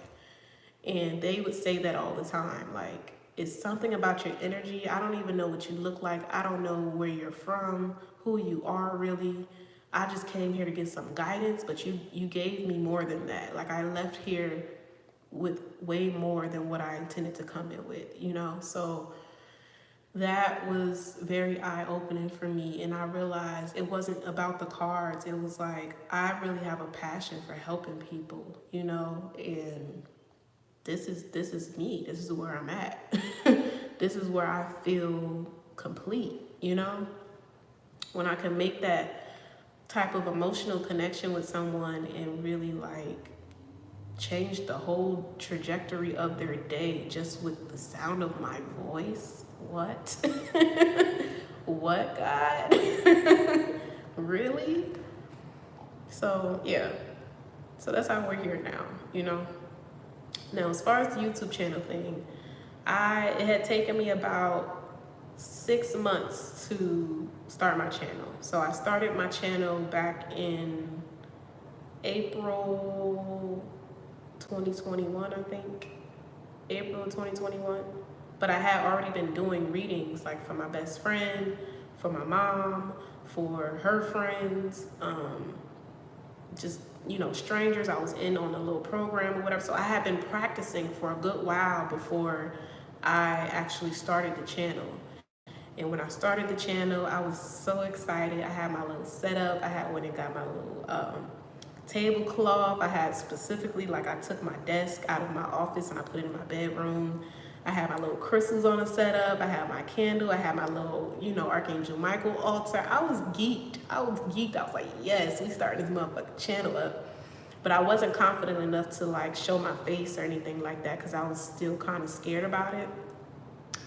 Speaker 1: And they would say that all the time. Like, it's something about your energy. I don't even know what you look like. I don't know where you're from, who you are really. I just came here to get some guidance, but you gave me more than that. Like I left here with way more than what I intended to come in with, you know? So that was very eye-opening for me, and I realized it wasn't about the cards. It was like, I really have a passion for helping people, you know? And this is me. This is where I'm at. This is where I feel complete, you know? When I can make that type of emotional connection with someone and really like change the whole trajectory of their day just with the sound of my voice. What? What, God? Really? So yeah, so that's how we're here now, you know? Now, as far as the YouTube channel thing, it had taken me about 6 months to start my channel. So I started my channel back in April 2021, I think. April 2021. But I had already been doing readings like for my best friend, for my mom, for her friends, just, you know, strangers. I was in on a little program or whatever. So I had been practicing for a good while before I actually started the channel. And when I started the channel, I was so excited. I had my little setup. I had went and got my little tablecloth. I had specifically, like I took my desk out of my office and I put it in my bedroom. I had my little crystals on a setup. I had my candle. I had my little, you know, Archangel Michael altar. I was geeked. I was like, yes, we started this motherfucking channel up. But I wasn't confident enough to like show my face or anything like that because I was still kind of scared about it.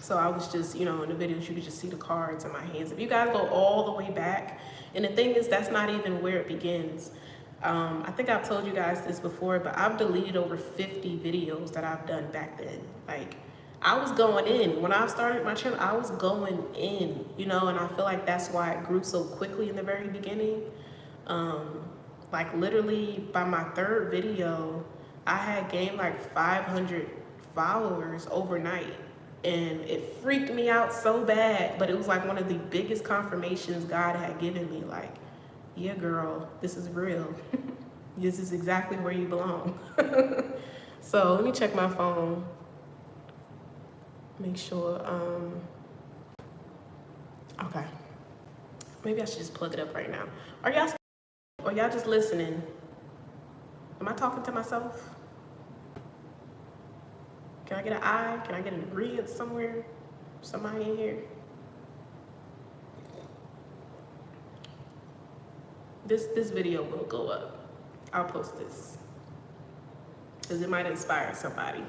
Speaker 1: So I was just, you know, in the videos, you could just see the cards in my hands. If you guys go all the way back, and the thing is, that's not even where it begins. I think I've told you guys this before, but I've deleted over 50 videos that I've done back then. Like, I was going in. When I started my channel, I was going in, you know, and I feel like that's why it grew so quickly in the very beginning. Like, literally, by my 3rd video, I had gained like 500 followers overnight. And it freaked me out so bad, but it was like one of the biggest confirmations God had given me, like, yeah, girl, this is real. This is exactly where you belong. So let me check my phone. Make sure, okay. Maybe I should just plug it up right now. Are y'all, or y'all just listening? Am I talking to myself? Can I get an eye? Can I get an agreement somewhere? Somebody in here? This video will go up. I'll post this because it might inspire somebody.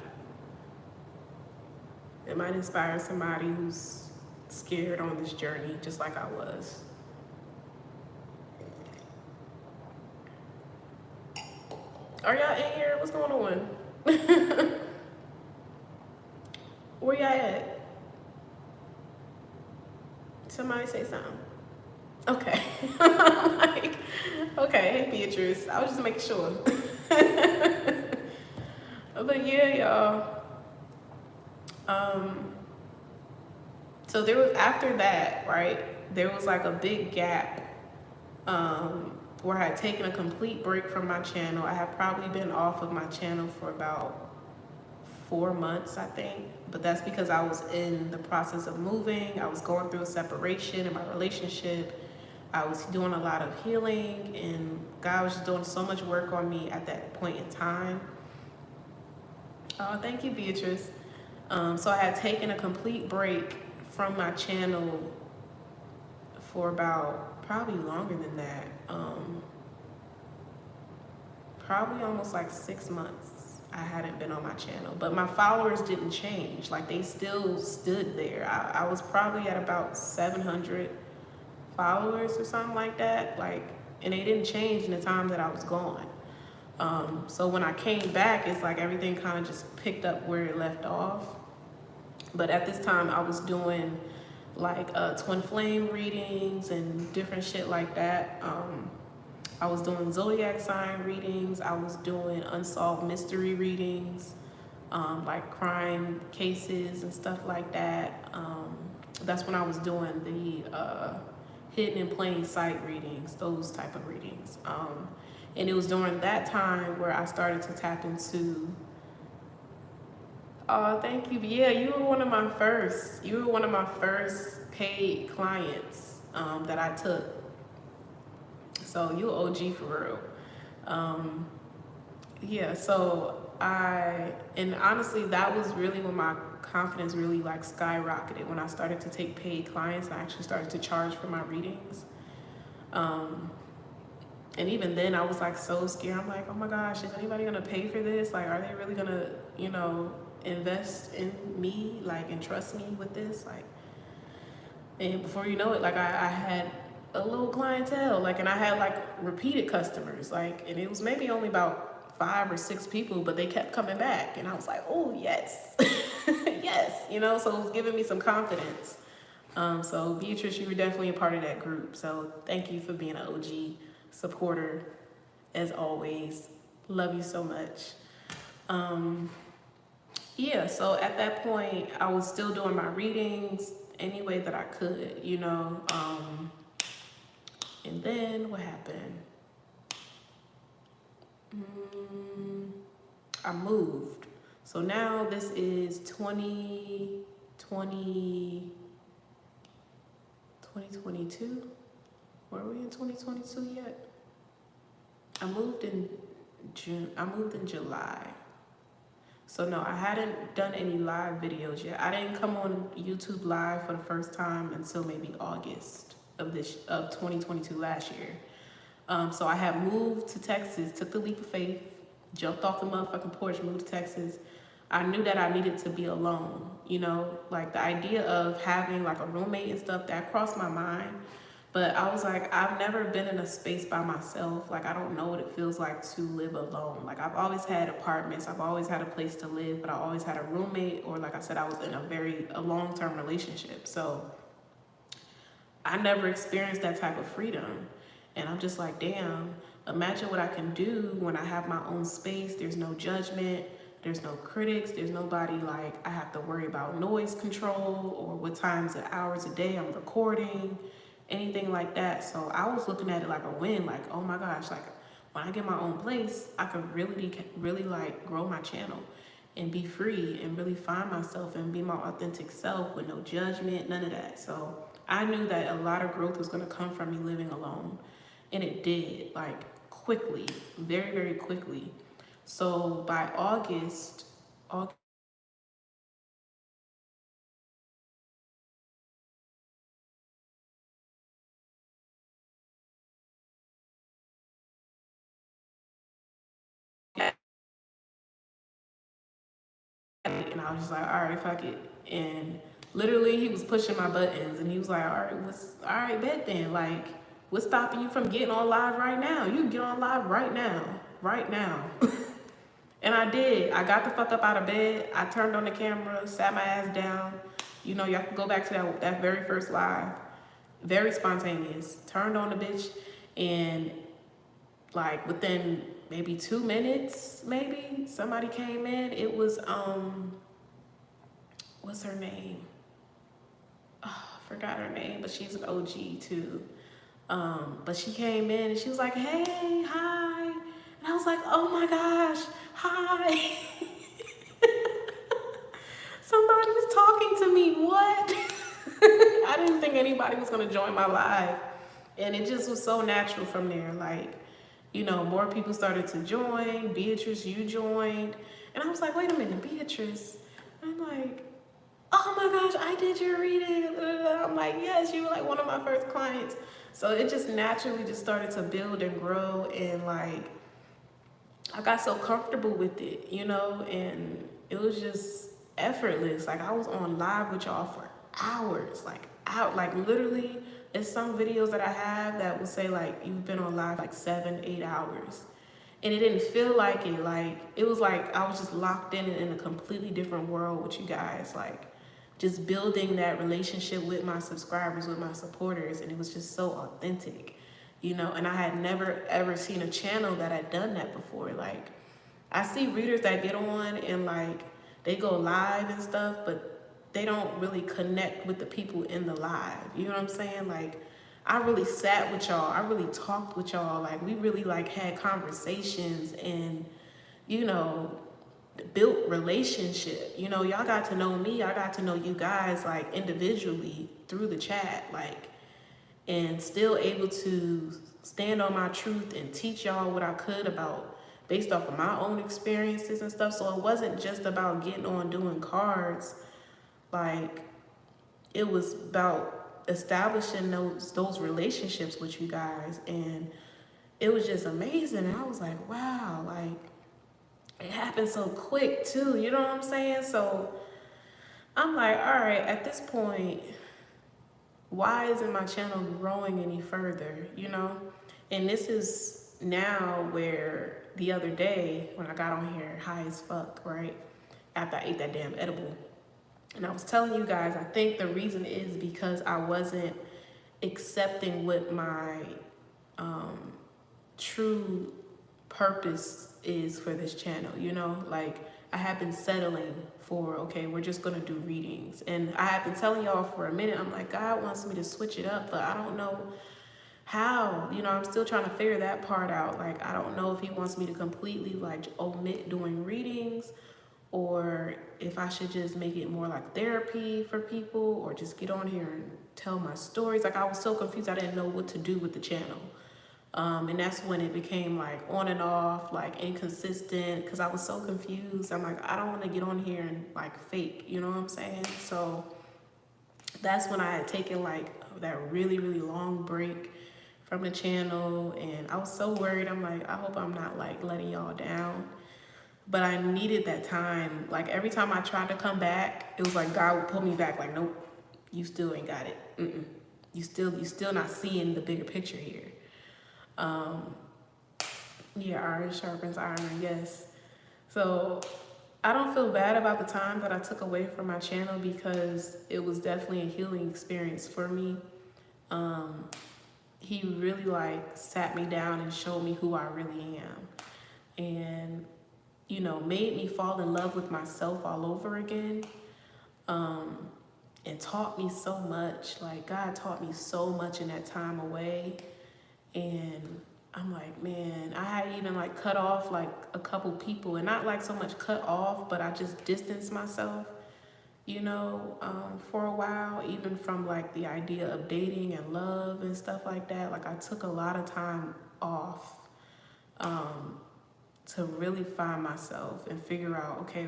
Speaker 1: It might inspire somebody who's scared on this journey, just like I was. Are y'all in here? What's going on? Where y'all at? Somebody say something. Okay. I'm like, okay, hey Beatrice. I was just making sure. But yeah, y'all. So there was, after that, right, there was like a big gap where I had taken a complete break from my channel. I had probably been off of my channel for about 4 months, I think. But that's because I was in the process of moving. I was going through a separation in my relationship. I was doing a lot of healing, and God was just doing so much work on me at that point in time. Oh, thank you, Beatrice. So I had taken a complete break from my channel for about, probably longer than that, probably almost like 6 months. I hadn't been on my channel, but my followers didn't change. Like, they still stood there. I was probably at about 700 followers or something like that. Like, and they didn't change in the time that I was gone. So when I came back, it's like everything kind of just picked up where it left off. But at this time, I was doing like twin flame readings and different shit like that. I was doing zodiac sign readings. I was doing unsolved mystery readings, like crime cases and stuff like that. That's when I was doing the hidden in plain sight readings, those type of readings. And it was during that time where I started to tap into, oh, thank you. Yeah, you were one of my first paid clients that I took. So you OG for real. Yeah, so and honestly, that was really when my confidence really like skyrocketed, when I started to take paid clients and I actually started to charge for my readings. And even then I was like so scared. I'm like, oh my gosh, is anybody gonna pay for this? Like, are they really gonna, invest in me, like, and trust me with this? Like, and before you know it, like I had a little clientele, like, and I had like repeated customers, like, and it was maybe only about 5 or 6 people, but they kept coming back, and I was like, oh yes, yes, so it was giving me some confidence. So Beatrice, you were definitely a part of that group. So thank you for being an OG supporter, as always. Love you so much. Yeah, so at that point, I was still doing my readings any way that I could, and then what happened? I moved. So now this is 2022. Were we in 2022 yet? I moved in June. I moved in July. So no, I hadn't done any live videos yet. I didn't come on YouTube live for the first time until maybe August of 2022, last year. So I had moved to Texas, took the leap of faith, jumped off the motherfucking porch, moved to Texas. I knew that I needed to be alone, like the idea of having like a roommate and stuff, that crossed my mind. But I was like, I've never been in a space by myself. Like, I don't know what it feels like to live alone. Like, I've always had apartments. I've always had a place to live, but I always had a roommate, or like I said, I was in a long-term relationship. So I never experienced that type of freedom. And I'm just like, damn, imagine what I can do when I have my own space. There's no judgment. There's no critics. There's nobody like I have to worry about noise control or what times and hours a day I'm recording, anything like that. So I was looking at it like a win, like, oh my gosh, like when I get my own place, I could really like grow my channel and be free and really find myself and be my authentic self with no judgment, none of that. So I knew that a lot of growth was going to come from me living alone. And it did, like, quickly, very, very quickly. So by August, and I was just like, all right, fuck it. And literally he was pushing my buttons, and he was like, all right, bet then. Like, what's stopping you from getting on live right now? You can get on live right now. And I did. I got the fuck up out of bed. I turned on the camera, sat my ass down. Y'all can go back to that very first live. very spontaneous. Turned on the bitch, and like within maybe 2 minutes, maybe somebody came in. It was what's her name? Oh, I forgot her name, but she's an OG too. But she came in and she was like, "Hey, hi," and I was like, "Oh my gosh, hi." Somebody was talking to me. What? I didn't think anybody was gonna join my live, and it just was so natural from there. Like, you know, more people started to join. Beatrice, you joined, and I was like, "Wait a minute, Beatrice." And I'm like, "Oh my gosh, I did your reading." I'm like, "Yes, you were like one of my first clients." So it just naturally just started to build and grow, and like I got so comfortable with it, you know, and it was just effortless. Like I was on live with y'all for hours, like literally. It's some videos that I have that will say like you've been on live like 7-8 hours, and it didn't feel like it. Like it was like I was just locked in a completely different world with you guys, like just building that relationship with my subscribers, with my supporters, and it was just so authentic, you know. And I had never ever seen a channel that had done that before. Like I see readers that get on and like they go live and stuff, but they don't really connect with the people in the live. You know what I'm saying? Like I really sat with y'all. I really talked with y'all. Like we really like had conversations and, you know, built relationship. You know, y'all got to know me. I got to know you guys like individually through the chat, like, and still able to stand on my truth and teach y'all what I could about based off of my own experiences and stuff. So it wasn't just about getting on doing cards. Like it was about establishing those relationships with you guys, and it was just amazing. And I was like, wow, like it happened so quick too, you know what I'm saying? So I'm like, all right, at this point, why isn't my channel growing any further, you know? And this is now where the other day when I got on here high as fuck, right? After I ate that damn edible. And I was telling you guys, I think the reason is because I wasn't accepting what my true purpose is for this channel, you know? Like I have been settling for, okay, we're just gonna do readings. And I have been telling y'all for a minute, I'm like, God wants me to switch it up, but I don't know how, you know. I'm still trying to figure that part out. Like I don't know if he wants me to completely like omit doing readings, or if I should just make it more like therapy for people, or just get on here and tell my stories. Like I was so confused, I didn't know what to do with the channel. And that's when it became like on and off, like inconsistent, because I was so confused. I'm like, I don't want to get on here and like fake, you know what I'm saying? So that's when I had taken like that really, really long break from the channel, and I was so worried. I'm like, I hope I'm not like letting y'all down. But I needed that time. Like every time I tried to come back, it was like God would pull me back. Like, nope, you still ain't got it. You still not seeing the bigger picture here. Yeah, iron sharpens iron. Yes. So I don't feel bad about the time that I took away from my channel, because it was definitely a healing experience for me. He really like sat me down and showed me who I really am, and you know, made me fall in love with myself all over again, and taught me so much. Like God taught me so much in that time away. And I'm like, man, I had even like cut off like a couple people, and not like so much cut off, but I just distanced myself, you know, for a while, even from like the idea of dating and love and stuff like that. Like I took a lot of time off, to really find myself and figure out, okay,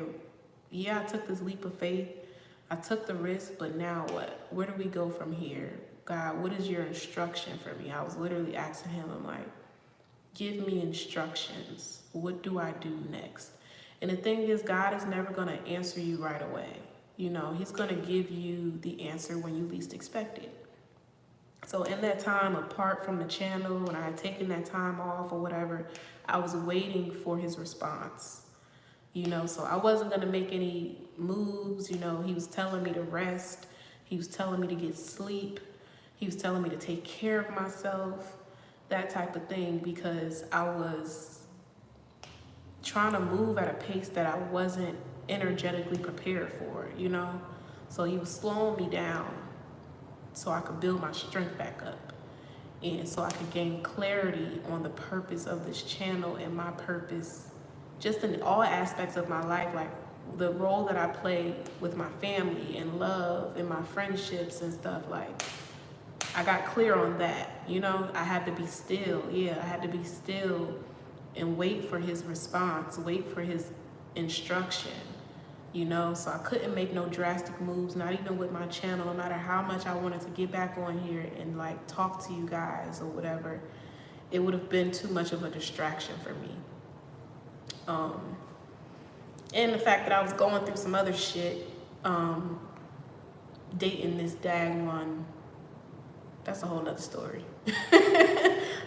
Speaker 1: yeah, I took this leap of faith, I took the risk, but now what? Where do we go from here? God, what is your instruction for me? I was literally asking him, I'm like, give me instructions. What do I do next? And the thing is, God is never going to answer you right away. You know, he's going to give you the answer when you least expect it. So in that time, apart from the channel, when I had taken that time off or whatever, I was waiting for his response. You know, so I wasn't going to make any moves. You know, he was telling me to rest. He was telling me to get sleep. He was telling me to take care of myself, that type of thing, because I was trying to move at a pace that I wasn't energetically prepared for, you know? So he was slowing me down so I could build my strength back up, and so I could gain clarity on the purpose of this channel and my purpose just in all aspects of my life, like the role that I play with my family and love and my friendships and stuff. Like, I got clear on that, you know? I had to be still. Yeah, I had to be still and wait for his response, wait for his instruction, you know? So I couldn't make no drastic moves, not even with my channel, no matter how much I wanted to get back on here and like talk to you guys or whatever. It would have been too much of a distraction for me. And the fact that I was going through some other shit, dating this dang one, that's a whole nother story.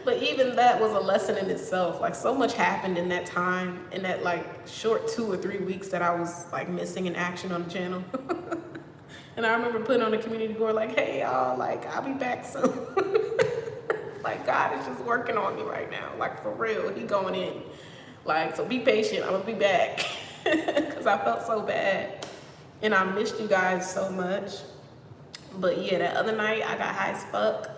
Speaker 1: But even that was a lesson in itself. Like, so much happened in that time, in that like short 2 or 3 weeks that I was like missing in action on the channel. And I remember putting on the community board like, hey y'all, like I'll be back soon. Like, God is just working on me right now. Like, for real, he going in. Like, so be patient, I'm gonna be back. Cause I felt so bad and I missed you guys so much. But yeah, that other night I got high as fuck.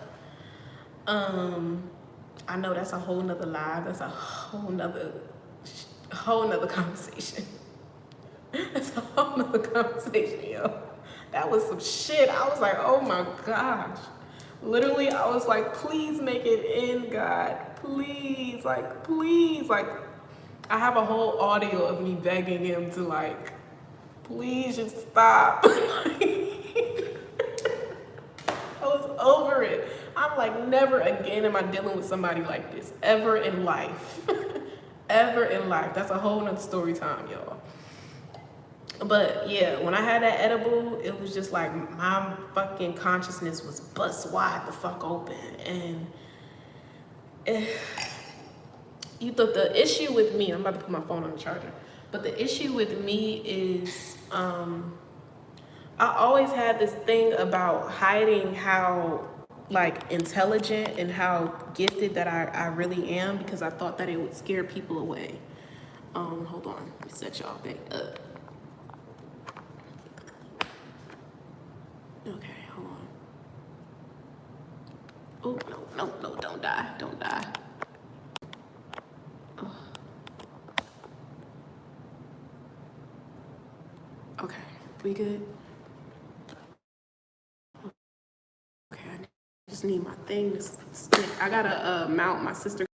Speaker 1: I know that's a whole nother live. That's a whole nother conversation. That's a whole nother conversation, yo. That was some shit. I was like, oh my gosh. Literally, I was like, please make it in, God. Please, like, please. Like, I have a whole audio of me begging him to like, please just stop. I was over it. I'm like, never again am I dealing with somebody like this, ever in life. Ever in life. That's a whole nother story time, y'all. But yeah, when I had that edible, it was just like my fucking consciousness was bust wide the fuck open. And the issue with me, I'm about to put my phone on the charger, but the issue with me is I always had this thing about hiding how like intelligent and how gifted that I really am, because I thought that it would scare people away. Hold on, let me set y'all back up. Okay, hold on. Oh, no, don't die, don't die. Okay, we good? Okay, I just need my thing to stick. I gotta mount my sister.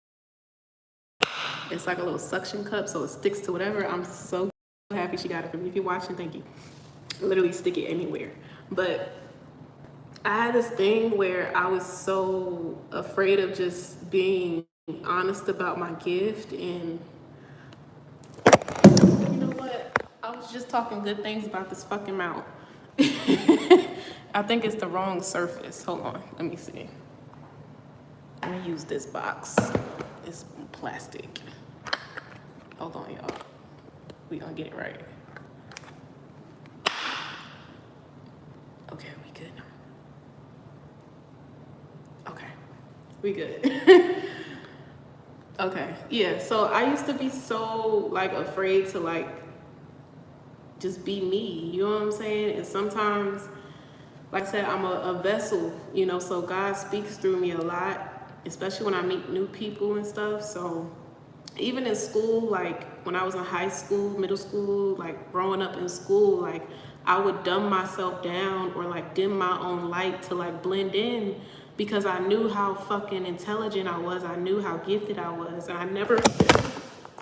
Speaker 1: It's like a little suction cup, so it sticks to whatever. I'm so happy she got it for me. If you're watching, thank you. Literally stick it anywhere. But I had this thing where I was so afraid of just being honest about my gift, and you know what? I was just talking good things about this fucking mount. I think it's the wrong surface. Hold on, let me see. I'm gonna use this box. It's plastic. Hold on, y'all. We gonna get it right. Okay, we good now. Okay, we good. Okay, yeah, so I used to be so like afraid to like just be me, you know what I'm saying? And sometimes, like I said, I'm a vessel, you know, so God speaks through me a lot, especially when I meet new people and stuff. So even in school, like when I was in high school, middle school, like growing up in school, like I would dumb myself down or like dim my own light to like blend in, because I knew how fucking intelligent I was. I knew how gifted I was. And I never,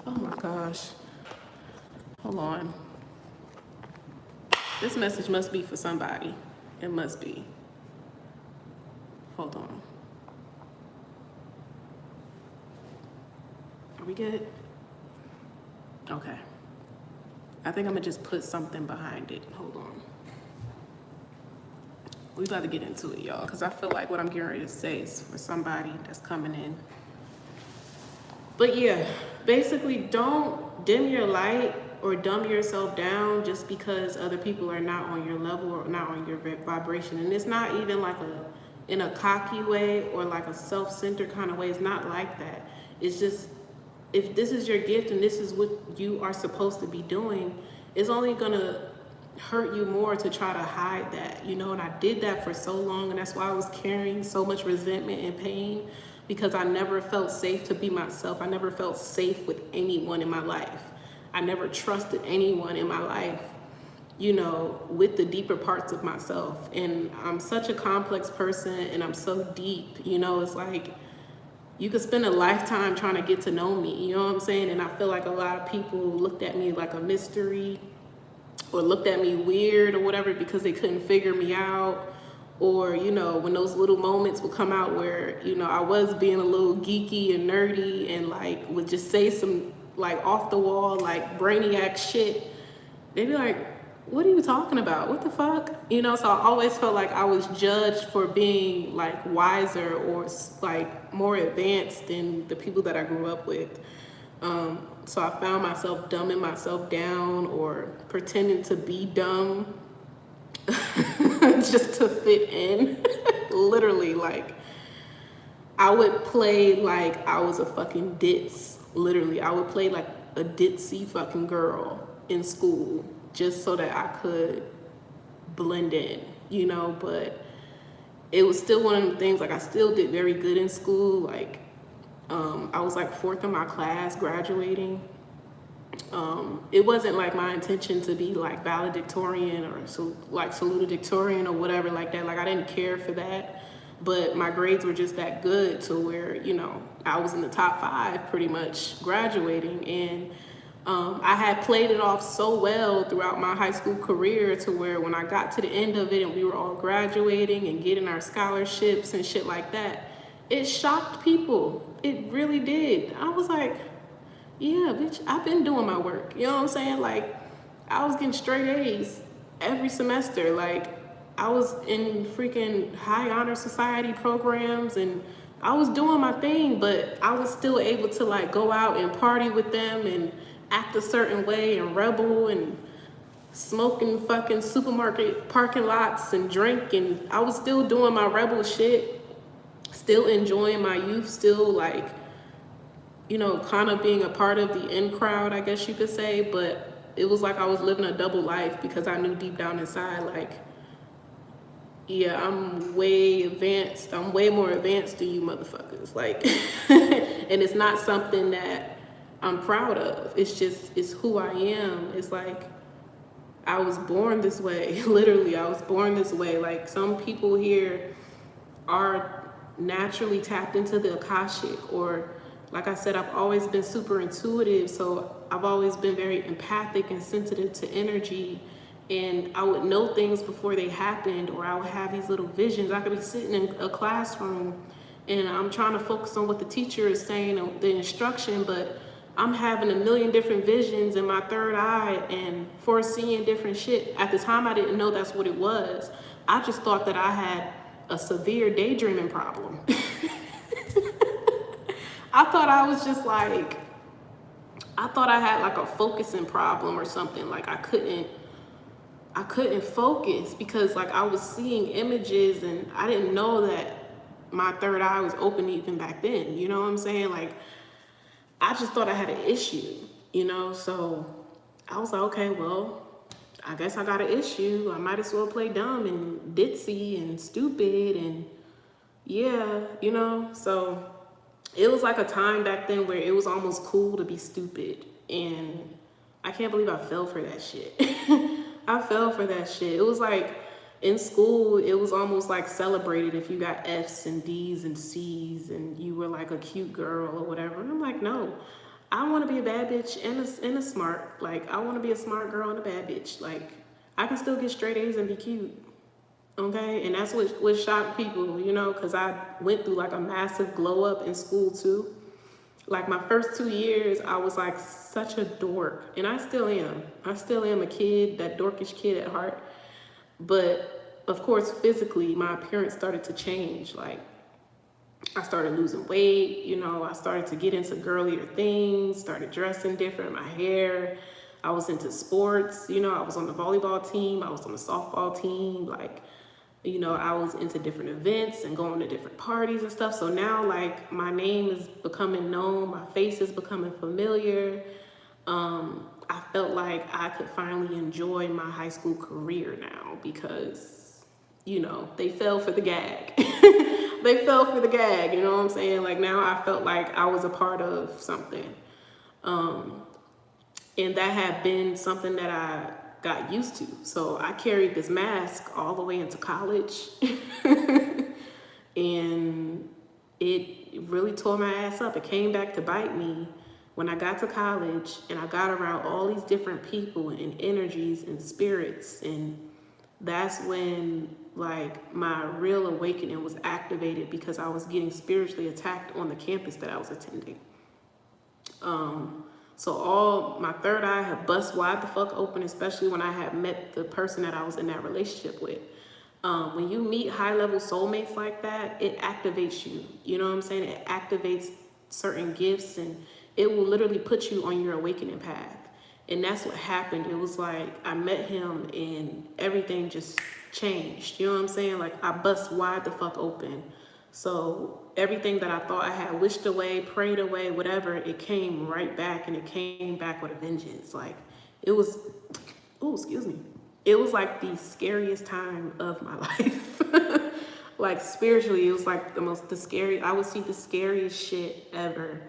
Speaker 1: oh my gosh. Hold on. This message must be for somebody. It must be. Hold on. Are we good? Okay. I think I'm gonna just put something behind it. Hold on. We about to get into it, y'all, because I feel like what I'm getting ready to say is for somebody that's coming in. But yeah, basically don't dim your light or dumb yourself down just because other people are not on your level or not on your vibration. And it's not even like in a cocky way or like a self-centered kind of way. It's not like that. It's just, if this is your gift and this is what you are supposed to be doing, it's only gonna hurt you more to try to hide that, you know. And I did that for so long, and that's why I was carrying so much resentment and pain, because I never felt safe to be myself. I never felt safe with anyone in my life. I never trusted anyone in my life, you know, with the deeper parts of myself. And I'm such a complex person, and I'm so deep, you know. It's like you could spend a lifetime trying to get to know me, you know what I'm saying? And I feel like a lot of people looked at me like a mystery, or looked at me weird or whatever, because they couldn't figure me out. Or, you know, when those little moments would come out where, you know, I was being a little geeky and nerdy and like would just say some like off the wall, like brainiac shit, they'd be like, what are you talking about? What the fuck? You know, so I always felt like I was judged for being like wiser or like more advanced than the people that I grew up with. So I found myself dumbing myself down or pretending to be dumb just to fit in. Literally, like I would play like I was a fucking ditz. Literally, I would play like a ditzy fucking girl in school just so that I could blend in, you know. But it was still one of the things, like I still did very good in school. Like I was like 4th in my class graduating. It wasn't like my intention to be like valedictorian or like salutatorian or whatever like that. Like I didn't care for that, but my grades were just that good to where, you know, I was in the top 5 pretty much graduating. And I had played it off so well throughout my high school career to where when I got to the end of it and we were all graduating and getting our scholarships and shit like that, it shocked people. It really did. I was like, yeah, bitch, I've been doing my work. You know what I'm saying? Like, I was getting straight A's every semester. Like, I was in freaking high honor society programs and I was doing my thing, but I was still able to like go out and party with them and act a certain way and rebel and smoke in fucking supermarket parking lots and drink. And I was still doing my rebel shit, still enjoying my youth, still like, you know, kind of being a part of the in crowd, I guess you could say. But it was like I was living a double life because I knew deep down inside, like, yeah, I'm way advanced. I'm way more advanced than you motherfuckers. Like, and it's not something that I'm proud of. It's just, it's who I am. It's like, I was born this way. Literally, I was born this way. Like, some people here are naturally tapped into the Akashic, or like I said, I've always been super intuitive. So I've always been very empathic and sensitive to energy. And I would know things before they happened, or I would have these little visions. I could be sitting in a classroom and I'm trying to focus on what the teacher is saying, the instruction, but I'm having a million different visions in my third eye and foreseeing different shit. At the time, I didn't know that's what it was. I just thought that I had a severe daydreaming problem. I thought I was just like, I thought I had like a focusing problem or something. Like I couldn't focus because like I was seeing images and I didn't know that my third eye was open even back then. You know what I'm saying? Like, I just thought I had an issue, you know? So I was like, okay, well, I guess I got an issue. I might as well play dumb and ditzy and stupid and yeah, you know? So it was like a time back then where it was almost cool to be stupid. And I can't believe I fell for that shit. I fell for that shit. It was like in school, it was almost like celebrated if you got F's and D's and C's and you were like a cute girl or whatever. And I'm like, no, I want to be a bad bitch and a smart. Like, I want to be a smart girl and a bad bitch. Like, I can still get straight A's and be cute. Okay? And that's what shocked people, you know, because I went through like a massive glow up in school too. Like my first 2 years, I was like such a dork, and I still am. I still am a kid, that dorkish kid at heart. But of course, physically, my appearance started to change. Like I started losing weight, you know, I started to get into girlier things, started dressing different, my hair. I was into sports, you know, I was on the volleyball team, I was on the softball team. Like You know, I was into different events and going to different parties and stuff. So now, like, my name is becoming known, my face is becoming familiar. I felt like I could finally enjoy my high school career now because, you know, they fell for the gag. They fell for the gag, you know what I'm saying? Like, now I felt like I was a part of something. And that had been something that I got used to. So I carried this mask all the way into college. And it really tore my ass up. It came back to bite me when I got to college and I got around all these different people and energies and spirits. And that's when, like, my real awakening was activated because I was getting spiritually attacked on the campus that I was attending. So all my third eye had bust wide the fuck open, especially when I had met the person that I was in that relationship with. When you meet high-level soulmates like that, it activates you. You know what I'm saying? It activates certain gifts, and it will literally put you on your awakening path. And that's what happened. It was like I met him and everything just changed. You know what I'm saying? Like, I bust wide the fuck open. So everything that I thought I had wished away, prayed away, whatever, it came right back, and it came back with a vengeance. Like, it was, oh, excuse me. It was like the scariest time of my life. Like, spiritually, it was like I would see the scariest shit ever.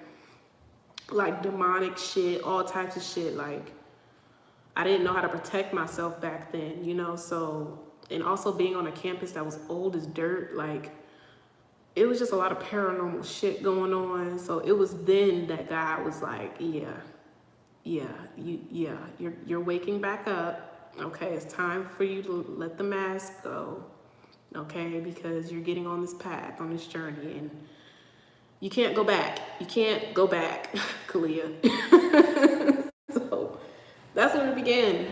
Speaker 1: Like, demonic shit, all types of shit. Like, I didn't know how to protect myself back then, you know? So, and also being on a campus that was old as dirt, like, it was just a lot of paranormal shit going on. So it was then that God was like, you're waking back up. Okay, it's time for you to let the mask go. Okay, because you're getting on this path, on this journey, and you can't go back. You can't go back, Kalia. So that's where it began.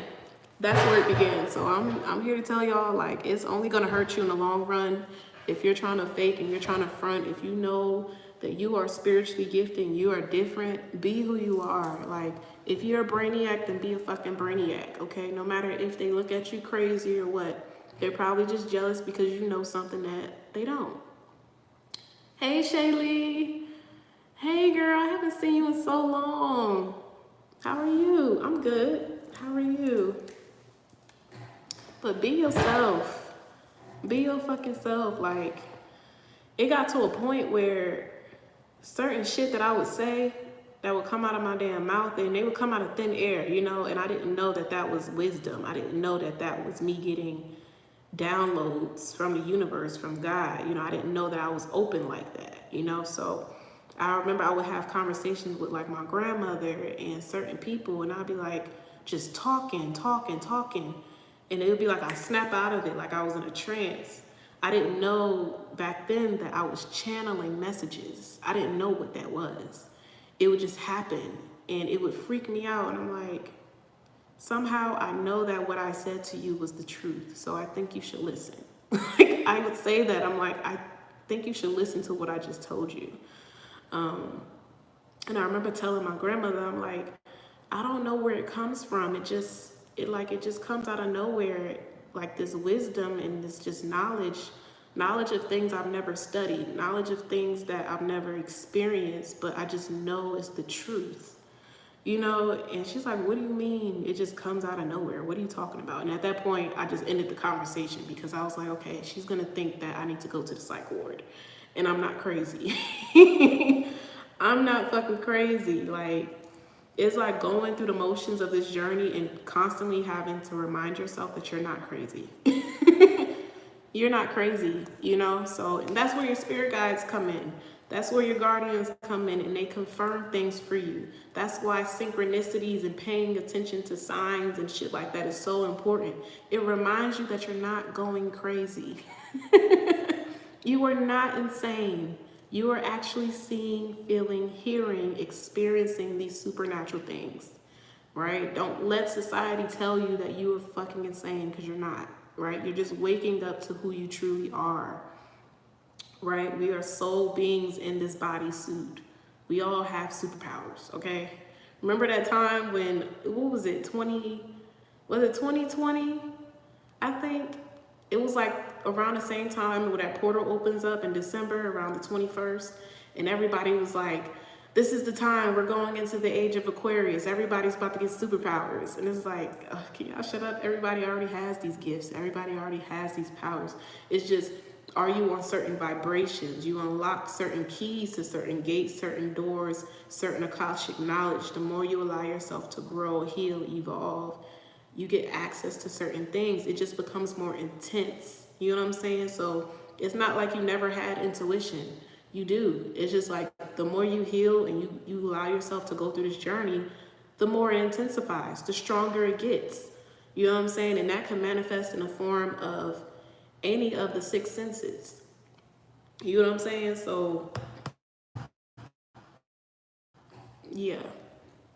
Speaker 1: That's where it began. So I'm here to tell y'all, like, it's only gonna hurt you in the long run. If you're trying to fake and you're trying to front, if you know that you are spiritually gifted and you are different, be who you are. Like, if you're a brainiac, then be a fucking brainiac, okay? No matter if they look at you crazy or what, they're probably just jealous because you know something that they don't. Hey, Shaylee. Hey, girl, I haven't seen you in so long. How are you? I'm good. How are you? But be yourself. Be your fucking self. Like, it got to a point where certain shit that I would say that would come out of my damn mouth, and they would come out of thin air, you know, and I didn't know that that was wisdom. I didn't know that that was me getting downloads from the universe, from God. You know, I didn't know that I was open like that, you know. So I remember I would have conversations with, like, my grandmother and certain people, and I'd be like just talking, and it would be like I snap out of it, like I was in a trance. I didn't know back then that I was channeling messages. I didn't know what that was. It would just happen, and it would freak me out, and I'm like, somehow I know that what I said to you was the truth, so I think you should listen. Like, I would say that, I'm like, I think you should listen to what I just told you. And I remember telling my grandmother, I'm like, I don't know where it comes from. It just comes out of nowhere, like this wisdom and this just knowledge of things I've never studied, knowledge of things that I've never experienced, but I just know it's the truth, you know? And she's like, what do you mean it just comes out of nowhere? What are you talking about? And at that point, I just ended the conversation because I was like, okay, she's gonna think that I need to go to the psych ward, and I'm not crazy. I'm not fucking crazy. Like, it's like going through the motions of this journey and constantly having to remind yourself that you're not crazy. You're not crazy, you know? So, and that's where your spirit guides come in. That's where your guardians come in, and they confirm things for you. That's why synchronicities and paying attention to signs and shit like that is so important. It reminds you that you're not going crazy. You are not insane. You are actually seeing, feeling, hearing, experiencing these supernatural things, right? Don't let society tell you that you are fucking insane, because you're not, right? You're just waking up to who you truly are, right? We are soul beings in this bodysuit. We all have superpowers, okay? Remember that time when, what was it, 2020? I think it was like around the same time where that portal opens up in December, around the 21st, and everybody was like, this is the time we're going into the age of Aquarius. Everybody's about to get superpowers. And it's like, can y'all shut up? Everybody already has these gifts. Everybody already has these powers. It's just, are you on certain vibrations? You unlock certain keys to certain gates, certain doors, certain Akashic knowledge. The more you allow yourself to grow, heal, evolve, you get access to certain things. It just becomes more intense. You know what I'm saying? So it's not like you never had intuition. You do. It's just like the more you heal and you allow yourself to go through this journey, the more it intensifies, the stronger it gets. You know what I'm saying? And that can manifest in the form of any of the 6 senses. You know what I'm saying? So, yeah.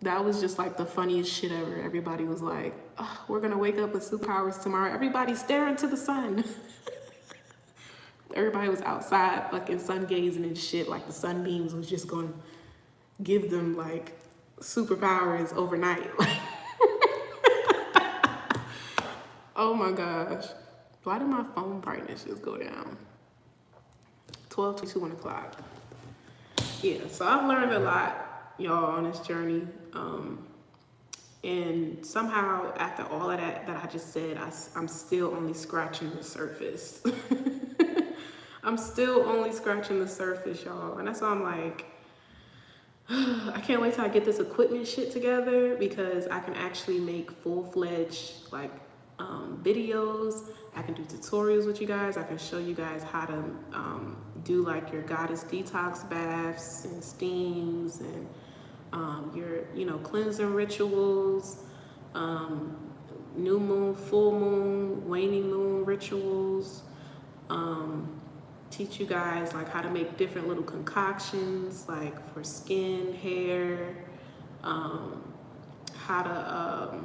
Speaker 1: That was just like the funniest shit ever. Everybody was like, oh, we're going to wake up with superpowers tomorrow. Everybody's staring to the sun. Everybody was outside fucking sun gazing and shit, like the sunbeams was just gonna give them like superpowers overnight. Oh my gosh. Why did my phone brightness just go down? 12 to 1 o'clock. Yeah, so I've learned a lot, y'all, on this journey. And somehow after all of that I just said, I'm still only scratching the surface. I'm still only scratching the surface, y'all. And that's why I'm like, I can't wait till I get this equipment shit together, because I can actually make full-fledged like videos. I can do tutorials with you guys. I can show you guys how to do like your goddess detox baths and steams and your cleansing rituals, new moon, full moon, waning moon rituals. Teach you guys like how to make different little concoctions, like for skin, hair, how to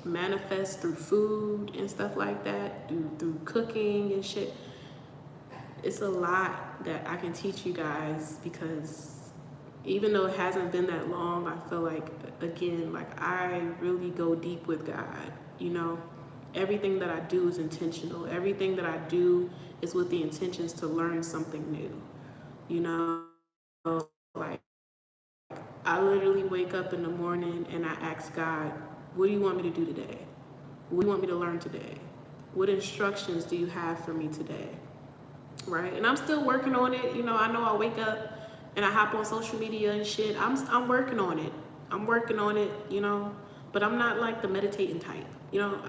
Speaker 1: manifest through food and stuff like that, through cooking and shit. It's a lot that I can teach you guys, because even though it hasn't been that long, I feel like, again, like I really go deep with God, you know? Everything that I do is intentional. Everything that I do is with the intentions to learn something new, you know? Like, I literally wake up in the morning and I ask God, what do you want me to do today? What do you want me to learn today? What instructions do you have for me today? Right? And I'm still working on it. You know I wake up and I hop on social media and shit. I'm working on it. I'm working on it, you know, but I'm not like the meditating type. You know,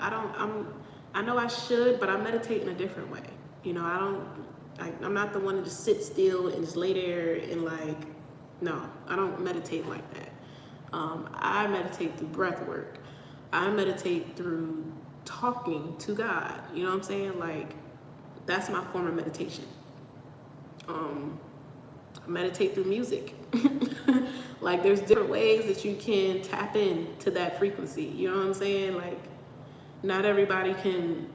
Speaker 1: I know I should, but I meditate in a different way. You know, I'm not the one to just sit still and just lay there and like, no, I don't meditate like that. I meditate through breath work. I meditate through talking to God. You know what I'm saying? Like, that's my form of meditation. I meditate through music. Like, there's different ways that you can tap into that frequency. You know what I'm saying? Like, not everybody can,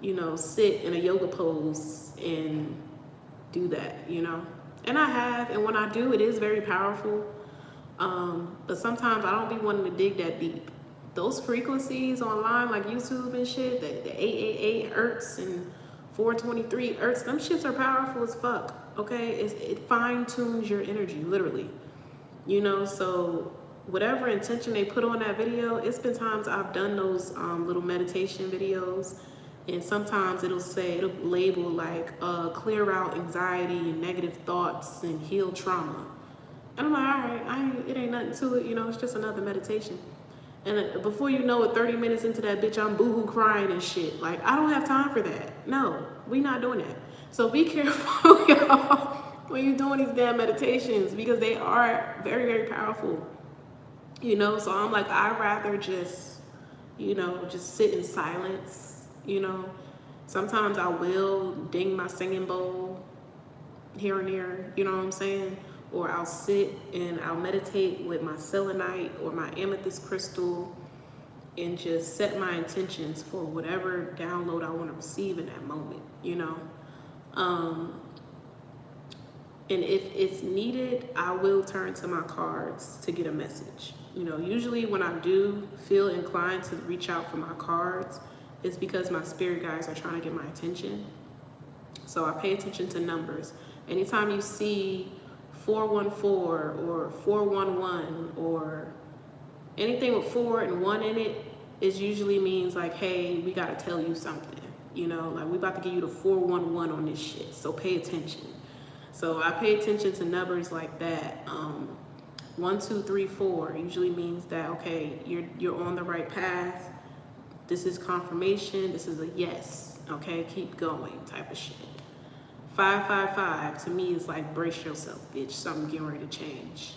Speaker 1: you know, sit in a yoga pose and do that, you know? And I have, and when I do, it is very powerful. But sometimes I don't be wanting to dig that deep. Those frequencies online, like YouTube and shit, the 888 Hertz and 423 Hertz, them shits are powerful as fuck, okay? It fine-tunes your energy, literally. You know, so whatever intention they put on that video, it's been times I've done those little meditation videos, and sometimes it'll label like clear out anxiety and negative thoughts and heal trauma. And I'm like, all right, it ain't nothing to it, you know, it's just another meditation. And before you know it, 30 minutes into that bitch, I'm boohoo crying and shit. Like, I don't have time for that. No, we not doing that. So be careful, y'all, when you're doing these damn meditations, because they are very, very powerful. You know, so I'm like, I'd rather just, you know, just sit in silence, you know. Sometimes I will ding my singing bowl here and there, you know what I'm saying? Or I'll sit and I'll meditate with my selenite or my amethyst crystal and just set my intentions for whatever download I want to receive in that moment, you know? And if it's needed, I will turn to my cards to get a message. You know, usually when I do feel inclined to reach out for my cards, it's because my spirit guides are trying to get my attention. So I pay attention to numbers. Anytime you see 414 or 411 or anything with 4 and 1 in it, it usually means like, hey, we gotta tell you something. You know, like we about to give you the 411 on this shit. So pay attention. So I pay attention to numbers like that. 1, 2, 3, 4 usually means that, okay, you're on the right path. This is confirmation. This is a yes. Okay, keep going type of shit. 5, 5, 5 to me is like brace yourself, bitch. Something getting ready to change.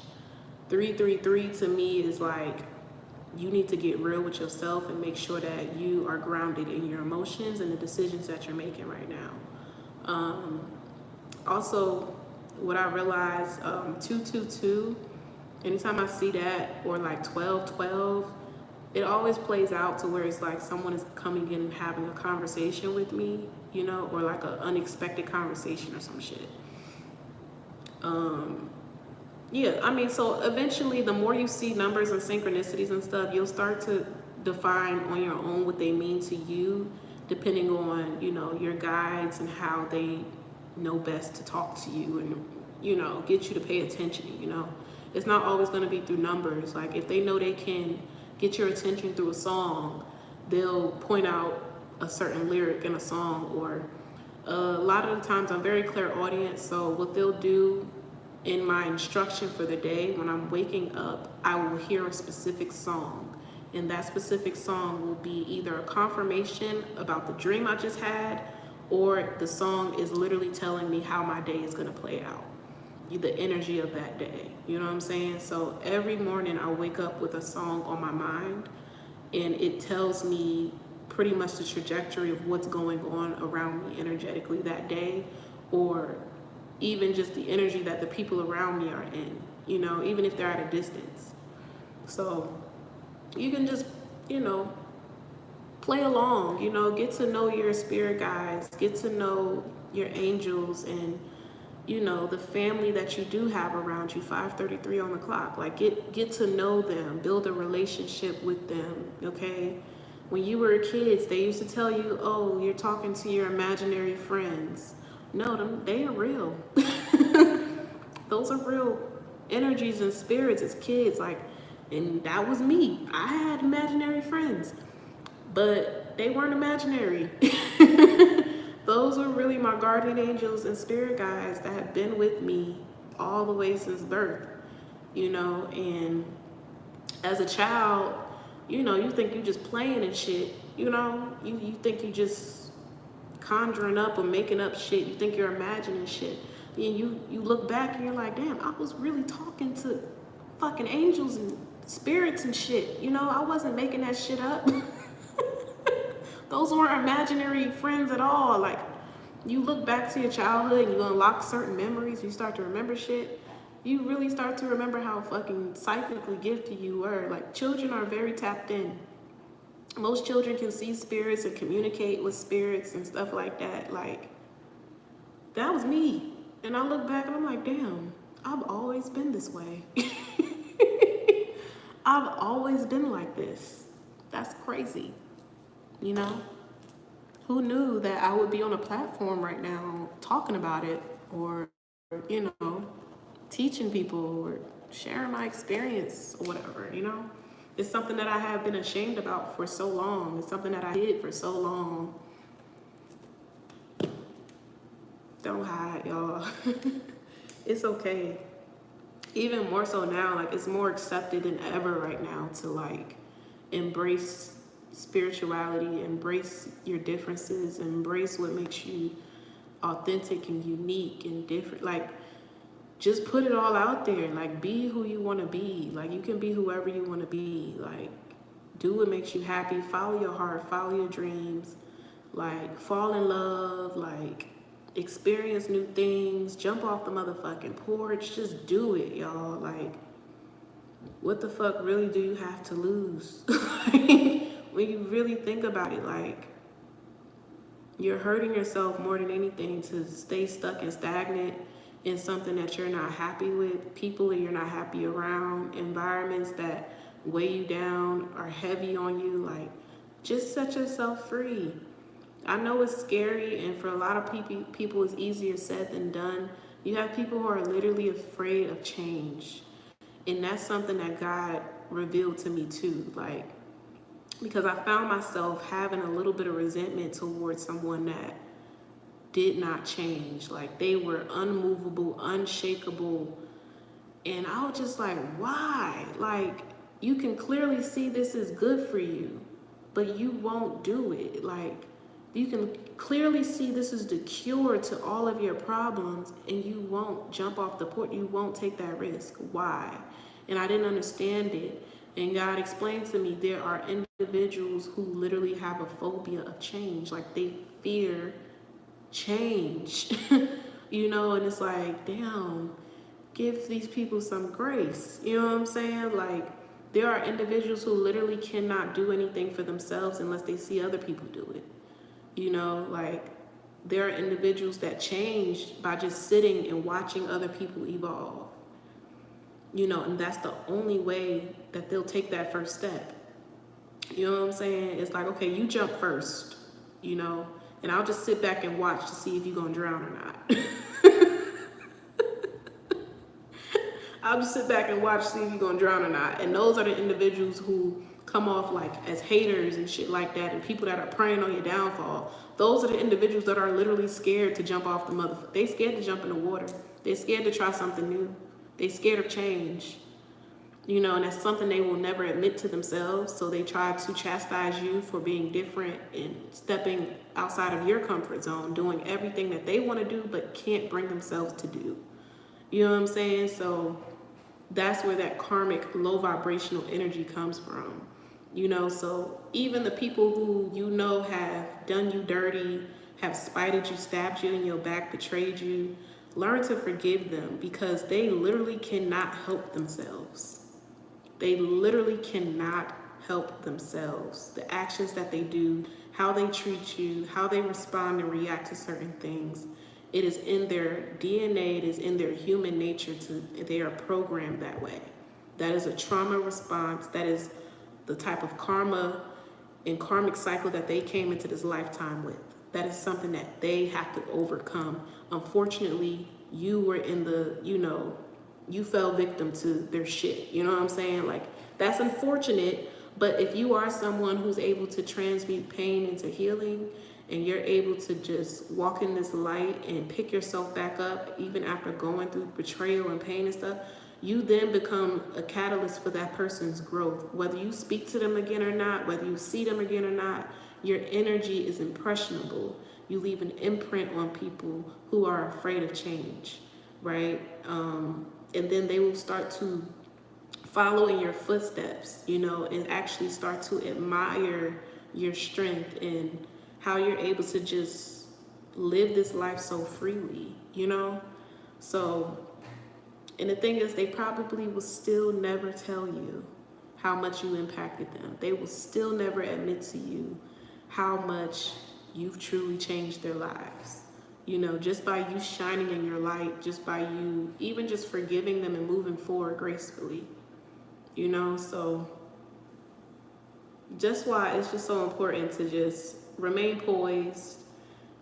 Speaker 1: 3, 3, 3 to me is like you need to get real with yourself and make sure that you are grounded in your emotions and the decisions that you're making right now. Also, what I realized, 222. Anytime I see that, or like 1212, it always plays out to where it's like someone is coming in and having a conversation with me, you know, or like an unexpected conversation or some shit. Yeah, I mean, so eventually the more you see numbers and synchronicities and stuff, you'll start to define on your own what they mean to you, depending on, you know, your guides and how they know best to talk to you and, you know, get you to pay attention, you know. It's not always going to be through numbers. Like if they know they can get your attention through a song, they'll point out a certain lyric in a song. Or a lot of the times I'm very clairaudient, so what they'll do in my instruction for the day, when I'm waking up, I will hear a specific song, and that specific song will be either a confirmation about the dream I just had, or the song is literally telling me how my day is going to play out, the energy of that day. You know what I'm saying? So every morning I wake up with a song on my mind, and it tells me pretty much the trajectory of what's going on around me energetically that day, or even just the energy that the people around me are in, you know, even if they're at a distance. So you can just, you know, play along, you know, get to know your spirit guides, get to know your angels, and, you know, the family that you do have around you. 5:33 on the clock. Like get to know them, build a relationship with them. Okay, when you were kids, they used to tell you, oh, you're talking to your imaginary friends. No, they are real. Those are real energies and spirits as kids. Like, and that was me. I had imaginary friends, but they weren't imaginary. Those were really my guardian angels and spirit guides that have been with me all the way since birth, you know. And as a child, you know, you think you just playing and shit, you know, you think you just conjuring up or making up shit. You think you're imagining shit. And you look back and you're like, damn, I was really talking to fucking angels and spirits and shit. You know, I wasn't making that shit up. Those weren't imaginary friends at all. Like, you look back to your childhood and you unlock certain memories, you start to remember shit. You really start to remember how fucking psychically gifted you were. Like, children are very tapped in. Most children can see spirits and communicate with spirits and stuff like that. Like, that was me. And I look back and I'm like, damn, I've always been this way. I've always been like this. That's crazy. You know? Who knew that I would be on a platform right now talking about it, or, you know, teaching people or sharing my experience or whatever, you know? It's something that I have been ashamed about for so long. It's something that I did for so long. Don't hide, y'all. It's okay. Even more so now, like, it's more accepted than ever right now to, like, embrace spirituality, embrace your differences, embrace what makes you authentic and unique and different. Like, just put it all out there. Like, be who you want to be. Like, you can be whoever you want to be. Like, do what makes you happy. Follow your heart. Follow your dreams. Like, fall in love. Like, experience new things. Jump off the motherfucking porch. Just do it, y'all. Like, what the fuck really do you have to lose? When you really think about it, like, you're hurting yourself more than anything to stay stuck and stagnant in something that you're not happy with, people that you're not happy around, environments that weigh you down, are heavy on you. Like, Just set yourself free. I know it's scary, and for a lot of people it's easier said than done. You have people who are literally afraid of change. And that's something that God revealed to me too. Like, because I found myself having a little bit of resentment towards someone that did not change. Like, they were unmovable, unshakable. And I was just like, why? Like, you can clearly see this is good for you, but you won't do it. Like, you can clearly see this is the cure to all of your problems, and you won't jump off the porch. You won't take that risk. Why? And I didn't understand it. And God explained to me there are individuals who literally have a phobia of change. Like, they fear change, you know, and it's like, damn, give these people some grace. You know what I'm saying? Like, there are individuals who literally cannot do anything for themselves unless they see other people do it. You know, like, there are individuals that change by just sitting and watching other people evolve. You know, and that's the only way that they'll take that first step. You know what I'm saying? It's like, okay, you jump first, you know, and I'll just sit back and watch to see if you're going to drown or not. I'll just sit back and watch to see if you're going to drown or not. And those are the individuals who come off like as haters and shit like that, and people that are preying on your downfall. Those are the individuals that are literally scared to jump off the motherfucker. They scared to jump in the water. They're scared to try something new. They scared of change, you know, and that's something they will never admit to themselves. So they try to chastise you for being different and stepping outside of your comfort zone, doing everything that they want to do but can't bring themselves to do. You know what I'm saying? So that's where that karmic low vibrational energy comes from. You know, so even the people who you know have done you dirty, have spited you, stabbed you in your back, betrayed you, learn to forgive them, because they literally cannot help themselves. They literally cannot help themselves. The actions that they do, how they treat you, how they respond and react to certain things, it is in their DNA, it is in their human nature they are programmed that way. That is a trauma response. That is the type of karma and karmic cycle that they came into this lifetime with. That is something that they have to overcome. Unfortunately, you were in the, you know, you fell victim to their shit. You know what I'm saying? Like, that's unfortunate. But if you are someone who's able to transmute pain into healing, and you're able to just walk in this light and pick yourself back up, even after going through betrayal and pain and stuff, you then become a catalyst for that person's growth. Whether you speak to them again or not, whether you see them again or not, your energy is impressionable. You leave an imprint on people who are afraid of change, right? And then they will start to follow in your footsteps, you know, and actually start to admire your strength and how you're able to just live this life so freely, you know? So, and the thing is, they probably will still never tell you how much you impacted them. They will still never admit to you how much you've truly changed their lives. You know, just by you shining in your light, just by you even just forgiving them and moving forward gracefully, you know? So just why it's just so important to just remain poised,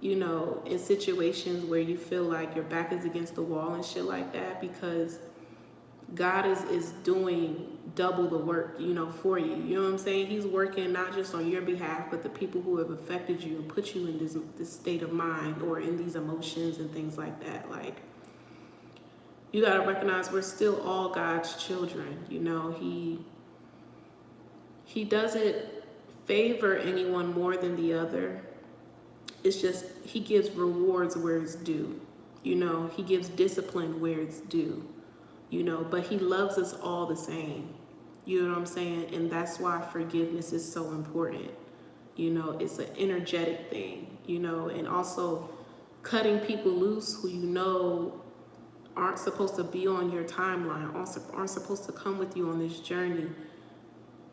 Speaker 1: you know, in situations where you feel like your back is against the wall and shit like that, because God is doing double the work, you know, for you. You know what I'm saying? He's working not just on your behalf, but the people who have affected you and put you in this state of mind or in these emotions and things like that. Like, you got to recognize we're still all God's children. You know, he doesn't favor anyone more than the other. It's just he gives rewards where it's due. You know, he gives discipline where it's due. You know, but he loves us all the same. You know what I'm saying? And that's why forgiveness is so important. You know, it's an energetic thing, you know, and also cutting people loose who you know aren't supposed to be on your timeline, aren't supposed to come with you on this journey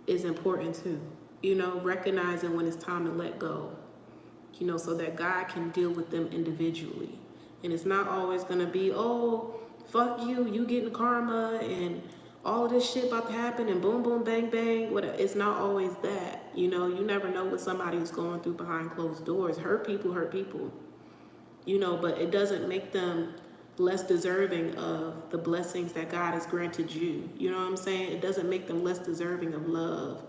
Speaker 1: is important too. You know, recognizing when it's time to let go, you know, so that God can deal with them individually. And it's not always going to be, oh, fuck you, you getting karma and all of this shit about to happen and boom, boom, bang, bang. Whatever. It's not always that. You know, you never know what somebody's going through behind closed doors. Hurt people, you know, but it doesn't make them less deserving of the blessings that God has granted you. You know what I'm saying? It doesn't make them less deserving of love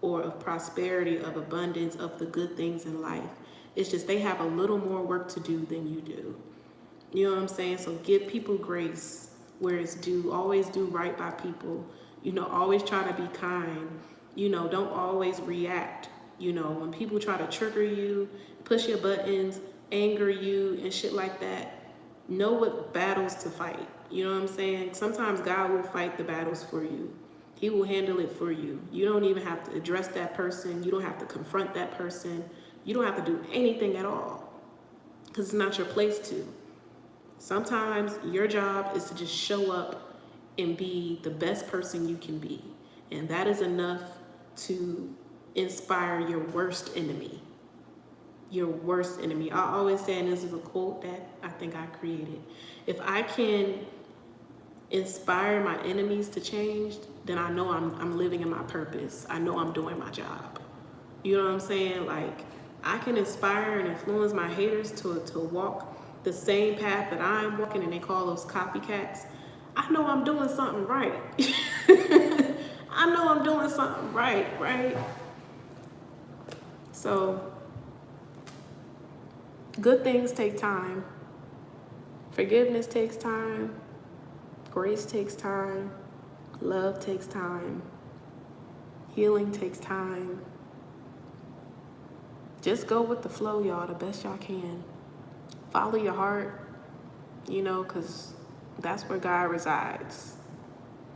Speaker 1: or of prosperity, of abundance, of the good things in life. It's just they have a little more work to do than you do. You know what I'm saying? So give people grace where it's due. Always do right by people. You know, always try to be kind. You know, don't always react. You know, when people try to trigger you, push your buttons, anger you, and shit like that, know what battles to fight. You know what I'm saying? Sometimes God will fight the battles for you. He will handle it for you. You don't even have to address that person. You don't have to confront that person. You don't have to do anything at all because it's not your place to. Sometimes your job is to just show up and be the best person you can be. And that is enough to inspire your worst enemy. Your worst enemy. I always say, and this is a quote that I think I created, if I can inspire my enemies to change, then I know I'm living in my purpose. I know I'm doing my job. You know what I'm saying? Like, I can inspire and influence my haters to walk the same path that I'm walking, and they call those copycats. I know I'm doing something right. I know I'm doing something right? So, good things take time. Forgiveness takes time. Grace takes time. Love takes time. Healing takes time. Just go with the flow, y'all, the best y'all can. Follow your heart, you know, because that's where God resides,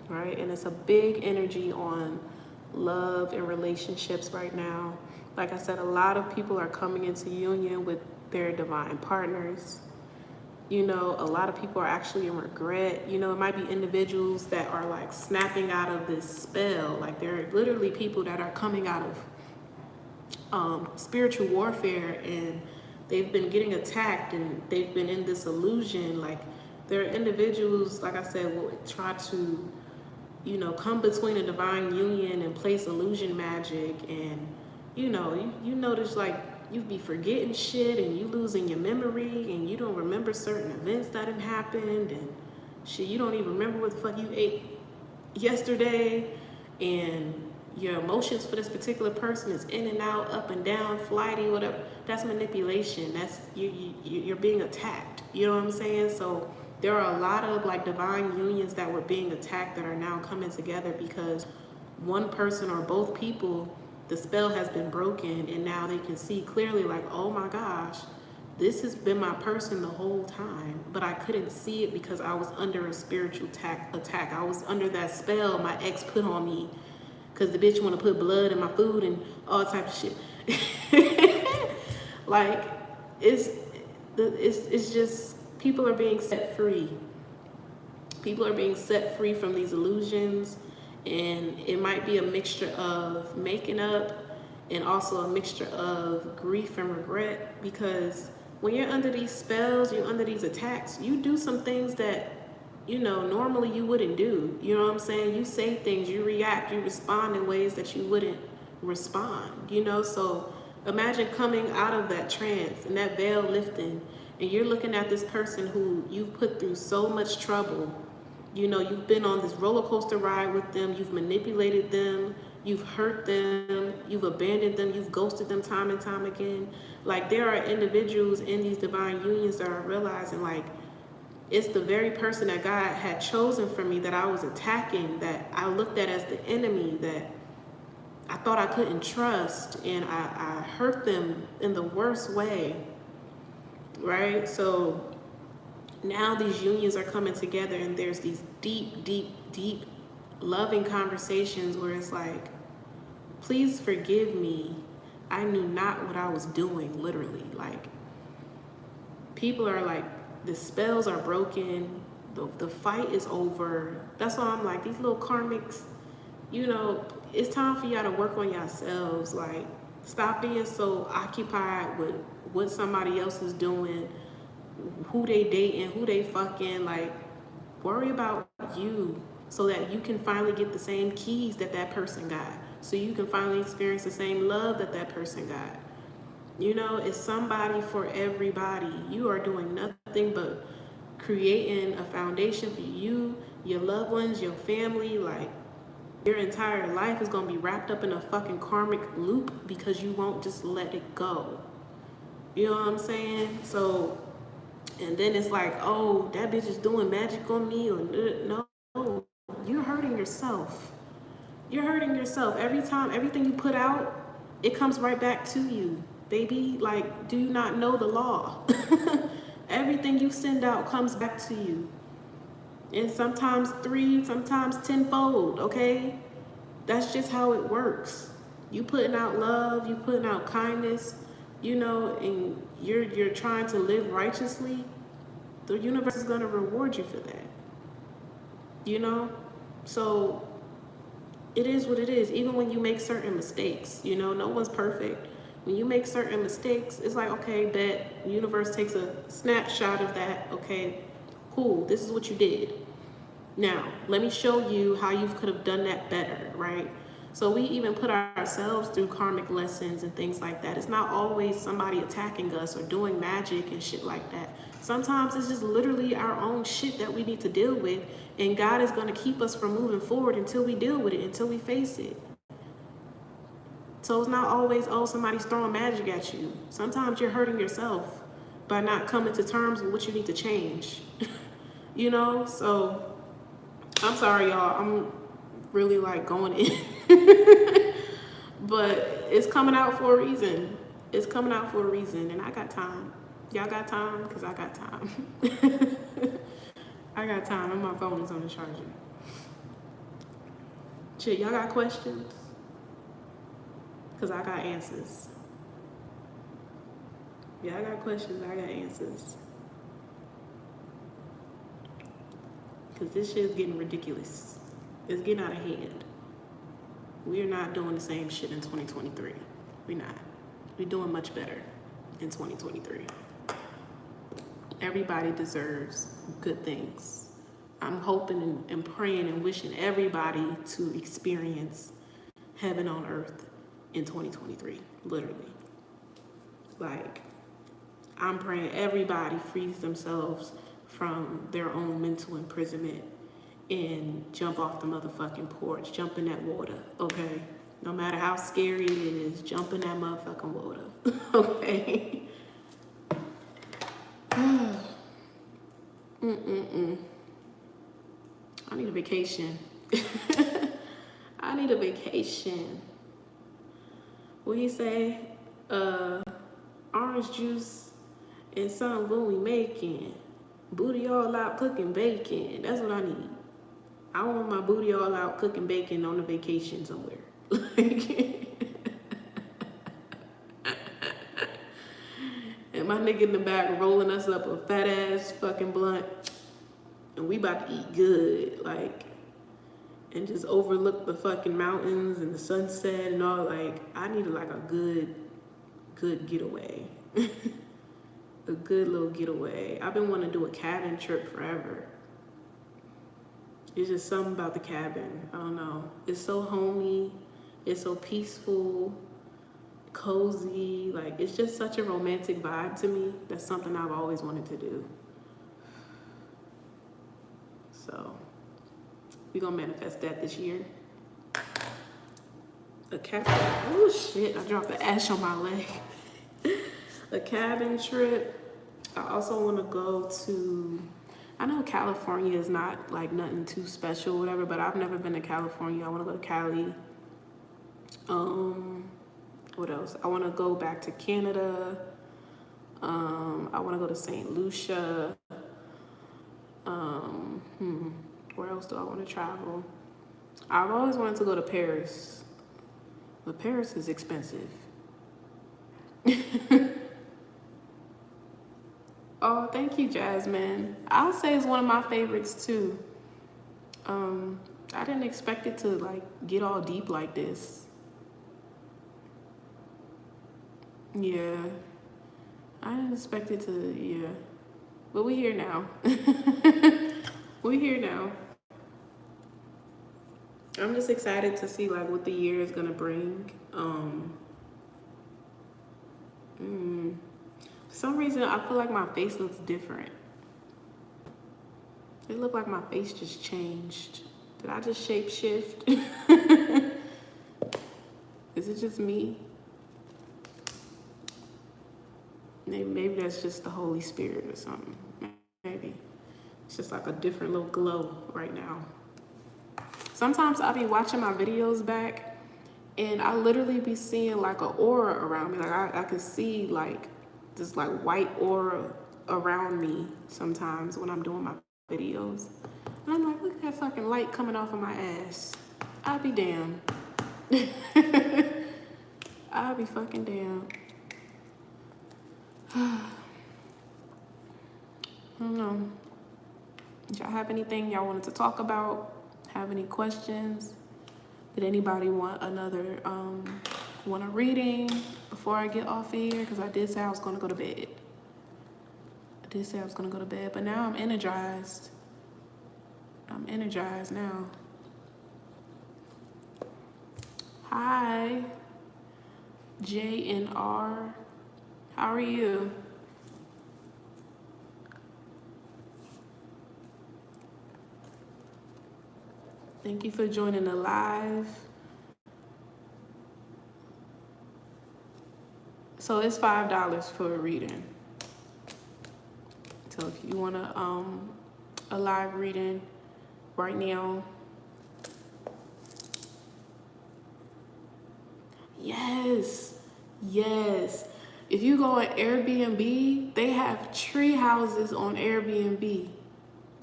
Speaker 1: right? And it's a big energy on love and relationships right now. Like I said, a lot of people are coming into union with their divine partners. You know, a lot of people are actually in regret. You know, it might be individuals that are like snapping out of this spell. Like, there are literally people that are coming out of spiritual warfare, and they've been getting attacked, and they've been in this illusion. Like, there are individuals, like I said, will try to, you know, come between a divine union and place illusion magic. And, you know, you notice, like, you be forgetting shit, and you losing your memory, and you don't remember certain events that had happened, and shit, you don't even remember what the fuck you ate yesterday, and your emotions for this particular person is in and out, up and down, flighty, whatever. That's manipulation. That's you're being attacked. You know what I'm saying? So there are a lot of like divine unions that were being attacked that are now coming together because one person or both people, the spell has been broken, and now they can see clearly, like, oh my gosh, this has been my person the whole time, but I couldn't see it because I was under a spiritual attack. I was under that spell my ex put on me because the bitch want to put blood in my food and all type of shit. Like, it's just, people are being set free. People are being set free from these illusions. And it might be a mixture of making up and also a mixture of grief and regret, because when you're under these spells, you're under these attacks, you do some things that, you know, normally you wouldn't do. You know what I'm saying? You say things, you react, you respond in ways that you wouldn't respond, you know? So imagine coming out of that trance and that veil lifting, and you're looking at this person who you've put through so much trouble. You know, you've been on this roller coaster ride with them, you've manipulated them, you've hurt them, you've abandoned them, you've ghosted them time and time again. Like, there are individuals in these divine unions that are realizing, like, it's the very person that God had chosen for me that I was attacking, that I looked at as the enemy, that I thought I couldn't trust, and I hurt them in the worst way, right? So now these unions are coming together, and there's these deep loving conversations where it's like, please forgive me. I knew not what I was doing, literally. Like, people are like, the spells are broken. The fight is over. That's why I'm like, these little karmics, you know, it's time for y'all to work on yourselves. Like, stop being so occupied with what somebody else is doing, who they dating, who they fucking. Like, worry about you so that you can finally get the same keys that that person got. so you can finally experience the same love that that person got. You know, it's somebody for everybody. You are doing nothing but creating a foundation for you, your loved ones, your family. Like, your entire life is going to be wrapped up in a fucking karmic loop because you won't just let it go. You know what I'm saying? So, and then it's like, oh, that bitch is doing magic on me. Or no, you're hurting yourself. You're hurting yourself. Every time, everything you put out, it comes right back to you. Baby, like, do you not know the law? Everything you send out comes back to you. And sometimes 3, sometimes 10-fold, okay? That's just how it works. You putting out love, you putting out kindness, you know, and you're trying to live righteously, the universe is gonna reward you for that. You know? So it is what it is. Even when you make certain mistakes, you know, no one's perfect. When you make certain mistakes, it's like, okay, bet, the universe takes a snapshot of that. Okay, cool, this is what you did. Now, let me show you how you could have done that better, right? So we even put ourselves through karmic lessons and things like that. It's not always somebody attacking us or doing magic and shit like that. Sometimes it's just literally our own shit that we need to deal with, and God is going to keep us from moving forward until we deal with it, until we face it. So it's not always, oh, somebody's throwing magic at you. Sometimes you're hurting yourself by not coming to terms with what you need to change. You know? So I'm sorry, y'all. I'm really like going in. But it's coming out for a reason. It's coming out for a reason. And I got time. Y'all got time? Because I got time. I got time. And my phone is on the charger. Shit, y'all got questions? Because I got answers. Yeah, I got questions. I got answers. Because this shit is getting ridiculous. It's getting out of hand. We're not doing the same shit in 2023. We're not. We're doing much better in 2023. Everybody deserves good things. I'm hoping and praying and wishing everybody to experience heaven on earth in 2023, literally. Like, I'm praying everybody frees themselves from their own mental imprisonment and jump off the motherfucking porch, jump in that water, okay? No matter how scary it is, jump in that motherfucking water, okay? I need a vacation. I need a vacation. What he say? Orange juice and something when we making. Booty all out cooking bacon. That's what I need. I want my booty all out cooking bacon on a vacation somewhere. And my nigga in the back rolling us up a fat ass fucking blunt. And we about to eat good. Like, and just overlook the fucking mountains and the sunset and all. Like, I need like a good getaway. A good little getaway. I've been wanting to do a cabin trip forever. It's just something about the cabin. I don't know. It's so homey. It's so peaceful, cozy. Like, it's just such a romantic vibe to me. That's something I've always wanted to do. So we're gonna manifest that this year. A cabin. Oh shit, I dropped the ash on my leg. A cabin trip. I also want to go to, I know California is not like nothing too special, whatever, but I've never been to California. I want to go to Cali. What else? I want to go back to Canada. I want to go to St. Lucia. Where else do I want to travel? I've always wanted to go to Paris, but Paris is expensive. Oh, thank you, Jasmine. I'll say it's one of my favorites too. I didn't expect it to like get all deep like this. Yeah, I didn't expect it to, yeah. But we're here now. We're here now. I'm just excited to see like what the year is gonna bring. For some reason, I feel like my face looks different. It looked like my face just changed. Did I just shape shift? Is it just me? Maybe that's just the Holy Spirit or something. Maybe. It's just like a different little glow right now. Sometimes I'll be watching my videos back and I literally be seeing like an aura around me. Like I could see like this like white aura around me sometimes when I'm doing my videos. And I'm like, look at that fucking light coming off of my ass. I'll be damned. I'll be fucking damned. I don't know. Y'all have anything y'all wanted to talk about? Have any questions? Did anybody want want a reading before I get off of here? Because I did say I was gonna go to bed. But now I'm energized. I'm energized now. Hi, JNR. How are you? Thank you for joining the live. So it's $5 for a reading. So if you want a live reading right now. Yes. If you go on Airbnb, they have tree houses on Airbnb.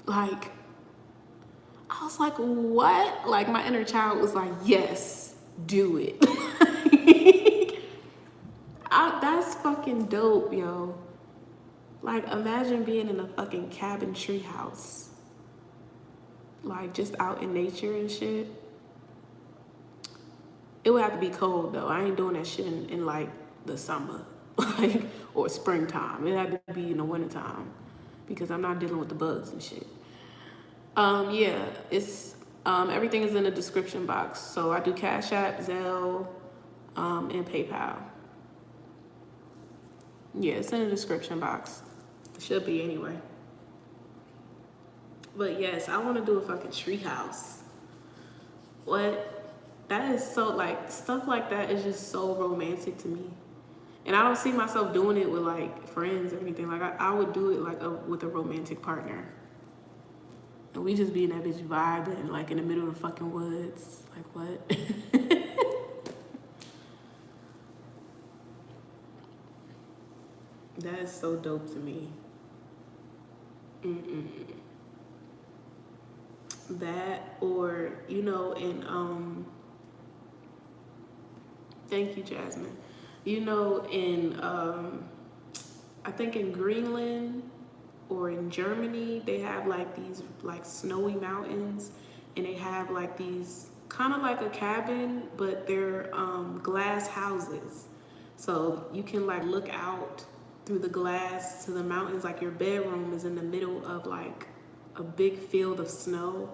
Speaker 1: Like, I was like, what? Like, my inner child was like, yes, do it. That's fucking dope, yo. Like, imagine being in a fucking cabin tree house. Like, just out in nature and shit. It would have to be cold, though. I ain't doing that shit in like, the summer. Like, or springtime. It had to be in the wintertime. Because I'm not dealing with the bugs and shit. Yeah, it's everything is in the description box. So I do Cash App, ZELLE, and PayPal. Yeah, it's in the description box. It should be anyway. But yes, I want to do a fucking tree house. What? That is so, like, stuff like that is just so romantic to me. And I don't see myself doing it with like friends or anything. Like I would do it like with a romantic partner. And we just be in that bitch vibing, like in the middle of the fucking woods. Like what? That is so dope to me. That, or, you know, in thank you, Jasmine. You know, in I think in Greenland or in Germany, they have like these like snowy mountains, and they have like these kind of like a cabin, but they're glass houses. So you can like look out through the glass to the mountains. Like your bedroom is in the middle of like a big field of snow,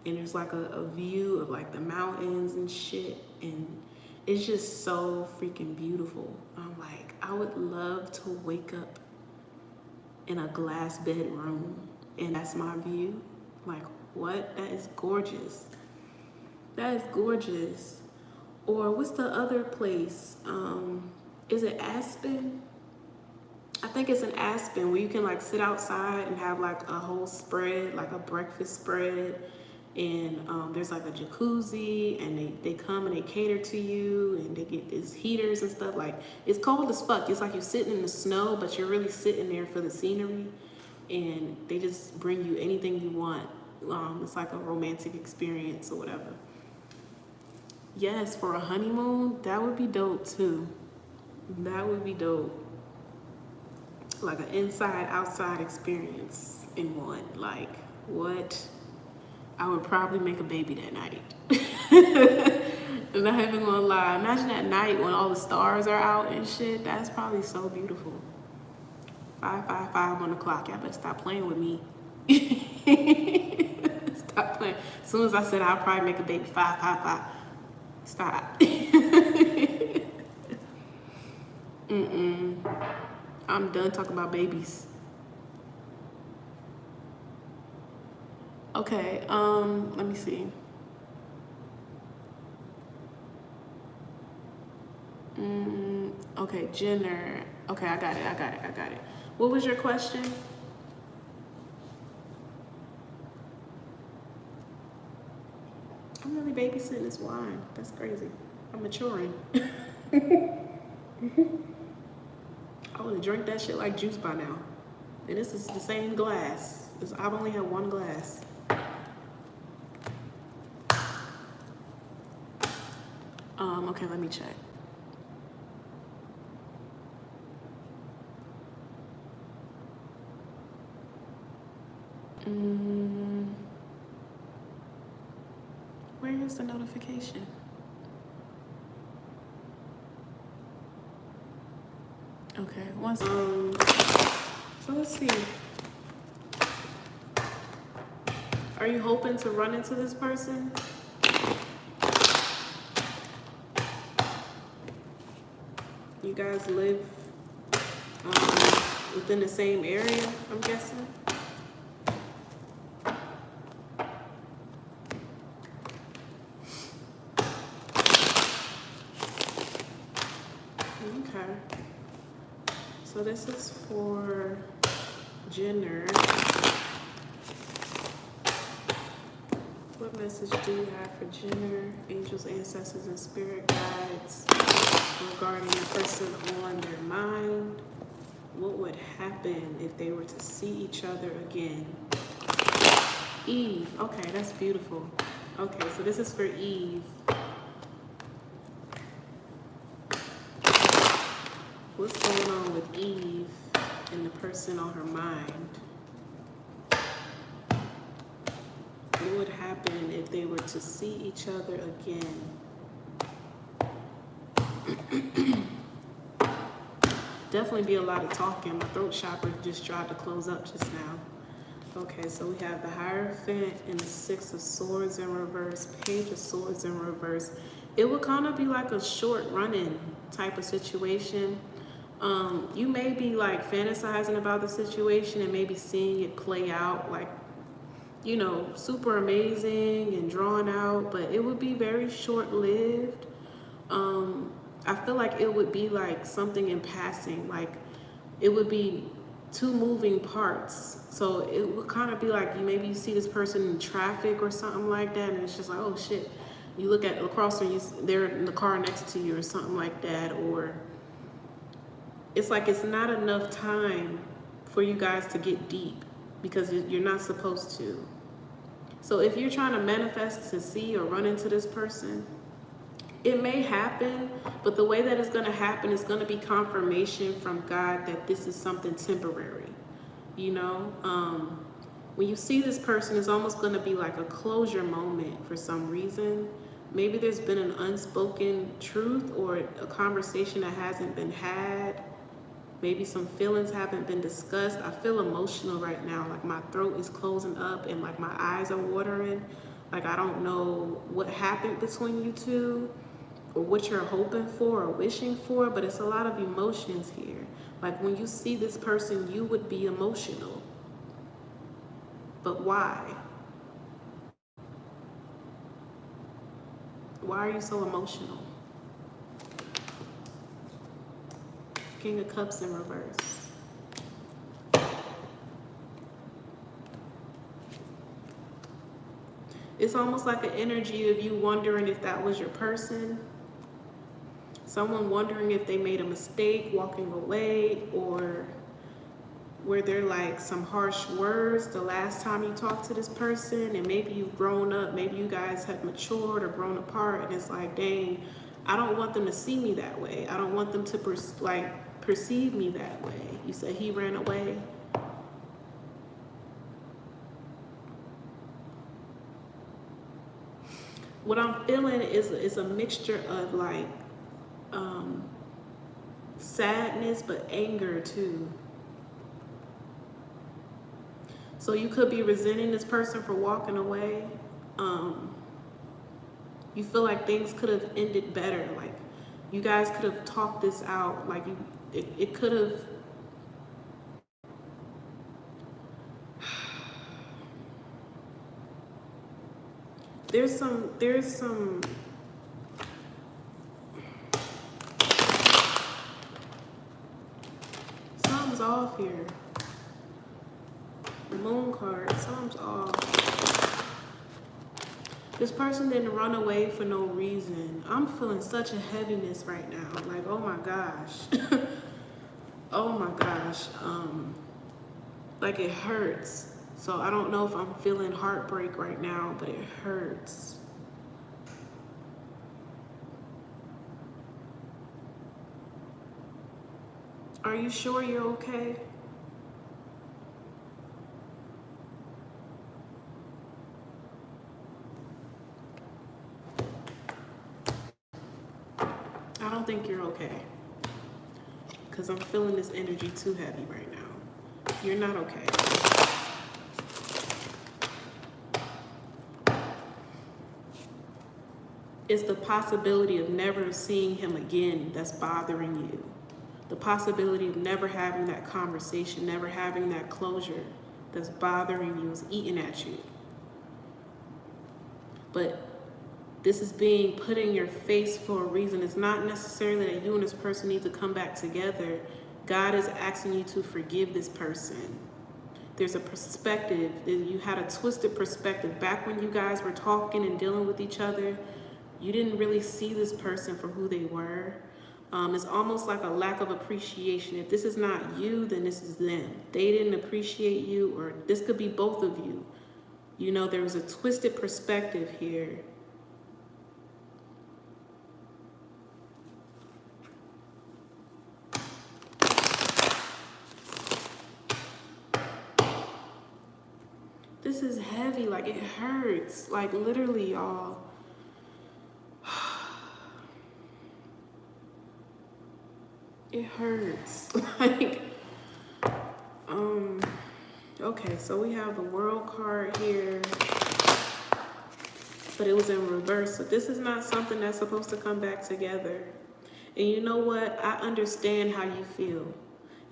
Speaker 1: and there's like a view of like the mountains and shit, and it's just so freaking beautiful. I'm like, I would love to wake up in a glass bedroom and that's my view. Like, what? That is gorgeous. That is gorgeous. Or what's the other place? Is it Aspen? I think it's in Aspen where you can like sit outside and have like a whole spread, like a breakfast spread. And there's like a jacuzzi, and they come and they cater to you, and they get these heaters and stuff. Like, it's cold as fuck. It's like you're sitting in the snow, but you're really sitting there for the scenery, and they just bring you anything you want. It's like a romantic experience or whatever. Yes, for a honeymoon, that would be dope too. That would be dope. Like an inside-outside experience in one. Like, what? I would probably make a baby that night. I'm not even gonna lie. Imagine that night when all the stars are out and shit. That's probably so beautiful. 555 on the clock. Y'all better stop playing with me. Stop playing. As soon as I said I'll probably make a baby, 5, 5, 5. Stop. I'm done talking about babies. Okay, let me see. Okay, Jenner. Okay, I got it. What was your question? I'm really babysitting this wine. That's crazy. I'm maturing. I would have drank that shit like juice by now. And this is the same glass. I've only had one glass. Okay, let me check. Where is the notification? Okay, once so let's see. Are you hoping to run into this person? You guys live within the same area, I'm guessing? Okay. So this is for Jenner. What message do you have for Jenner, angels, ancestors, and spirit guides regarding the person on their mind? What would happen if they were to see each other again? Eve. Okay, that's beautiful. Okay, so this is for Eve. What's going on with Eve and the person on her mind? What would happen if they were to see each other again? Definitely be a lot of talking. My throat chakra just tried to close up just now. Okay, so we have the Hierophant and the 6 of Swords in reverse, Page of Swords in reverse. It would kind of be like a short run-in type of situation. You may be like fantasizing about the situation and maybe seeing it play out like, you know, super amazing and drawn out, but it would be very short-lived. I feel like it would be like something in passing, like it would be 2 moving parts. So it would kind of be like maybe you see this person in traffic or something like that, and it's just like, oh shit. You look at across and they're in the car next to you or something like that, or it's like it's not enough time for you guys to get deep because you're not supposed to. So if you're trying to manifest to see or run into this person, it may happen, but the way that it's going to happen is going to be confirmation from God that this is something temporary. You know, when you see this person, it's almost going to be like a closure moment for some reason. Maybe there's been an unspoken truth or a conversation that hasn't been had. Maybe some feelings haven't been discussed. I feel emotional right now. Like my throat is closing up and like my eyes are watering. Like I don't know what happened between you two or what you're hoping for or wishing for, but it's a lot of emotions here. Like when you see this person, you would be emotional. But why? Why are you so emotional? King of Cups in reverse. It's almost like an energy of you wondering if that was your person. Someone wondering if they made a mistake walking away, or were there like some harsh words the last time you talked to this person, and maybe you've grown up, maybe you guys have matured or grown apart, and it's like, dang, I don't want them to see me that way. I don't want them to perceive me that way. You said he ran away. What I'm feeling is a mixture of like sadness, but anger too. So you could be resenting this person for walking away, You feel like things could have ended better. Like you guys could have talked this out. Like it could have. There's some something's off here. The moon card, something's off. This person didn't run away for no reason. I'm feeling such a heaviness right now. Like, oh my gosh. Oh my gosh. Like it hurts. So I don't know if I'm feeling heartbreak right now, but it hurts. Are you sure you're okay? I don't think you're okay. Because I'm feeling this energy too heavy right now. You're not okay. It's the possibility of never seeing him again that's bothering you. The possibility of never having that conversation, never having that closure that's bothering you, is eating at you. But this is being put in your face for a reason. It's not necessarily that you and this person need to come back together. God is asking you to forgive this person. There's a perspective. You had a twisted perspective. Back when you guys were talking and dealing with each other, you didn't really see this person for who they were. It's almost like a lack of appreciation. If this is not you, then this is them. They didn't appreciate you, or this could be both of you. You know, there was a twisted perspective here. This is heavy, like it hurts, like literally, y'all. It hurts. Like, okay, so we have the World card here, but it was in reverse. So this is not something that's supposed to come back together. And you know what? I understand how you feel.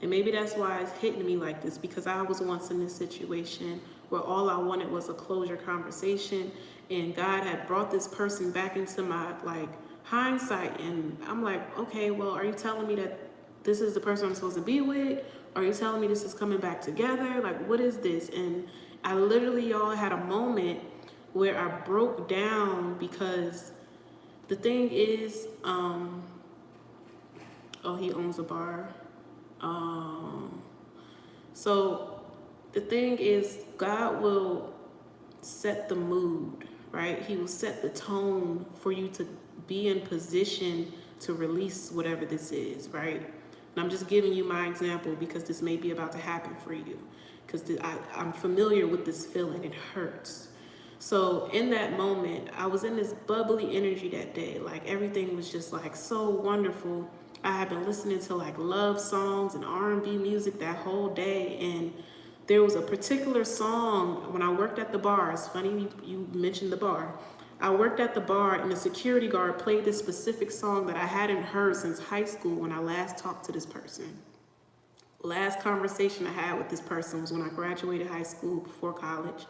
Speaker 1: And maybe that's why it's hitting me like this, because I was once in this situation where all I wanted was a closure conversation, and God had brought this person back into my hindsight, and I'm like, okay, well, are you telling me that this is the person I'm supposed to be with? Are you telling me this is coming back together? Like, what is this? And I literally, y'all, had a moment where I broke down, because the thing is, oh, he owns a bar. So the thing is, God will set the mood, right? He will set the tone for you to be in position to release whatever this is, right? And I'm just giving you my example because this may be about to happen for you, because I'm familiar with this feeling. It hurts. So in that moment, I was in this bubbly energy that day. Like everything was just like so wonderful. I had been listening to like love songs and R&B music that whole day, and there was a particular song when I worked at the bar. It's funny you mentioned the bar. I worked at the bar, and the security guard played this specific song that I hadn't heard since high school when I last talked to this person. Last conversation I had with this person was when I graduated high school before college,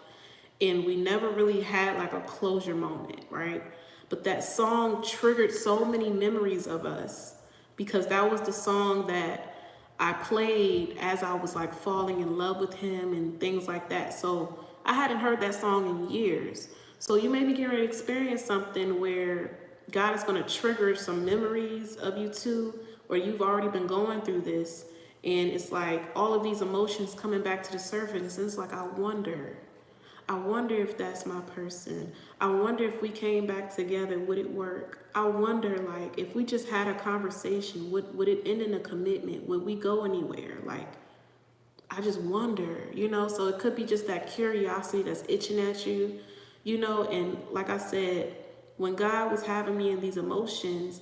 Speaker 1: and we never really had like a closure moment, right? But that song triggered so many memories of us, because that was the song that I played as I was like falling in love with him and things like that. So I hadn't heard that song in years. So you may be getting ready to experience something where God is going to trigger some memories of you two, or you've already been going through this, and it's like all of these emotions coming back to the surface. And it's like, I wonder if that's my person. I wonder if we came back together, would it work? I wonder, like, if we just had a conversation, would it end in a commitment? Would we go anywhere? Like, I just wonder, you know? So it could be just that curiosity that's itching at you, you know? And like I said, when God was having me in these emotions,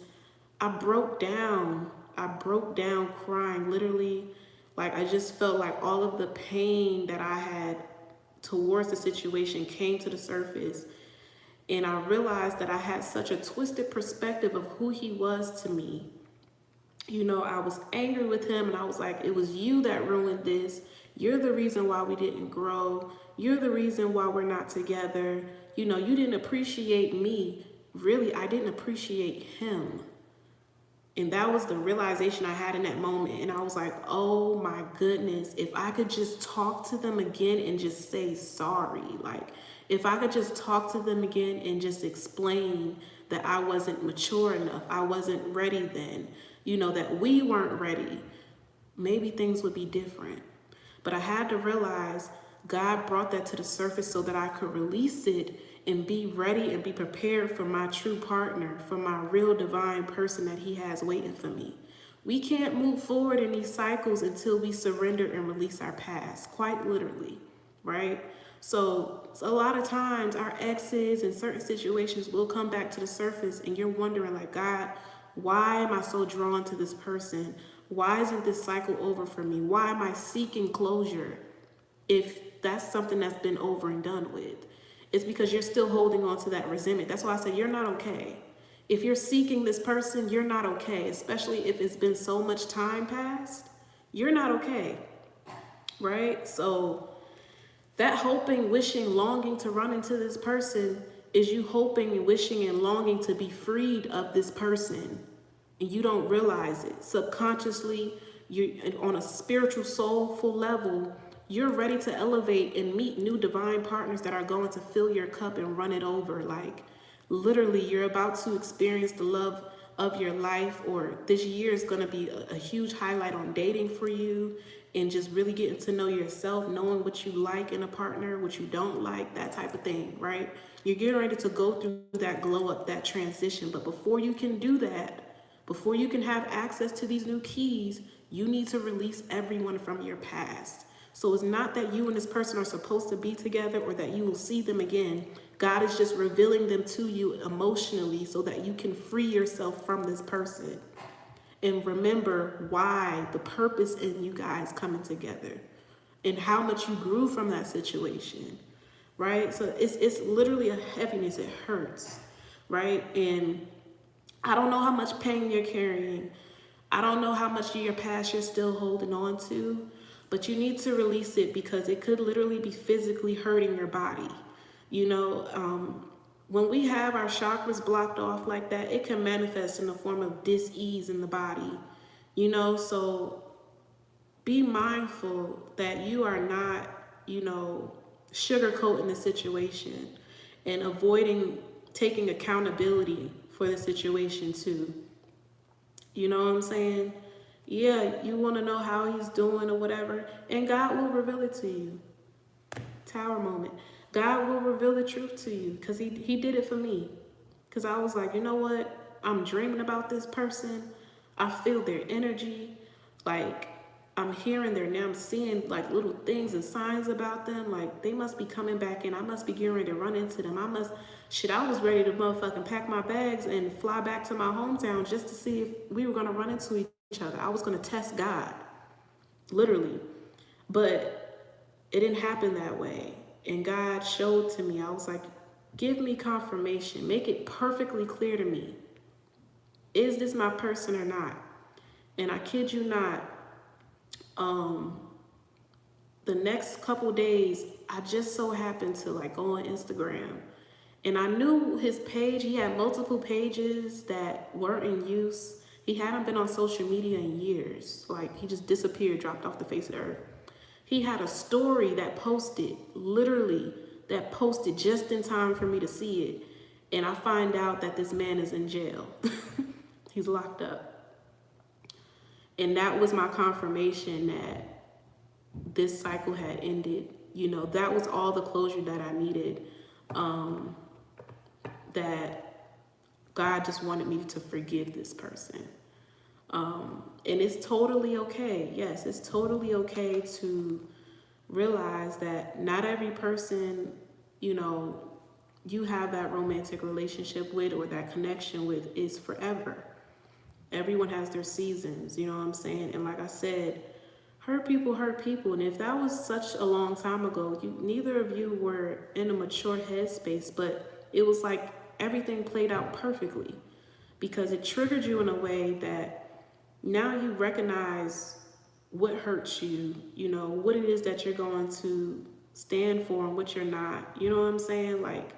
Speaker 1: I broke down crying, literally. Like, I just felt like all of the pain that I had towards the situation came to the surface. And I realized that I had such a twisted perspective of who he was to me. You know, I was angry with him and I was like, it was you that ruined this. You're the reason why we didn't grow. You're the reason why we're not together. You know, you didn't appreciate me. Really, I didn't appreciate him. And that was the realization I had in that moment. And I was like, oh my goodness, if I could just talk to them again and just say sorry. Like, if I could just talk to them again and just explain that I wasn't mature enough, I wasn't ready then, you know, that we weren't ready, maybe things would be different. But I had to realize God brought that to the surface so that I could release it and be ready and be prepared for my true partner, for my real divine person that he has waiting for me. We can't move forward in these cycles until we surrender and release our past, quite literally, right? So a lot of times our exes in certain situations will come back to the surface and you're wondering like, God, why am I so drawn to this person? Why isn't this cycle over for me? Why am I seeking closure if that's something that's been over and done with? It's because you're still holding on to that resentment. That's why I say you're not okay. If you're seeking this person, you're not okay, especially if it's been so much time past. You're not okay, right? So that hoping, wishing, longing to run into this person is you hoping and wishing and longing to be freed of this person. And you don't realize it. Subconsciously, you on a spiritual, soulful level, you're ready to elevate and meet new divine partners that are going to fill your cup and run it over. Like literally, you're about to experience the love of your life, or this year is going to be a huge highlight on dating for you and just really getting to know yourself, knowing what you like in a partner, what you don't like, that type of thing, right? You're getting ready to go through that glow up, that transition. But before you can do that, before you can have access to these new keys, you need to release everyone from your past. So it's not that you and this person are supposed to be together or that you will see them again. God is just revealing them to you emotionally so that you can free yourself from this person. And remember why, the purpose in you guys coming together and how much you grew from that situation, right? So it's literally a heaviness. It hurts, right? And I don't know how much pain you're carrying. I don't know how much of your past you're still holding on to, but you need to release it because it could literally be physically hurting your body. You know, when we have our chakras blocked off like that, it can manifest in the form of dis-ease in the body. You know, so be mindful that you are not, you know, sugarcoating the situation and avoiding taking accountability for the situation too. You know what I'm saying? Yeah, you want to know how he's doing or whatever, and God will reveal it to you. Tower moment. God will reveal the truth to you because he did it for me. Because I was like, you know what? I'm dreaming about this person. I feel their energy. Like, I'm hearing their name. I'm seeing like little things and signs about them. Like, they must be coming back in. I must be getting ready to run into them. I was ready to motherfucking pack my bags and fly back to my hometown just to see if we were going to run into each other. I was going to test God, literally. But it didn't happen that way. And God showed to me, I was like, give me confirmation. Make it perfectly clear to me. Is this my person or not? And I kid you not, the next couple days, I just so happened to like go on Instagram. And I knew his page. He had multiple pages that weren't in use. He hadn't been on social media in years. Like, he just disappeared, dropped off the face of the earth. He had a story that posted, literally, that posted just in time for me to see it. And I find out that this man is in jail. He's locked up. And that was my confirmation that this cycle had ended. You know, that was all the closure that I needed. That God just wanted me to forgive this person. And it's totally okay. Yes, it's totally okay to realize that not every person, you know, you have that romantic relationship with or that connection with is forever. Everyone has their seasons, you know what I'm saying? And like I said, hurt people hurt people. And if that was such a long time ago, neither of you were in a mature headspace, but It was like everything played out perfectly because it triggered you in a way that now you recognize what hurts you, you know, what it is that you're going to stand for and what you're not. You know what I'm saying? Like,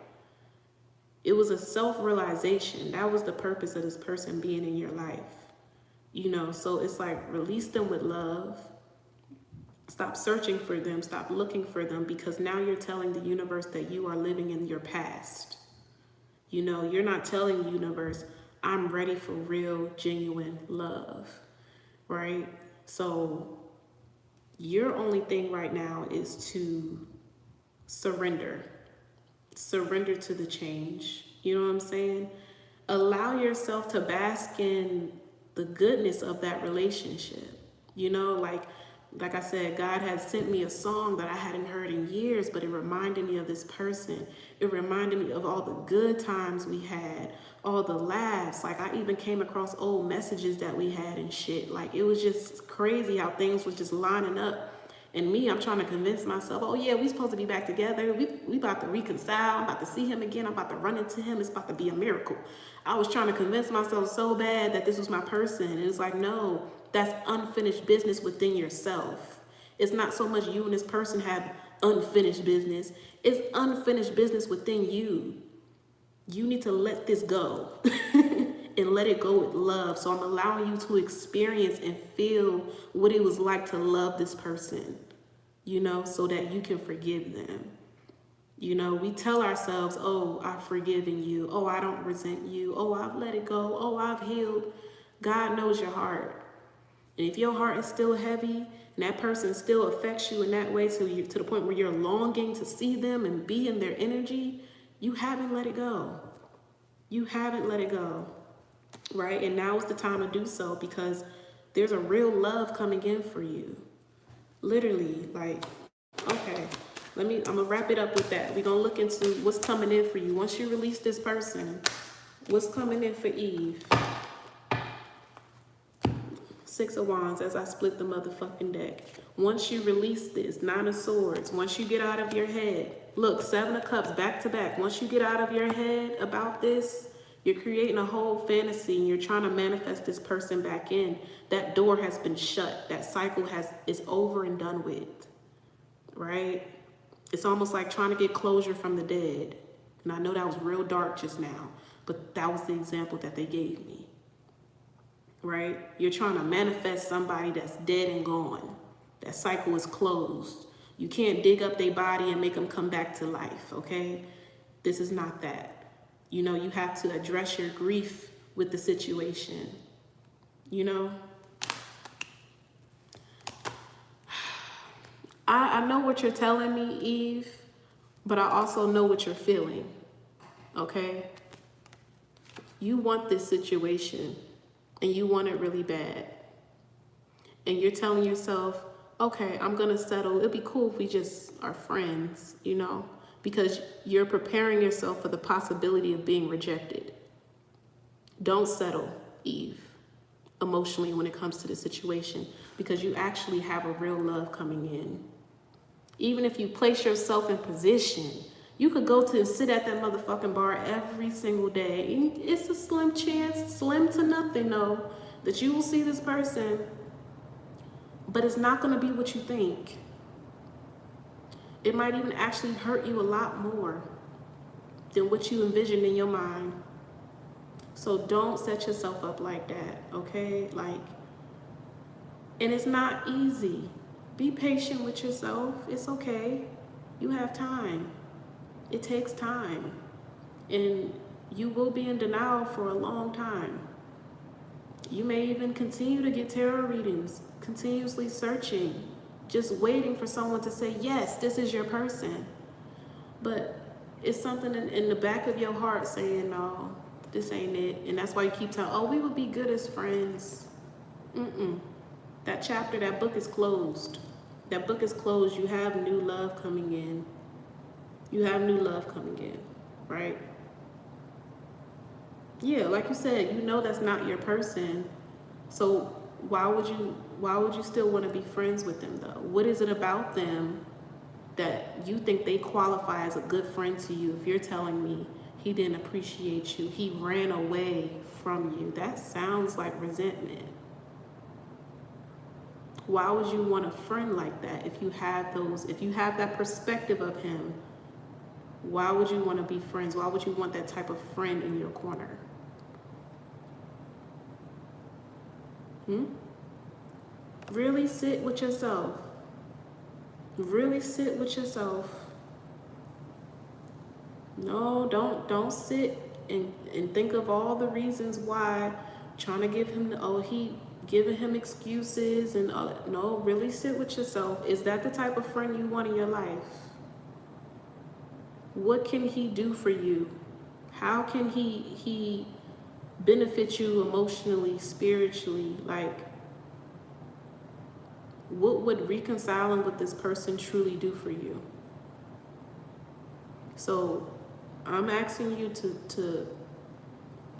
Speaker 1: it was a self-realization. That was the purpose of this person being in your life. You know, so it's like, release them with love. Stop searching for them. Stop looking for them, because now you're telling the universe that you are living in your past. You know, you're not telling the universe, I'm ready for real, genuine love, right? So your only thing right now is to surrender. Surrender to the change. You know what I'm saying? Allow yourself to bask in the goodness of that relationship. You know, like I said, God had sent me a song that I hadn't heard in years, but it reminded me of this person. It reminded me of all the good times we had, all the laughs. Like, I even came across old messages that we had and shit. Like, it was just crazy how things was just lining up. And me, I'm trying to convince myself, oh yeah, we supposed to be back together. We about to reconcile. I'm about to see him again. I'm about to run into him. It's about to be a miracle. I was trying to convince myself so bad that this was my person. And it's like, no, that's unfinished business within yourself. It's not so much you and this person have unfinished business. It's unfinished business within you. You need to let this go and let it go with love. So I'm allowing you to experience and feel what it was like to love this person, you know, so that you can forgive them. You know, we tell ourselves, oh, I've forgiven you. Oh, I don't resent you. Oh, I've let it go. Oh, I've healed. God knows your heart. And if your heart is still heavy and that person still affects you in that way, to the point where you're longing to see them and be in their energy, you haven't let it go. You haven't let it go, right? And now is the time to do so, because there's a real love coming in for you. Literally, like, okay, I'm gonna wrap it up with that. We're gonna look into what's coming in for you. Once you release this person, what's coming in for Eve? 6 of Wands as I split the motherfucking deck. Once you release this, 9 of Swords, once you get out of your head, look, 7 of Cups back to back. Once you get out of your head about this, you're creating a whole fantasy and you're trying to manifest this person back in. That door has been shut. That cycle is over and done with, right? It's almost like trying to get closure from the dead. And I know that was real dark just now, but that was the example that they gave me. Right? You're trying to manifest somebody that's dead and gone. That cycle is closed. You can't dig up their body and make them come back to life, okay? This is not that. You know, you have to address your grief with the situation. You know? I know what you're telling me, Eve, but I also know what you're feeling, okay? You want this situation. And you want it really bad. And you're telling yourself, okay, I'm going to settle. It'd be cool if we just are friends, you know, because you're preparing yourself for the possibility of being rejected. Don't settle, Eve, emotionally when it comes to the situation, because you actually have a real love coming in. Even if you place yourself in position, you could go to and sit at that motherfucking bar every single day. It's a slim chance, slim to nothing though, that you will see this person, but it's not gonna be what you think. It might even actually hurt you a lot more than what you envisioned in your mind. So don't set yourself up like that, okay? Like, and it's not easy. Be patient with yourself. It's okay. You have time. It takes time, and you will be in denial for a long time. You may even continue to get tarot readings, continuously searching, just waiting for someone to say, yes, this is your person. But it's something in the back of your heart saying, no, this ain't it. And that's why you keep telling, oh, we would be good as friends. That chapter, that book is closed. That book is closed. You have new love coming in. You have new love coming in, right? Yeah, like you said, you know that's not your person. So why would you still want to be friends with them though? What is it about them that you think they qualify as a good friend to you if you're telling me He didn't appreciate you. He ran away from you. That sounds like resentment. Why would you want a friend like that if you have that perspective of him? Why would you want to be friends? Why would you want that type of friend in your corner? Really sit with yourself. Really sit with yourself. No, don't sit and think of all the reasons why, trying to give him giving him excuses and all that. No, really sit with yourself. Is that the type of friend you want in your life? What can he do for you? How can he benefit you emotionally, spiritually? Like, what would reconciling with this person truly do for you? So I'm asking you to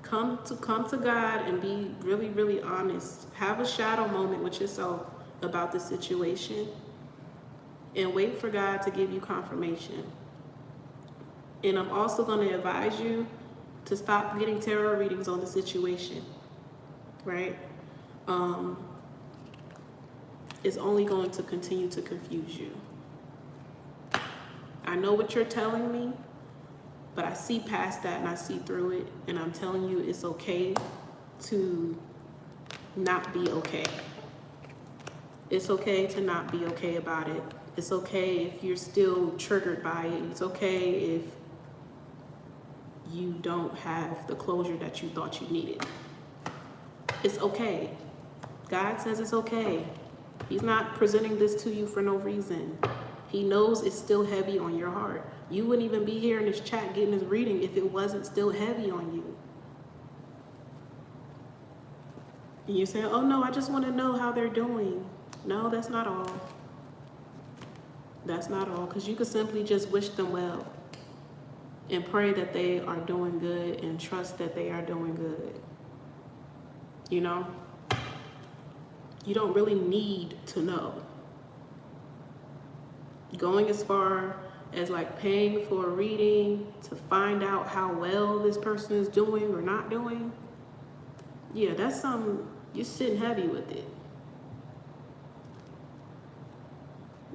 Speaker 1: come to God and be really, really honest. Have a shadow moment with yourself about the situation and wait for God to give you confirmation. And I'm also going to advise you to stop getting tarot readings on the situation, right? It's only going to continue to confuse you. I know what you're telling me, but I see past that and I see through it. And I'm telling you, it's okay to not be okay. It's okay to not be okay about it. It's okay if you're still triggered by it. It's okay if you don't have the closure that you thought you needed. It's okay. God says it's okay. He's not presenting this to you for no reason. He knows it's still heavy on your heart. You wouldn't even be here in this chat getting this reading if it wasn't still heavy on you. And you're saying, oh no, I just want to know how they're doing. No, that's not all. That's not all, because you could simply just wish them well and pray that they are doing good and trust that they are doing good. You know? You don't really need to know. Going as far as like paying for a reading to find out how well this person is doing or not doing, yeah, that's something, you're sitting heavy with it.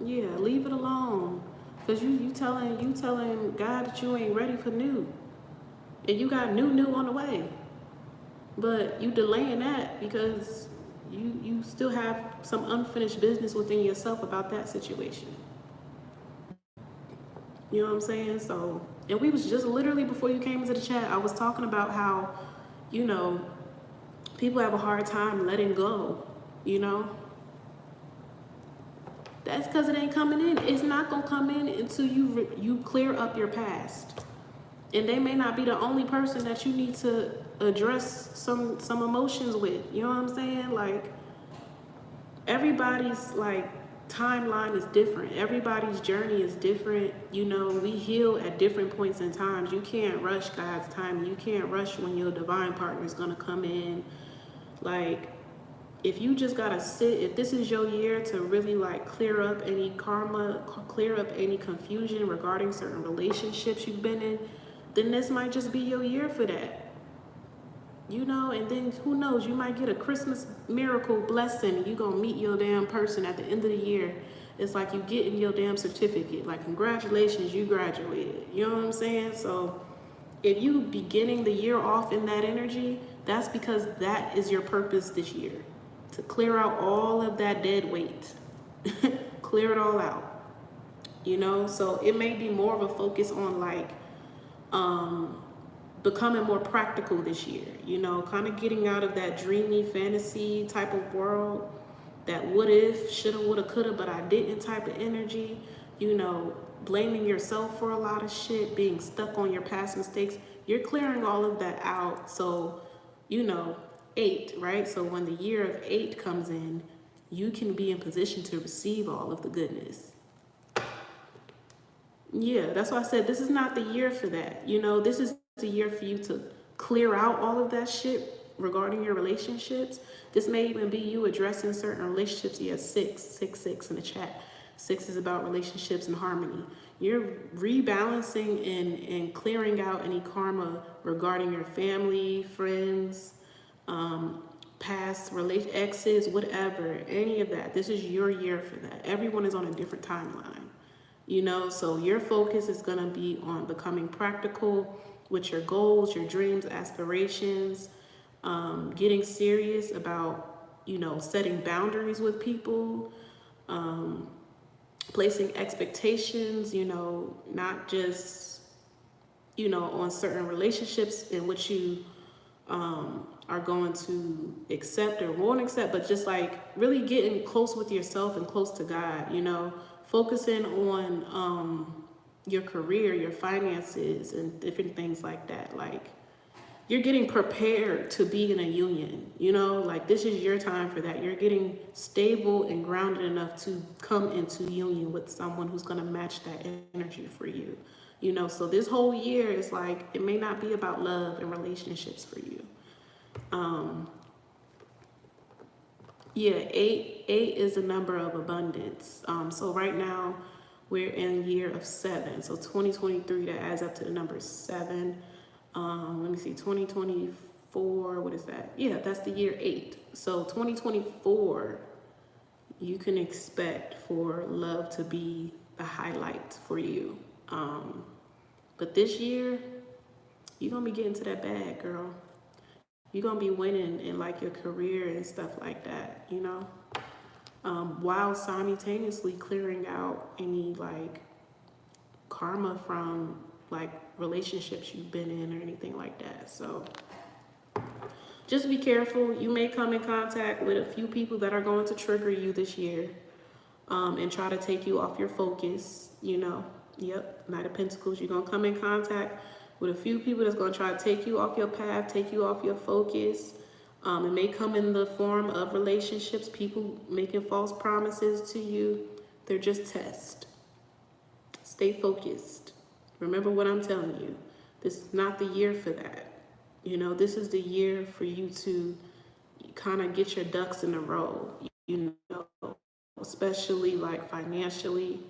Speaker 1: Yeah, leave it alone. Because you telling God that you ain't ready for new. And you got new on the way. But you delaying that because you still have some unfinished business within yourself about that situation. You know what I'm saying? So, and we was just literally before you came into the chat, I was talking about how, you know, people have a hard time letting go, you know? That's because it ain't coming in. It's not going to come in until you clear up your past. And they may not be the only person that you need to address some emotions with. You know what I'm saying? Like, everybody's, like, timeline is different. Everybody's journey is different. You know, we heal at different points in time. You can't rush God's time. You can't rush when your divine partner is going to come in. Like, if you just gotta sit, if this is your year to really like clear up any karma, clear up any confusion regarding certain relationships you've been in, then this might just be your year for that. You know, and then who knows, you might get a Christmas miracle blessing and you're gonna meet your damn person at the end of the year. It's like you getting your damn certificate. Like, congratulations, you graduated. You know what I'm saying? So if you beginning the year off in that energy, that's because that is your purpose this year. To clear out all of that dead weight. Clear it all out. You know, so it may be more of a focus on like becoming more practical this year. You know, kind of getting out of that dreamy fantasy type of world, that what if, shoulda, woulda, coulda, but I didn't type of energy. You know, blaming yourself for a lot of shit, being stuck on your past mistakes. You're clearing all of that out. So, you know, 8, right? So when the year of 8 comes in, you can be in position to receive all of the goodness. Yeah, that's why I said this is not the year for that. You know, this is the year for you to clear out all of that shit regarding your relationships. This may even be you addressing certain relationships. You have 6 in the chat. 6 is about relationships and harmony. You're rebalancing and clearing out any karma regarding your family, friends, past exes, whatever, any of that. This is your year for that. Everyone is on a different timeline, you know, so your focus is going to be on becoming practical with your goals, your dreams, aspirations, getting serious about, you know, setting boundaries with people, placing expectations, you know, not just, you know, on certain relationships in which you are going to accept or won't accept, but just like really getting close with yourself and close to God, you know, focusing on your career, your finances, and different things like that. Like, you're getting prepared to be in a union, you know, like this is your time for that. You're getting stable and grounded enough to come into union with someone who's going to match that energy for you, you know. So this whole year is like, it may not be about love and relationships for you. Yeah, eight is a number of abundance. So right now we're in year of 7. So 2023, that adds up to the number 7. Let me see, 2024, what is that? Yeah, that's the year 8. So 2024, you can expect for love to be a highlight for you. But this year, you're going to be getting to that bag, girl. You're going to be winning in like your career and stuff like that, you know? While simultaneously clearing out any like karma from like relationships you've been in or anything like that. So just be careful. You may come in contact with a few people that are going to trigger you this year, and try to take you off your focus, you know. Yep, Knight of Pentacles. You're going to come in contact with a few people that's going to try to take you off your path, take you off your focus. It may come in the form of relationships, people making false promises to you. They're just tests. Stay focused. Remember what I'm telling you. This is not the year for that. You know, this is the year for you to kind of get your ducks in a row, you know, especially like financially.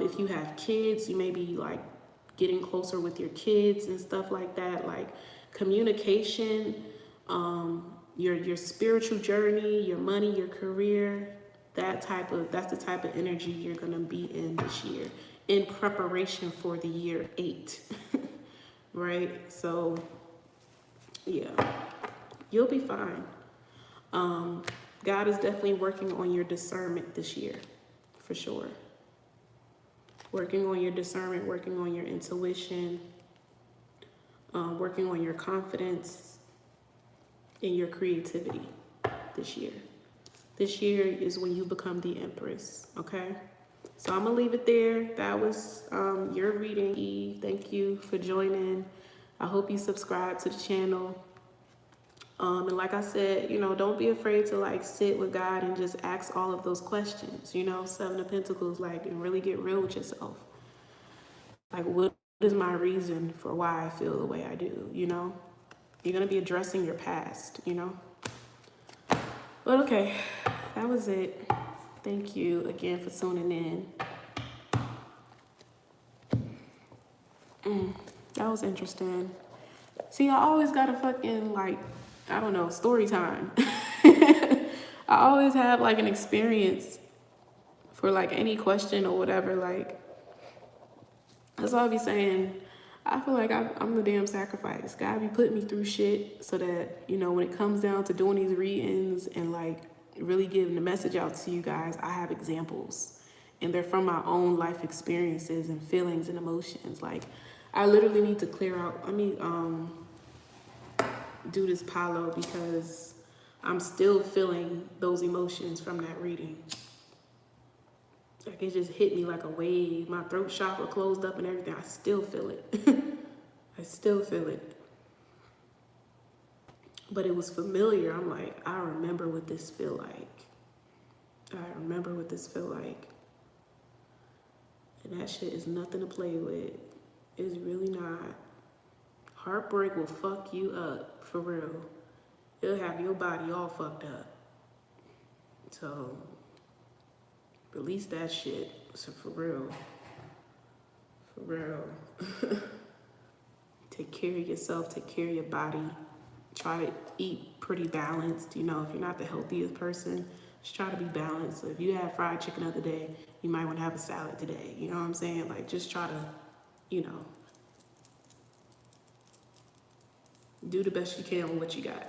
Speaker 1: If you have kids, you may be like getting closer with your kids and stuff like that, like communication, your spiritual journey, your money, your career, that's the type of energy you're going to be in this year in preparation for the year 8. Right? So yeah, you'll be fine. God is definitely working on your discernment this year, for sure. Working on your discernment, working on your intuition, working on your confidence and your creativity this year. This year is when you become the Empress, okay? So I'm going to leave it there. That was your reading, Eve. Thank you for joining. I hope you subscribe to the channel. And like I said, you know, don't be afraid to like sit with God and just ask all of those questions, you know, 7 of Pentacles, like, and really get real with yourself. Like, what is my reason for why I feel the way I do, you know? You're going to be addressing your past, you know? But okay, that was it. Thank you again for tuning in. That was interesting. See, I always got a fucking, like, I don't know, story time. I always have, like, an experience for, like, any question or whatever. Like, that's all I be saying. I feel like I'm the damn sacrifice. God be putting me through shit so that, you know, when it comes down to doing these readings and, like, really getting the message out to you guys, I have examples. And they're from my own life experiences and feelings and emotions. Like, I literally need to clear out, do this palo because I'm still feeling those emotions from that reading. Like, it just hit me like a wave. My throat chakra closed up and everything. I still feel it. I still feel it. But it was familiar. I'm like, I remember what this feel like. I remember what this feel like. And that shit is nothing to play with. It's really not. Heartbreak will fuck you up, for real. It'll have your body all fucked up. So, release that shit. So for real. Take care of yourself, take care of your body. Try to eat pretty balanced. You know, if you're not the healthiest person, just try to be balanced. So if you had fried chicken the other day, you might want to have a salad today. You know what I'm saying? Like, just try to, you know, do the best you can with what you got.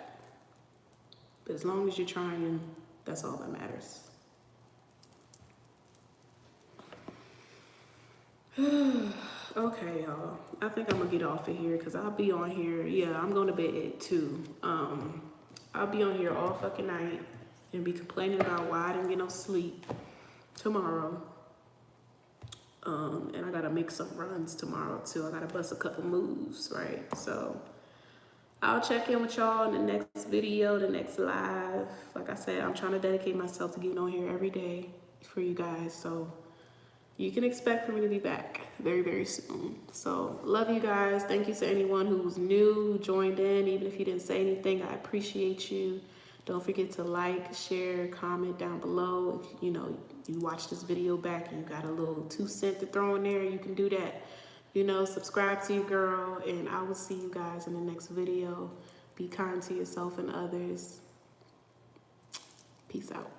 Speaker 1: But as long as you're trying, that's all that matters. Okay, y'all. I think I'm gonna get off of here because I'll be on here. Yeah, I'm going to bed at 2. I'll be on here all fucking night and be complaining about why I didn't get no sleep tomorrow. And I gotta make some runs tomorrow too. I gotta bust a couple moves, right? So I'll check in with y'all in the next video, the next live. Like I said, I'm trying to dedicate myself to getting on here every day for you guys. So you can expect for me to be back very, very soon. So love you guys. Thank you to anyone who was new, who joined in. Even if you didn't say anything, I appreciate you. Don't forget to like, share, comment down below. If you watch this video back and you got a little 2 cents to throw in there, you can do that. Subscribe to your girl, and I will see you guys in the next video. Be kind to yourself and others. Peace out.